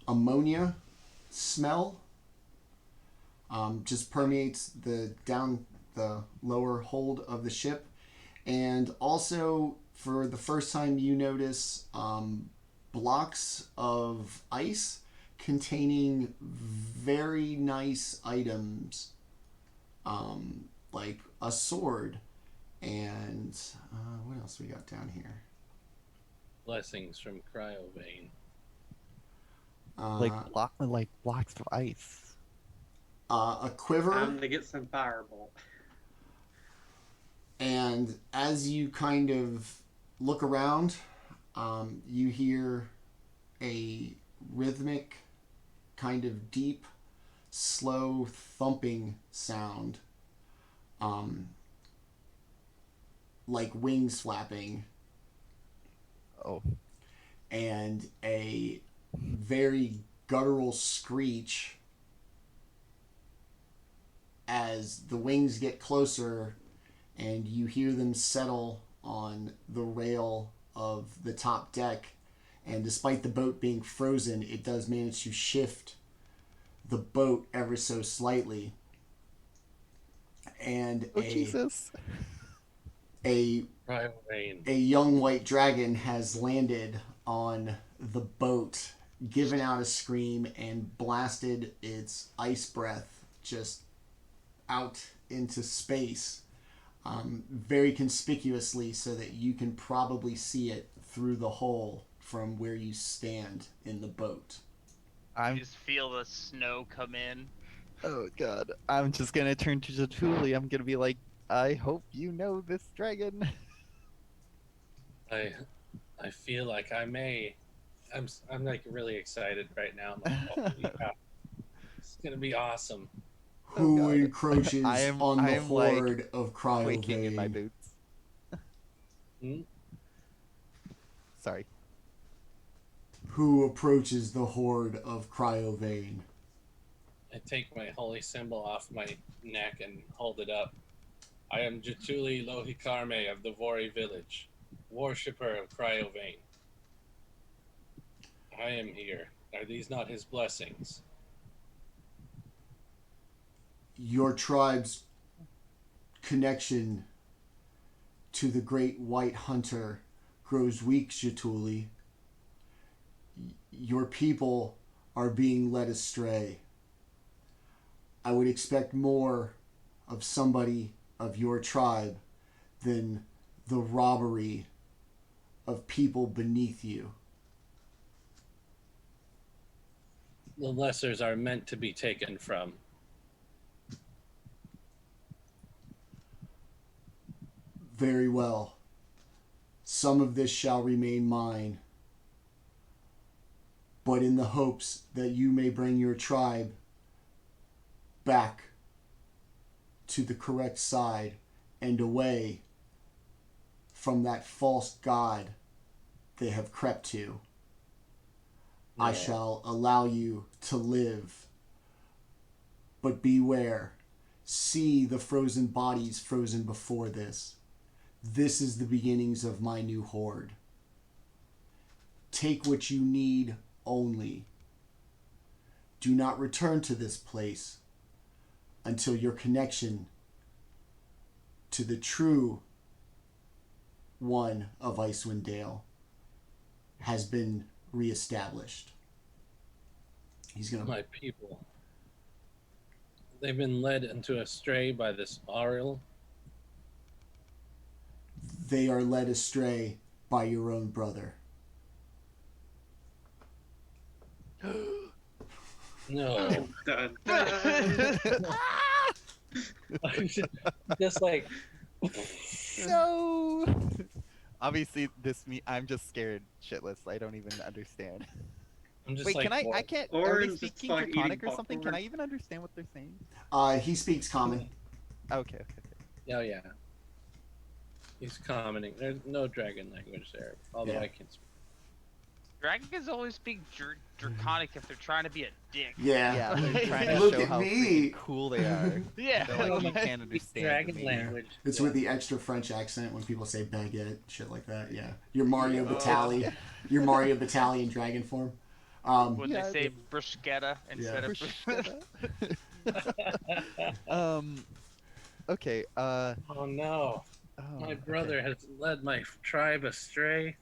ammonia smell. Just permeates the lower hold of the ship. And also, for the first time, you notice blocks of ice containing very nice items, like a sword and what else we got down here? Blessings from Cryovane. Like blocks of ice. A quiver. Time to get some firebolt. And as you kind of look around, you hear a rhythmic, kind of deep, slow thumping sound, like wings flapping. Oh. And a very guttural screech as the wings get closer and you hear them settle on the rail of the top deck. And despite the boat being frozen, it does manage to shift the boat ever so slightly. And Jesus. a Cryovane. young white dragon has landed on the boat, given out a scream, and blasted its ice breath just out into space, very conspicuously, so that you can probably see it through the hole from where you stand in the boat. I'm just feel the snow come in. oh god. I'm just gonna turn to Jaatuuli. I'm gonna be like, I hope you know this dragon. I feel like I may. I'm like really excited right now. I'm like, holy cow, it's gonna be awesome. Who God. encroaches I am on the like horde of quaking in my Cryovane? boots. Hmm? Sorry. Who approaches the horde of Cryovane? I take my holy symbol off my neck and hold it up. I am Jaatuuli Lohikarme of the Vori village, worshipper of Cryovane. I am here. Are these not his blessings? Your tribe's connection to the great white hunter grows weak, Jaatuuli. Your people are being led astray. I would expect more of somebody of your tribe than the robbery of people beneath you. The lessers are meant to be taken from. Very well. Some of this shall remain mine, but in the hopes that you may bring your tribe back to the correct side and away from that false god they have crept to. I No. shall allow you to live, but beware. See the frozen bodies frozen before this. This is the beginnings of my new horde. Take what you need only. Do not return to this place until your connection to the true one of Icewind Dale has been reestablished. He's gonna. My people. They've been led into a stray by this Auril. They are led astray by your own brother. No. Dun, dun. I'm just like, No. Obviously, I'm just scared shitless. I don't even understand. I'm just Wait, like, can I? what? I can't. Are they Orryn's just speaking like eating Draconic or something? Can popcorn. I even understand what they're saying? He speaks common. Okay. Oh yeah. He's commenting. There's no dragon language there, although Yeah. I can speak. Dragons always speak draconic if they're trying to be a dick. Yeah. They're trying to Look show at how me. freaking cool they are. Yeah. They're like, you can't understand Dragon me. language. It's Yeah. with the extra French accent when people say baguette, shit like that. Yeah. Your Mario Oh. Batali. Your Mario Batali in dragon form. When Yeah, they say the- bruschetta instead of Okay. Oh no. Oh, My okay. brother has led my tribe astray.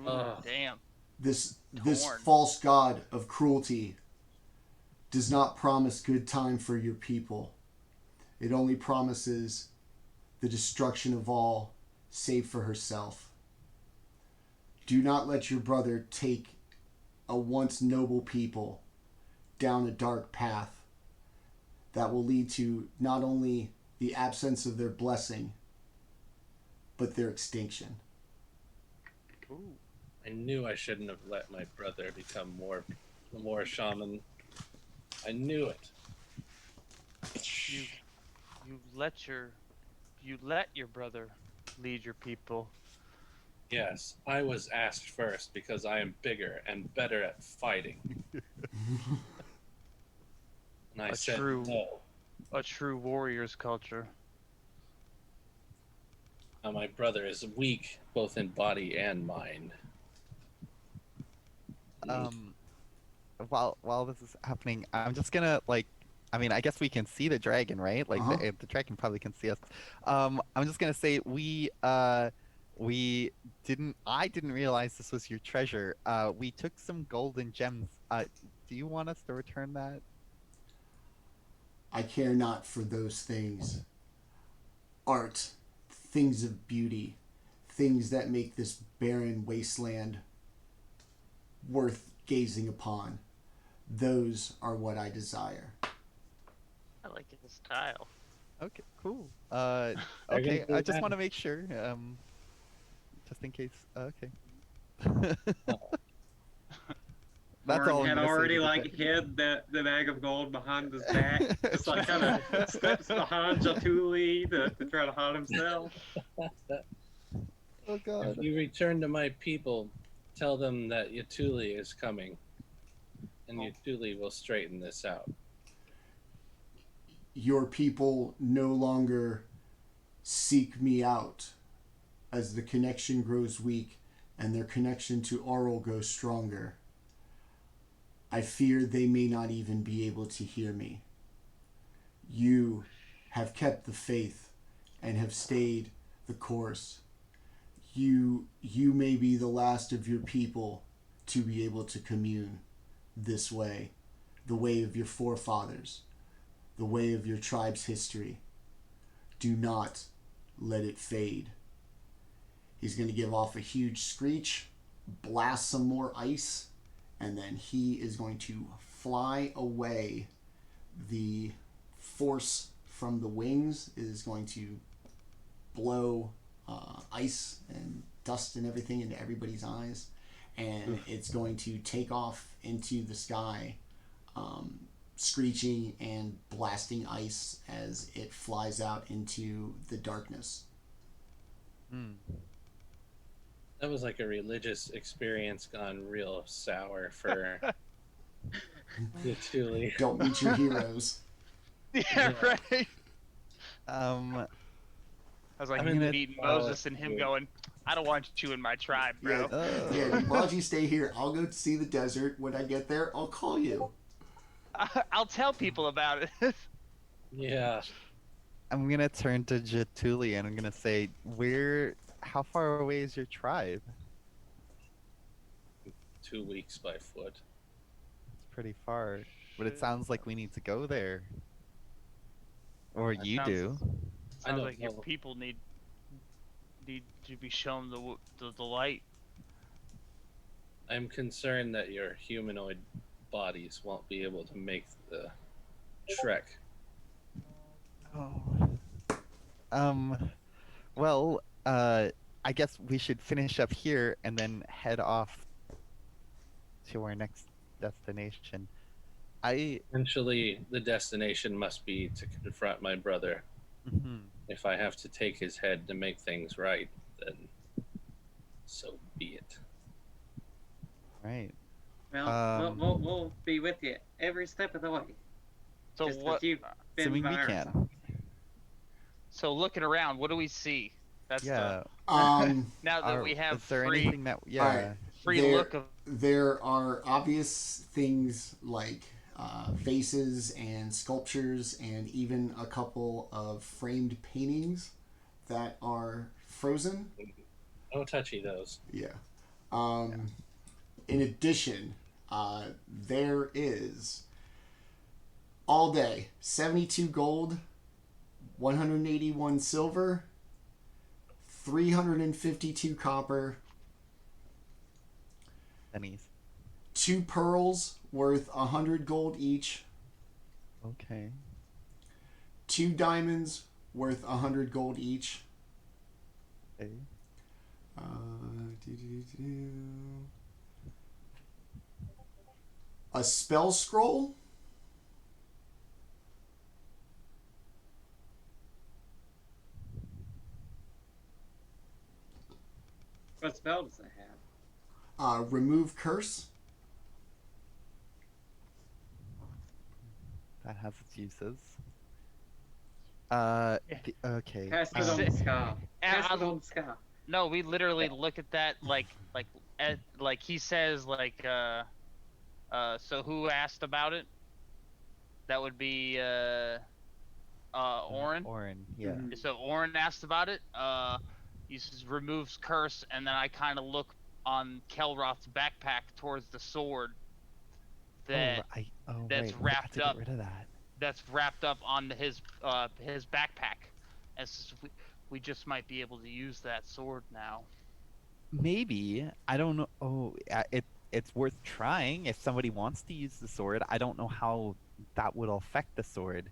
Ooh, damn. This Torn. false god of cruelty does not promise good time for your people. It only promises the destruction of all, save for herself. Do not let your brother take a once noble people down a dark path that will lead to not only the absence of their blessing, but their extinction. Ooh. I knew I shouldn't have let my brother become more shaman. I knew it. You let your brother lead your people. Yes, I was asked first because I am bigger and better at fighting. And I A said true- no. A true warrior's culture. Now my brother is weak both in body and mind. While this is happening, I'm just gonna I mean, I guess we can see the dragon, right? Like Uh-huh. the dragon probably can see us. I'm just gonna say I didn't realize this was your treasure. We took some golden gems. Do you want us to return that? I care not for those things. Art, things of beauty, things that make this barren wasteland worth gazing upon. Those are what I desire. I like his style. Okay, cool. gonna Okay, do I just that. want to make sure, just in case. Okay. That's Orryn all I'm had gonna say already to like that. hid the bag of gold behind his back, just like kind of steps behind Jaatuuli to try to hide himself. Oh If god. you return to my people, tell them that Jaatuuli is coming, and Jaatuuli will straighten this out. Your people no longer seek me out. As the connection grows weak and their connection to Orryn goes stronger, I fear they may not even be able to hear me. You have kept the faith and have stayed the course. You may be the last of your people to be able to commune this way, the way of your forefathers, the way of your tribe's history. Do not let it fade. He's going to give off a huge screech, blast some more ice, and then he is going to fly away. The force from the wings is going to blow ice and dust and everything into everybody's eyes, and it's going to take off into the sky, screeching and blasting ice as it flies out into the darkness. That was like a religious experience gone real sour for Jaatuuli. Don't meet your heroes. Yeah, right. Um, I was like I'm gonna meeting follow Moses and him you. going, "I don't want you in my tribe, bro." Yeah, why don't you stay here? I'll go see the desert. When I get there, I'll call you. I'll tell people about it. Yeah. I'm gonna turn to Jaatuuli and I'm gonna say, how far away is your tribe? 2 weeks by foot. It's pretty far, but it sounds like we need to go there. Or That you sounds- do. I Sounds don't like your know. people need to be shown the light. I'm concerned that your humanoid bodies won't be able to make the trek. Oh. Well, I guess we should finish up here and then head off to our next destination. Eventually, the destination must be to confront my brother. Mhm. If I have to take his head to make things right, then so be it. Right. Well, we'll be with you every step of the way. So Just what? as you've been Assuming by we our can. side. So looking around, what do we see? That's Yeah. now that we have Is there free anything that? Yeah. Alright. free There- look of There are obvious things like vases and sculptures and even a couple of framed paintings that are frozen. No touchy those. Yeah. In addition, there is all day 72 gold, 181 silver, 352 copper, Pennies. 2 pearls worth 100 gold each, Okay. 2 diamonds worth 100 gold each. Okay. A spell scroll. What spell does it have? Remove curse. That has its uses. Okay. Cast it on the sky. Cast it on the sky. No, we literally look at that like he says so who asked about it? That would be Orryn. Orryn, yeah. Mhm. So Orryn asked about it. Uses removes curse, and then I kind of look on Kelroth's backpack towards the sword that that's that's wait, we forgot wrapped to up. Get rid of that. that's wrapped up on his backpack. And so we just might be able to use that sword now. Maybe I don't know. Oh, it's worth trying if somebody wants to use the sword. I don't know how that would affect the sword.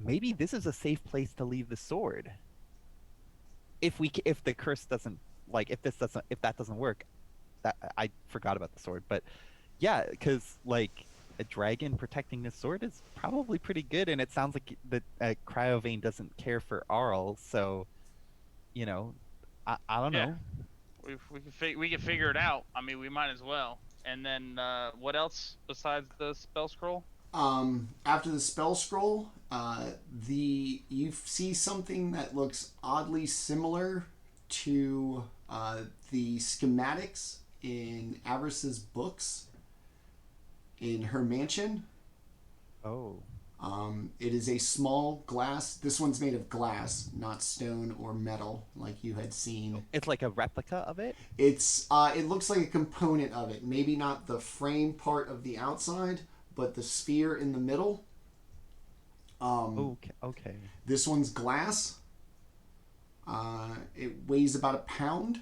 Maybe this is a safe place to leave the sword. If the curse doesn't if that doesn't work, that I forgot about the sword, but yeah, because like a dragon protecting this sword is probably pretty good, and it sounds like the Cryovane doesn't care for Arl, so you know, I don't Yeah. know. We can figure it out. I mean, we might as well. And then what else besides the spell scroll? After the spell scroll, you see something that looks oddly similar to the schematics in Avris's books in her mansion. Oh. It is a small glass. This one's made of glass, not stone or metal, like you had seen. It's like a replica of it? It looks like a component of it. Maybe not the frame part of the outside, but the sphere in the middle. Okay. This one's glass. It weighs about a pound.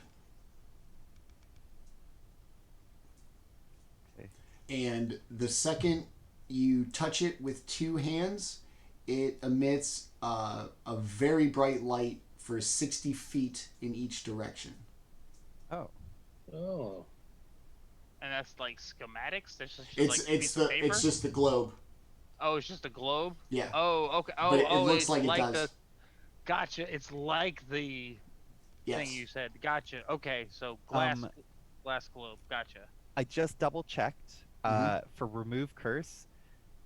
Okay. And the second you touch it with two hands, it emits a very bright light for 60 feet in each direction. Oh. Oh. And that's like schematics. That's just It's just the globe. Oh, it's just a globe. Yeah. Oh, okay. Oh, But it looks it's like it does. Gotcha. It's like the Yes. thing you said. Gotcha. Okay, so glass globe. Gotcha. I just double checked for remove curse.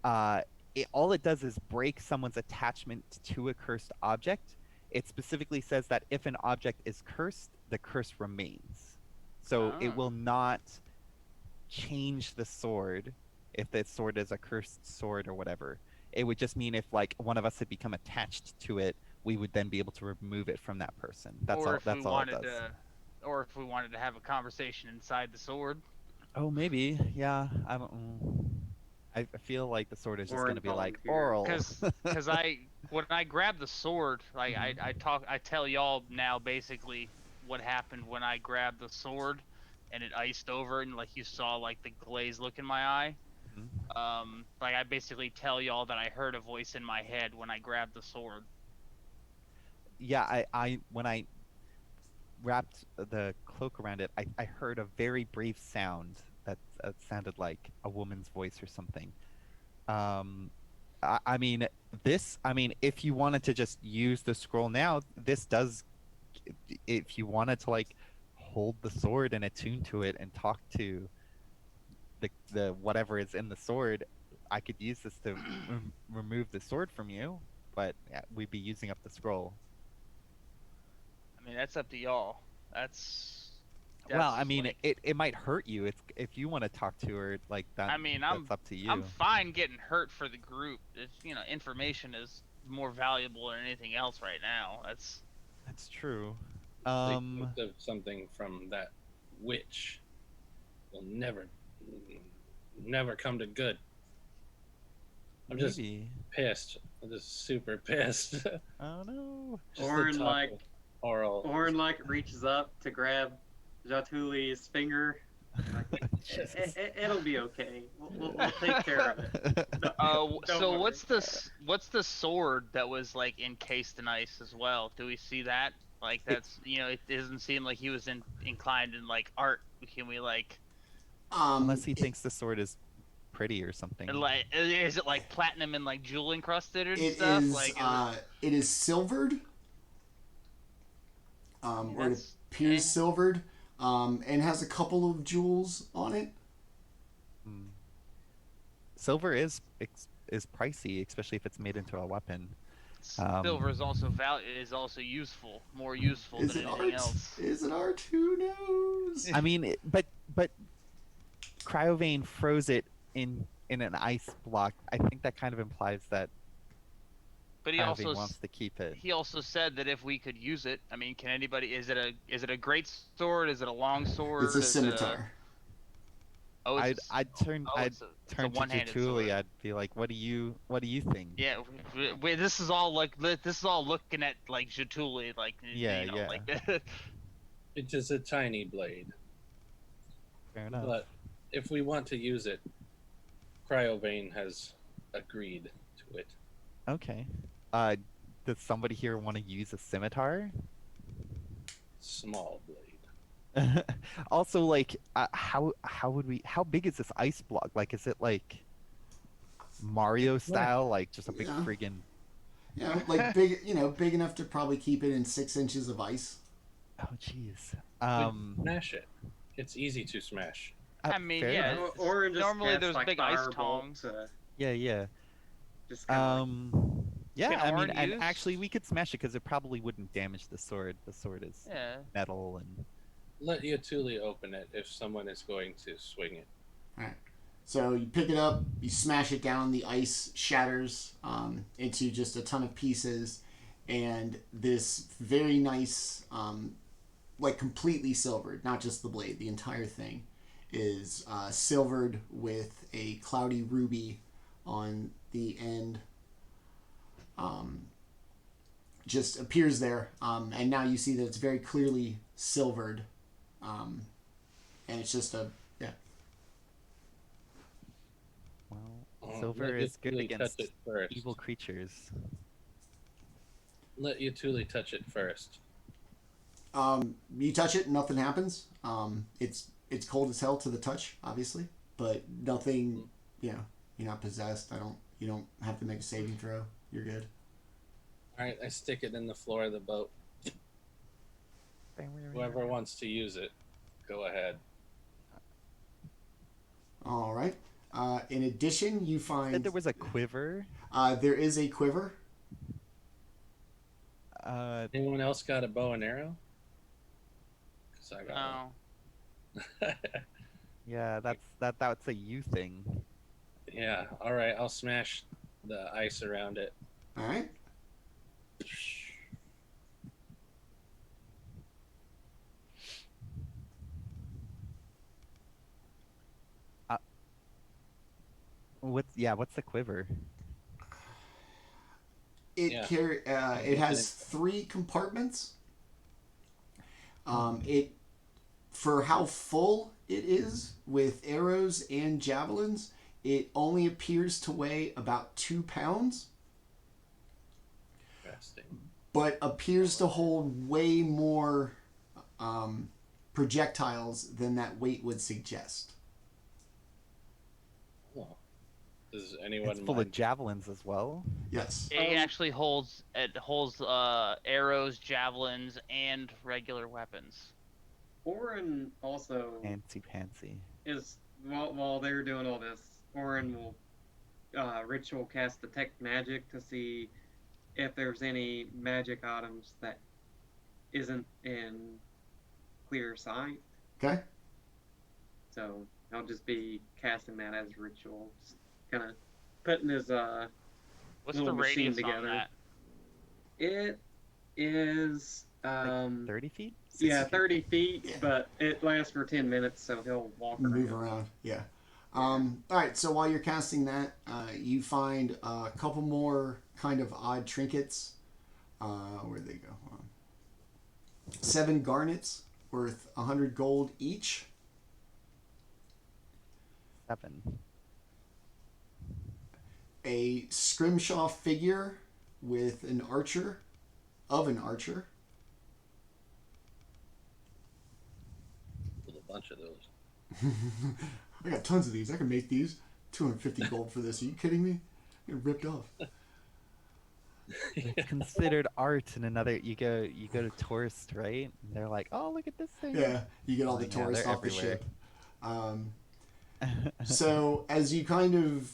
All it does is break someone's attachment to a cursed object. It specifically says that if an object is cursed, the curse remains. So it will not change the sword if the sword is a cursed sword or whatever. It would just mean if like one of us had become attached to it, we would then be able to remove it from that person. That's all it does. Or if we wanted to have a conversation inside the sword. Oh, maybe. Yeah, I don't. I feel like the sword is just going to be like volunteer. oral. Because when I grab the sword, like I tell y'all now basically what happened when I grabbed the sword, and it iced over, and like you saw like the glaze look in my eye. Like I basically tell y'all that I heard a voice in my head when I grabbed the sword. Yeah, I when I wrapped the cloak around it, I heard a very brief sound that sounded like a woman's voice or something. I mean, if you wanted to just use the scroll now, this does. If you wanted to like hold the sword and attune to it and talk to the whatever is in the sword, I could use this to remove the sword from you, but we'd be using up the scroll. I mean, that's up to y'all. That's well, I mean, like, it might hurt you. It's if you want to talk to her like that. I mean, that's up to you. I'm fine getting hurt for the group. It's, information is more valuable than anything else right now. That's true. Of something from that witch will never come to good. I'm just pissed. I'm just super pissed. Oh no. Orryn reaches up to grab Jaatuuli's finger. It'll be okay. We'll take care of it. So what's the sword that was like encased in ice as well? Do we see that? Like that's it doesn't seem like he was inclined in like art. Can we like? Unless he thinks the sword is pretty or something. Like, is it like platinum and like jewel encrusted or it stuff? Is, it is silvered. Or it appears silvered. And has a couple of jewels on it. Silver is pricey, especially if it's made into a weapon. Silver is also useful, more useful than anything else. Is it art? Who knows? I mean, but Cryovane froze it in an ice block. I think that kind of implies that. But he Cryovane also wants to keep it. He also said that if we could use it, I mean, can anybody? Is it a great sword? Is it a long sword? It's a scimitar. I'd turn to Jaatuuli. I'd be like, what do you think? Yeah, this is all looking at like Jaatuuli, like yeah. Like, it's just a tiny blade. Fair enough. But if we want to use it, Cryovane has agreed to it. Okay. Does somebody here want to use a scimitar? Small blade. Also, like, how big is this ice block? Like, is it like Mario style, like just a big Yeah. friggin' Yeah, like big, big enough to probably keep it in 6 inches of ice. Oh, jeez. Smash it. It's easy to smash. I mean, fair yeah. enough. Or just Normally cast, there's like, big ice firebolt tongs. to Yeah. just kind of Yeah. Can I mean, Orryn and use- actually, we could smash it because it probably wouldn't damage the sword. The sword is Yeah. metal and. Let Jaatuuli open it if someone is going to swing it. All right. So you pick it up, you smash it down, the ice shatters into just a ton of pieces, and this very nice, like completely silvered, not just the blade, the entire thing is silvered with a cloudy ruby on the end. Just appears there, and now you see that it's very clearly silvered, and it's just a Well, silver is good Jaatuuli against touch it first. evil creatures. Let Jaatuuli touch it first. You touch it, nothing happens. It's cold as hell to the touch, obviously, but nothing. You're not possessed. You don't have to make a saving throw. You're good. All right, I stick it in the floor of the boat. Whoever wants to use it, go ahead. All right. In addition, you Said find there was a quiver. there is a quiver. Anyone else got a bow and arrow? 'Cause I got No. one. Yeah, that's a you thing. Yeah, all right, I'll smash the ice around it. All right. What's the quiver? It Yeah. it has 3 compartments. It for how full it is with arrows and javelins, it only appears to weigh about 2 pounds, Interesting. but appears to hold way more projectiles than that weight would suggest. Well, does anyone It's full mind? of javelins as well. Yes. It actually holds arrows, javelins, and regular weapons. Orryn also Fancy pantsy. is while they're doing all this, Orryn will ritual cast detect magic to see if there's any magic items that isn't in clear sight. Okay. So I'll just be casting that as ritual, just kind of putting his What's little the machine radius together. on that? It is 30 feet? 60 yeah, feet. 30 feet, Yeah. but it lasts for 10 minutes, so he'll walk Move around. around. Yeah. All right. So while you're casting that, you find a couple more kind of odd trinkets. Where'd they go? Hold on. 7 garnets worth 100 gold each. 7. A scrimshaw figure with an archer. With a bunch of those. I got tons of these. I can make these. 250 gold for this. Are you kidding me? I get ripped off. It's considered art in another. You go to tourist, right? And they're like, oh, look at this thing. Yeah, you get all the Yeah, tourists they're off the everywhere. ship. So as you kind of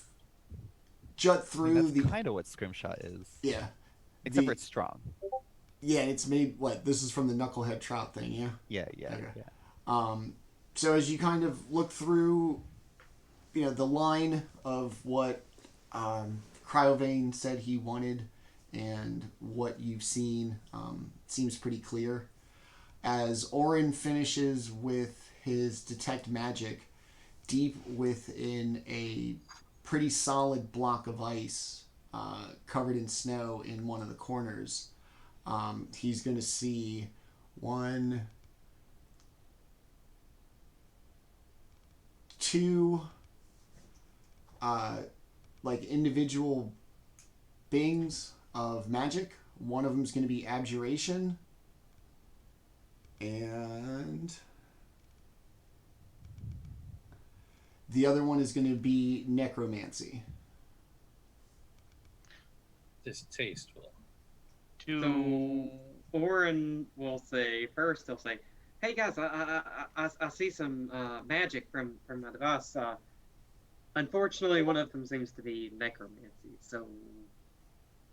jut through that's the kind of what scrimshaw is. yeah, Except for the- it's strong. yeah, it's made what this is from the knucklehead trout thing, yeah. Yeah. Okay. So as you kind of look through, the line of what Cryovane said he wanted and what you've seen seems pretty clear. As Orryn finishes with his detect magic, deep within a pretty solid block of ice covered in snow in one of the corners, he's going to see 1, two like individual bings of magic. One of them is going to be abjuration, and the other one is going to be necromancy. Distasteful. To Orryn will say first. He'll say, "Hey guys, I see some magic from my device. Unfortunately, one of them seems to be necromancy. So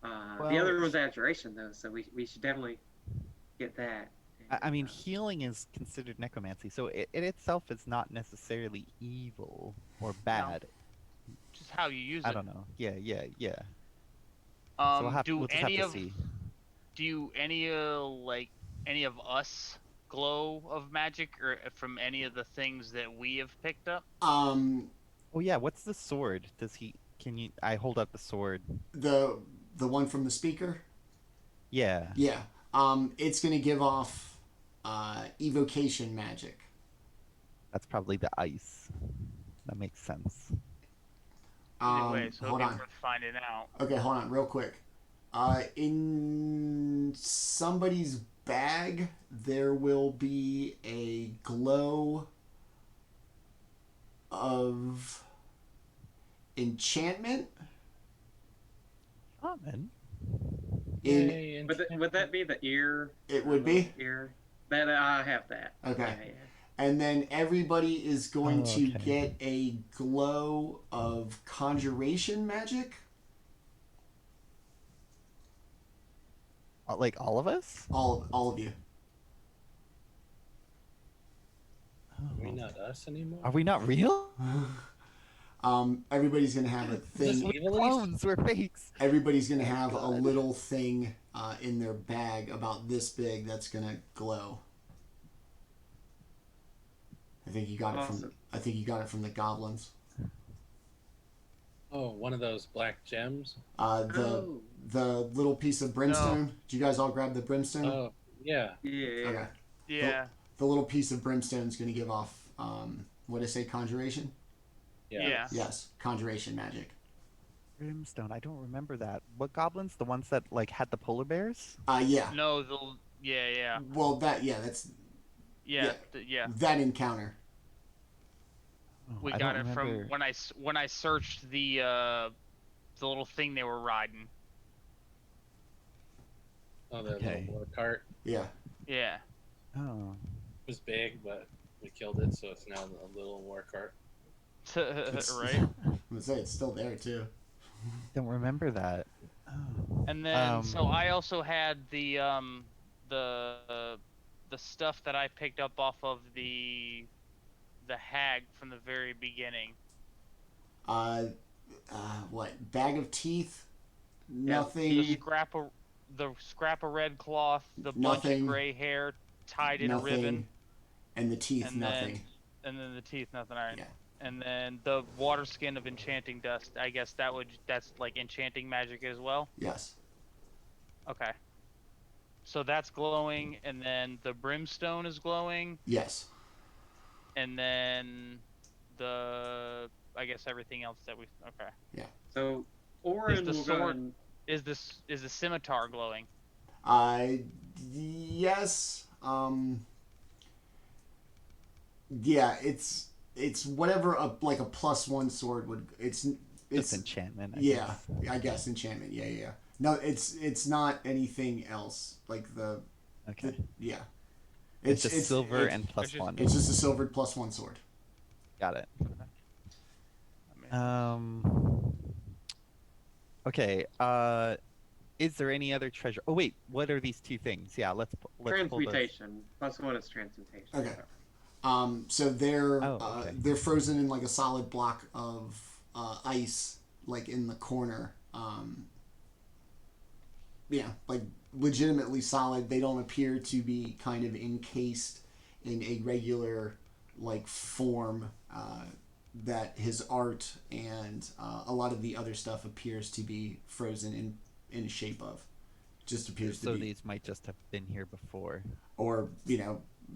the other one's abjuration, though. So we should definitely get that." I mean, healing is considered necromancy, so it itself is not necessarily evil or bad. just how you use it. I don't know. Yeah. So we'll just have to see. Do any of us glow of magic or from any of the things that we have picked up? Oh yeah, what's the sword? I hold up the sword. The one from the speaker? Yeah. Yeah. It's going to give off evocation magic. That's probably the ice. That makes sense. Anyway, so hold it'll on. be worth finding out. Okay, hold on, real quick. In somebody's bag, there will be a glow of enchantment. Common. Would that be the ear? It would be? Ear. That I have that. Okay. Yeah. And then everybody is going to okay. get a glow of conjuration magic. Like all of us? All of you. Are we not us anymore? Are we not real? Everybody's gonna have a thing. We're clones. We're fakes. Everybody's gonna have a God. little thing in their bag about this big that's gonna glow. I think you got it from the goblins. Oh, one of those black gems? The little piece of brimstone. Did you guys all grab the brimstone? Oh, yeah. Yeah. Okay. Yeah. The little piece of brimstone is going to give off, what did I say, conjuration? Yeah. Yes, conjuration magic. Brimstone. I don't remember that. What goblins? The ones that had the polar bears? Yeah. No, yeah. Well, that's Yeah. that encounter. Oh, We I got don't it remember. from when I searched the little thing they were riding. Oh, the Okay. little war cart. Yeah. Yeah. Oh. It was big, but we killed it, so it's now a little war cart. Right. I'm gonna say it's still there too. Don't remember that. Oh. And then so I also had the stuff that I picked up off of the hag from the very beginning. What? Bag of teeth? The Nothing. scrap of red cloth, the bunch Nothing. of gray hair tied in a Nothing. ribbon, And the teeth, and nothing. then the teeth, nothing. All right. Yeah. And then the water skin of enchanting dust. I guess that's like enchanting magic as well. Yes. Okay. So that's glowing, and then the brimstone is glowing, Yes. and then I guess everything else that we okay. So Orryn will go sword- and Is the scimitar glowing? Yes. Yeah, it's whatever a +1 sword would. It's enchantment. I yeah, guess. I guess enchantment. Yeah. No, it's not anything else. Like Okay. yeah. It's just silver and it's just- +1. It's just a silvered +1 sword. Got it. I mean, Okay. Is there any other treasure? Oh wait, what are these two things? Yeah, let's pull those. transmutation. +1 is transmutation. Okay. So they're okay. they're frozen in like a solid block of ice, like in the corner. Yeah, like legitimately solid. They don't appear to be kind of encased in a regular like form that his art and a lot of the other stuff appears to be frozen in shape of. Just appears So to be, these might just have been here before. or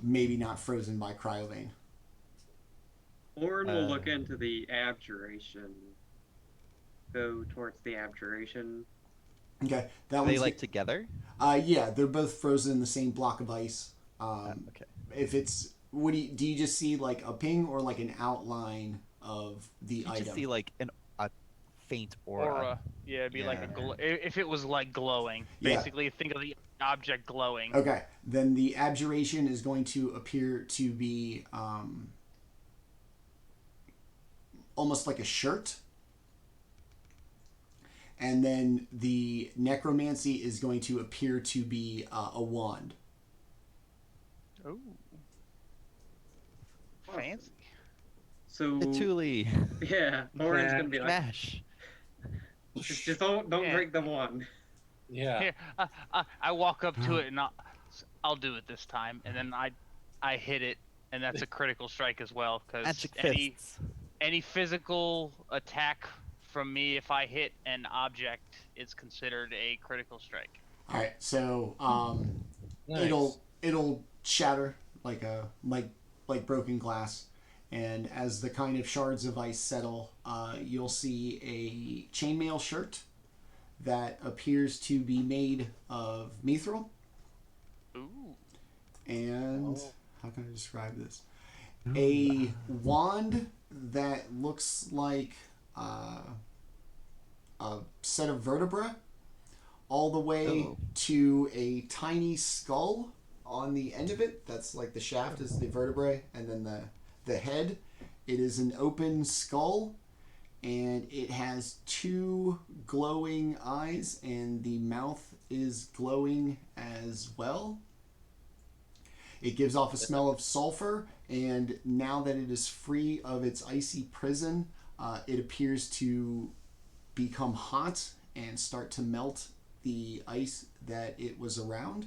maybe not frozen by cryovane. Orryn will look into the abjuration. Go towards the abjuration. Okay, that Are they one's like together? yeah, they're both frozen in the same block of ice. Okay. If it's what do you just see like a ping or like an outline of the You item? just see like a faint aura. Yeah, it'd be like a Yeah. if it was like glowing. Yeah. Basically, think of the object glowing. Okay, then the abjuration is going to appear to be almost like a shirt. And then the necromancy is going to appear to be a wand. Ooh. Fancy. So Jaatuuli. yeah, Orryn's gonna be like, Smash. just don't break the wand. Yeah. Here, I walk up to it and I'll do it this time, and then I hit it, and that's a critical strike as well, because Magic any fists. any physical attack from me, if I hit an object, it's considered a critical strike. All right, so Nice. it'll shatter like broken glass, and as the kind of shards of ice settle, you'll see a chainmail shirt that appears to be made of mithril. Ooh. And how can I describe this? A wand that looks like a set of vertebrae, all the way to a tiny skull on the end of it. That's like the shaft is the vertebrae, and then the head. It is an open skull, and it has two glowing eyes, and the mouth is glowing as well. It gives off a smell of sulfur, and now that it is free of its icy prison, it appears to become hot and start to melt the ice that it was around.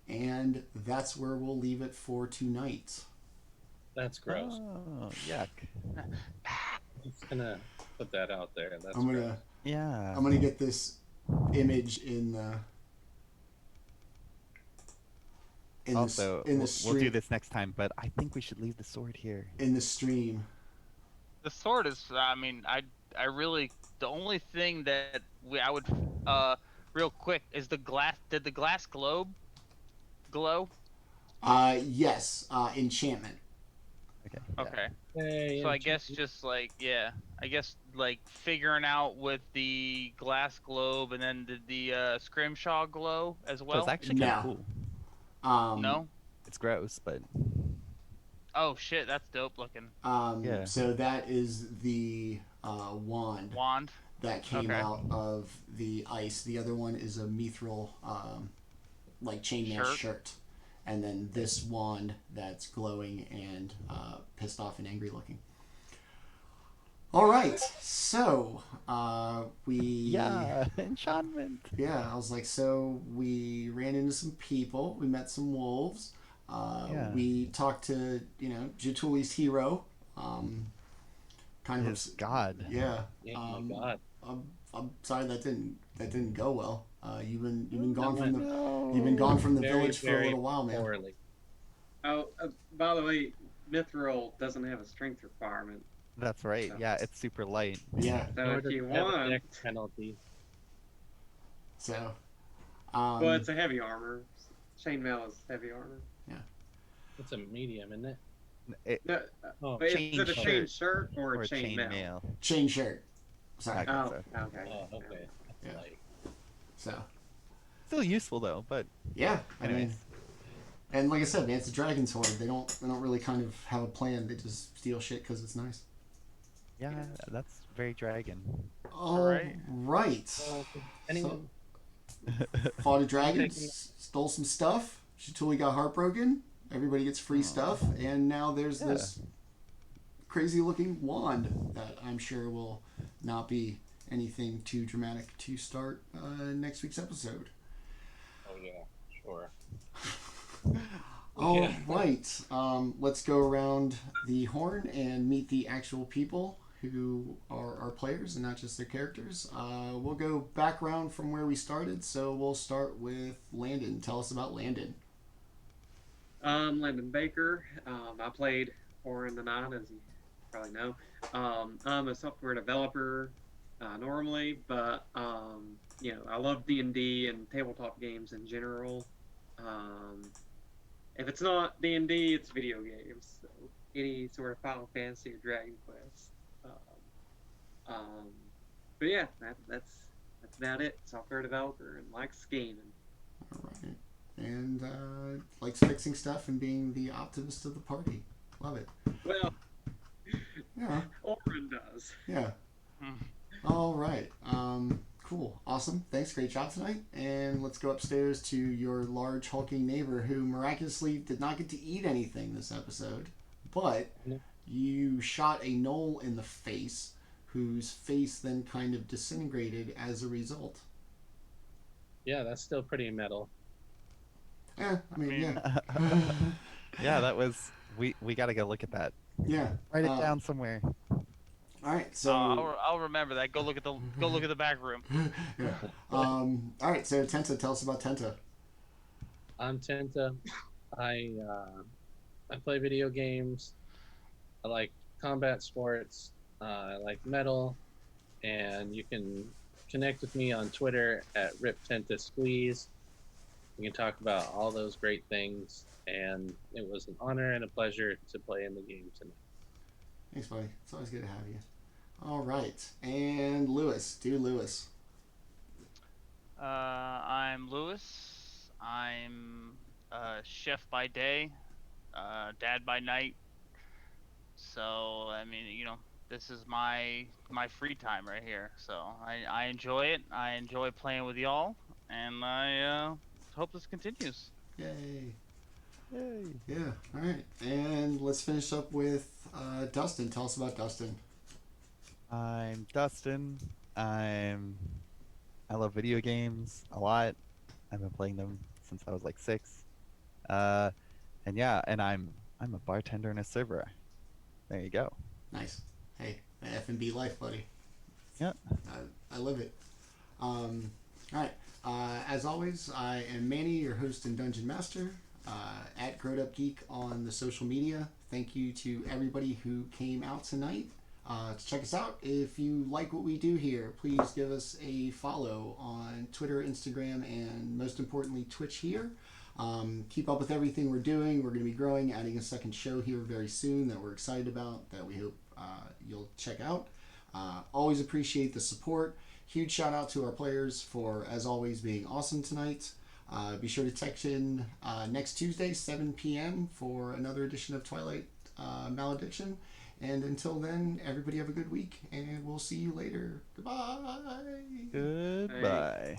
And that's where we'll leave it for tonight. That's gross. Oh, yuck. I'm just gonna put that out there. That's I'm gross. gonna get this image in the Also, in the we'll stream. do this next time, but I think we should leave the sword here. In the stream. The sword is. I mean, I really. The only thing that I would, real quick, is the glass. Did the glass globe glow? Yes. Enchantment. Okay. Okay. Hey, So I guess just like I guess like figuring out with the glass globe and then the scrimshaw glow as So well. it's actually kind of No. cool. No. It's gross, but Oh shit, that's dope looking. Yeah. So that is the wand Wand. that came Okay. out of the ice. The other one is a mithril, like chainmail shirt. And then this wand that's glowing and pissed off and angry looking. All right, so enchantment. Yeah, I was like, so we ran into some people. We met some wolves. We talked to Jaatuuli's hero. Kind of His god. Yeah. Oh my god. I'm sorry that didn't go well. You've been gone went- from the Very, village for a very little while, man. Poorly. Oh, by the way, mithril doesn't have a strength requirement. That's right. Yeah, it's super light. Yeah. So Nor if does you it have a want, dex penalty. So. well, it's a heavy armor. Chainmail is heavy armor. It's a medium, isn't it? No, Oh, but is chain it a chain shirt. shirt or Or a chain mail? Chain shirt. Sorry. Okay. Oh, So- okay. oh, okay. Yeah. That's light. So. Still useful though, but Yeah. I mean, anyways. and like I said, man, it's a dragon's horde. They don't really kind of have a plan. They just steal shit because it's nice. Yeah, that's very dragon. All right. Anyone? Fought a dragon, stole some stuff. Jaatuuli got heartbroken. Everybody gets free stuff, and now there's this crazy looking wand that I'm sure will not be anything too dramatic to start next week's episode. Oh yeah, sure. All right, let's go around the horn and meet the actual people who are our players and not just their characters. We'll go back around from where we started, so we'll start with Landon. Tell us about Landon. Landon Baker. I played Orryn the Knight, as you probably know. I'm a software developer normally, but I love D&D and tabletop games in general. If it's not D&D, it's video games. So any sort of Final Fantasy or Dragon Quest. Um, but yeah, that's about it. Software developer and likes gaming. All right. And likes fixing stuff and being the optimist of the party. Love it. Well, Yeah. Orryn does. Yeah. All right. Cool. Awesome. Thanks. Great job tonight. And let's go upstairs to your large hulking neighbor who miraculously did not get to eat anything this episode, but you shot a gnoll in the face, whose face then kind of disintegrated as a result. Yeah, that's still pretty metal. Yeah, I mean, yeah. Yeah, that was. We got to go look at that. Yeah. Write it down somewhere. All right, so I'll remember that. Go look at the back room. yeah. All right, so Tenta, tell us about Tenta. I'm Tenta. I play video games. I like combat sports. I like metal, and you can connect with me on Twitter at RipTentaSqueeze. We can talk about all those great things, and it was an honor and a pleasure to play in the game tonight. Thanks, buddy. It's always good to have you. All right, and Lewis, do Lewis. I'm Lewis. I'm chef by day, dad by night. So I mean, this is my free time right here. So I enjoy it. I enjoy playing with y'all, and I hope this continues. Yay. Yay. Yeah, all right. And let's finish up with Dustin. Tell us about Dustin. I'm Dustin. I love video games a lot. I've been playing them since I was like 6. And yeah, and I'm a bartender in a server. There you go. Nice. Hey, F&B life, buddy. Yeah. I live it. All right. As always, I am Manny, your host and dungeon master, at GrowedUpGeek on the social media. Thank you to everybody who came out tonight to check us out. If you like what we do here, please give us a follow on Twitter, Instagram, and most importantly, Twitch here. Keep up with everything we're doing. We're going to be growing, adding a second show here very soon that we're excited about, that we hope you'll check out. Always appreciate the support. Huge shout out to our players for, as always, being awesome tonight. Be sure to check in next Tuesday, 7 p.m. for another edition of Twilight Malediction. And until then, everybody have a good week, and we'll see you later. Goodbye. Goodbye. Hey.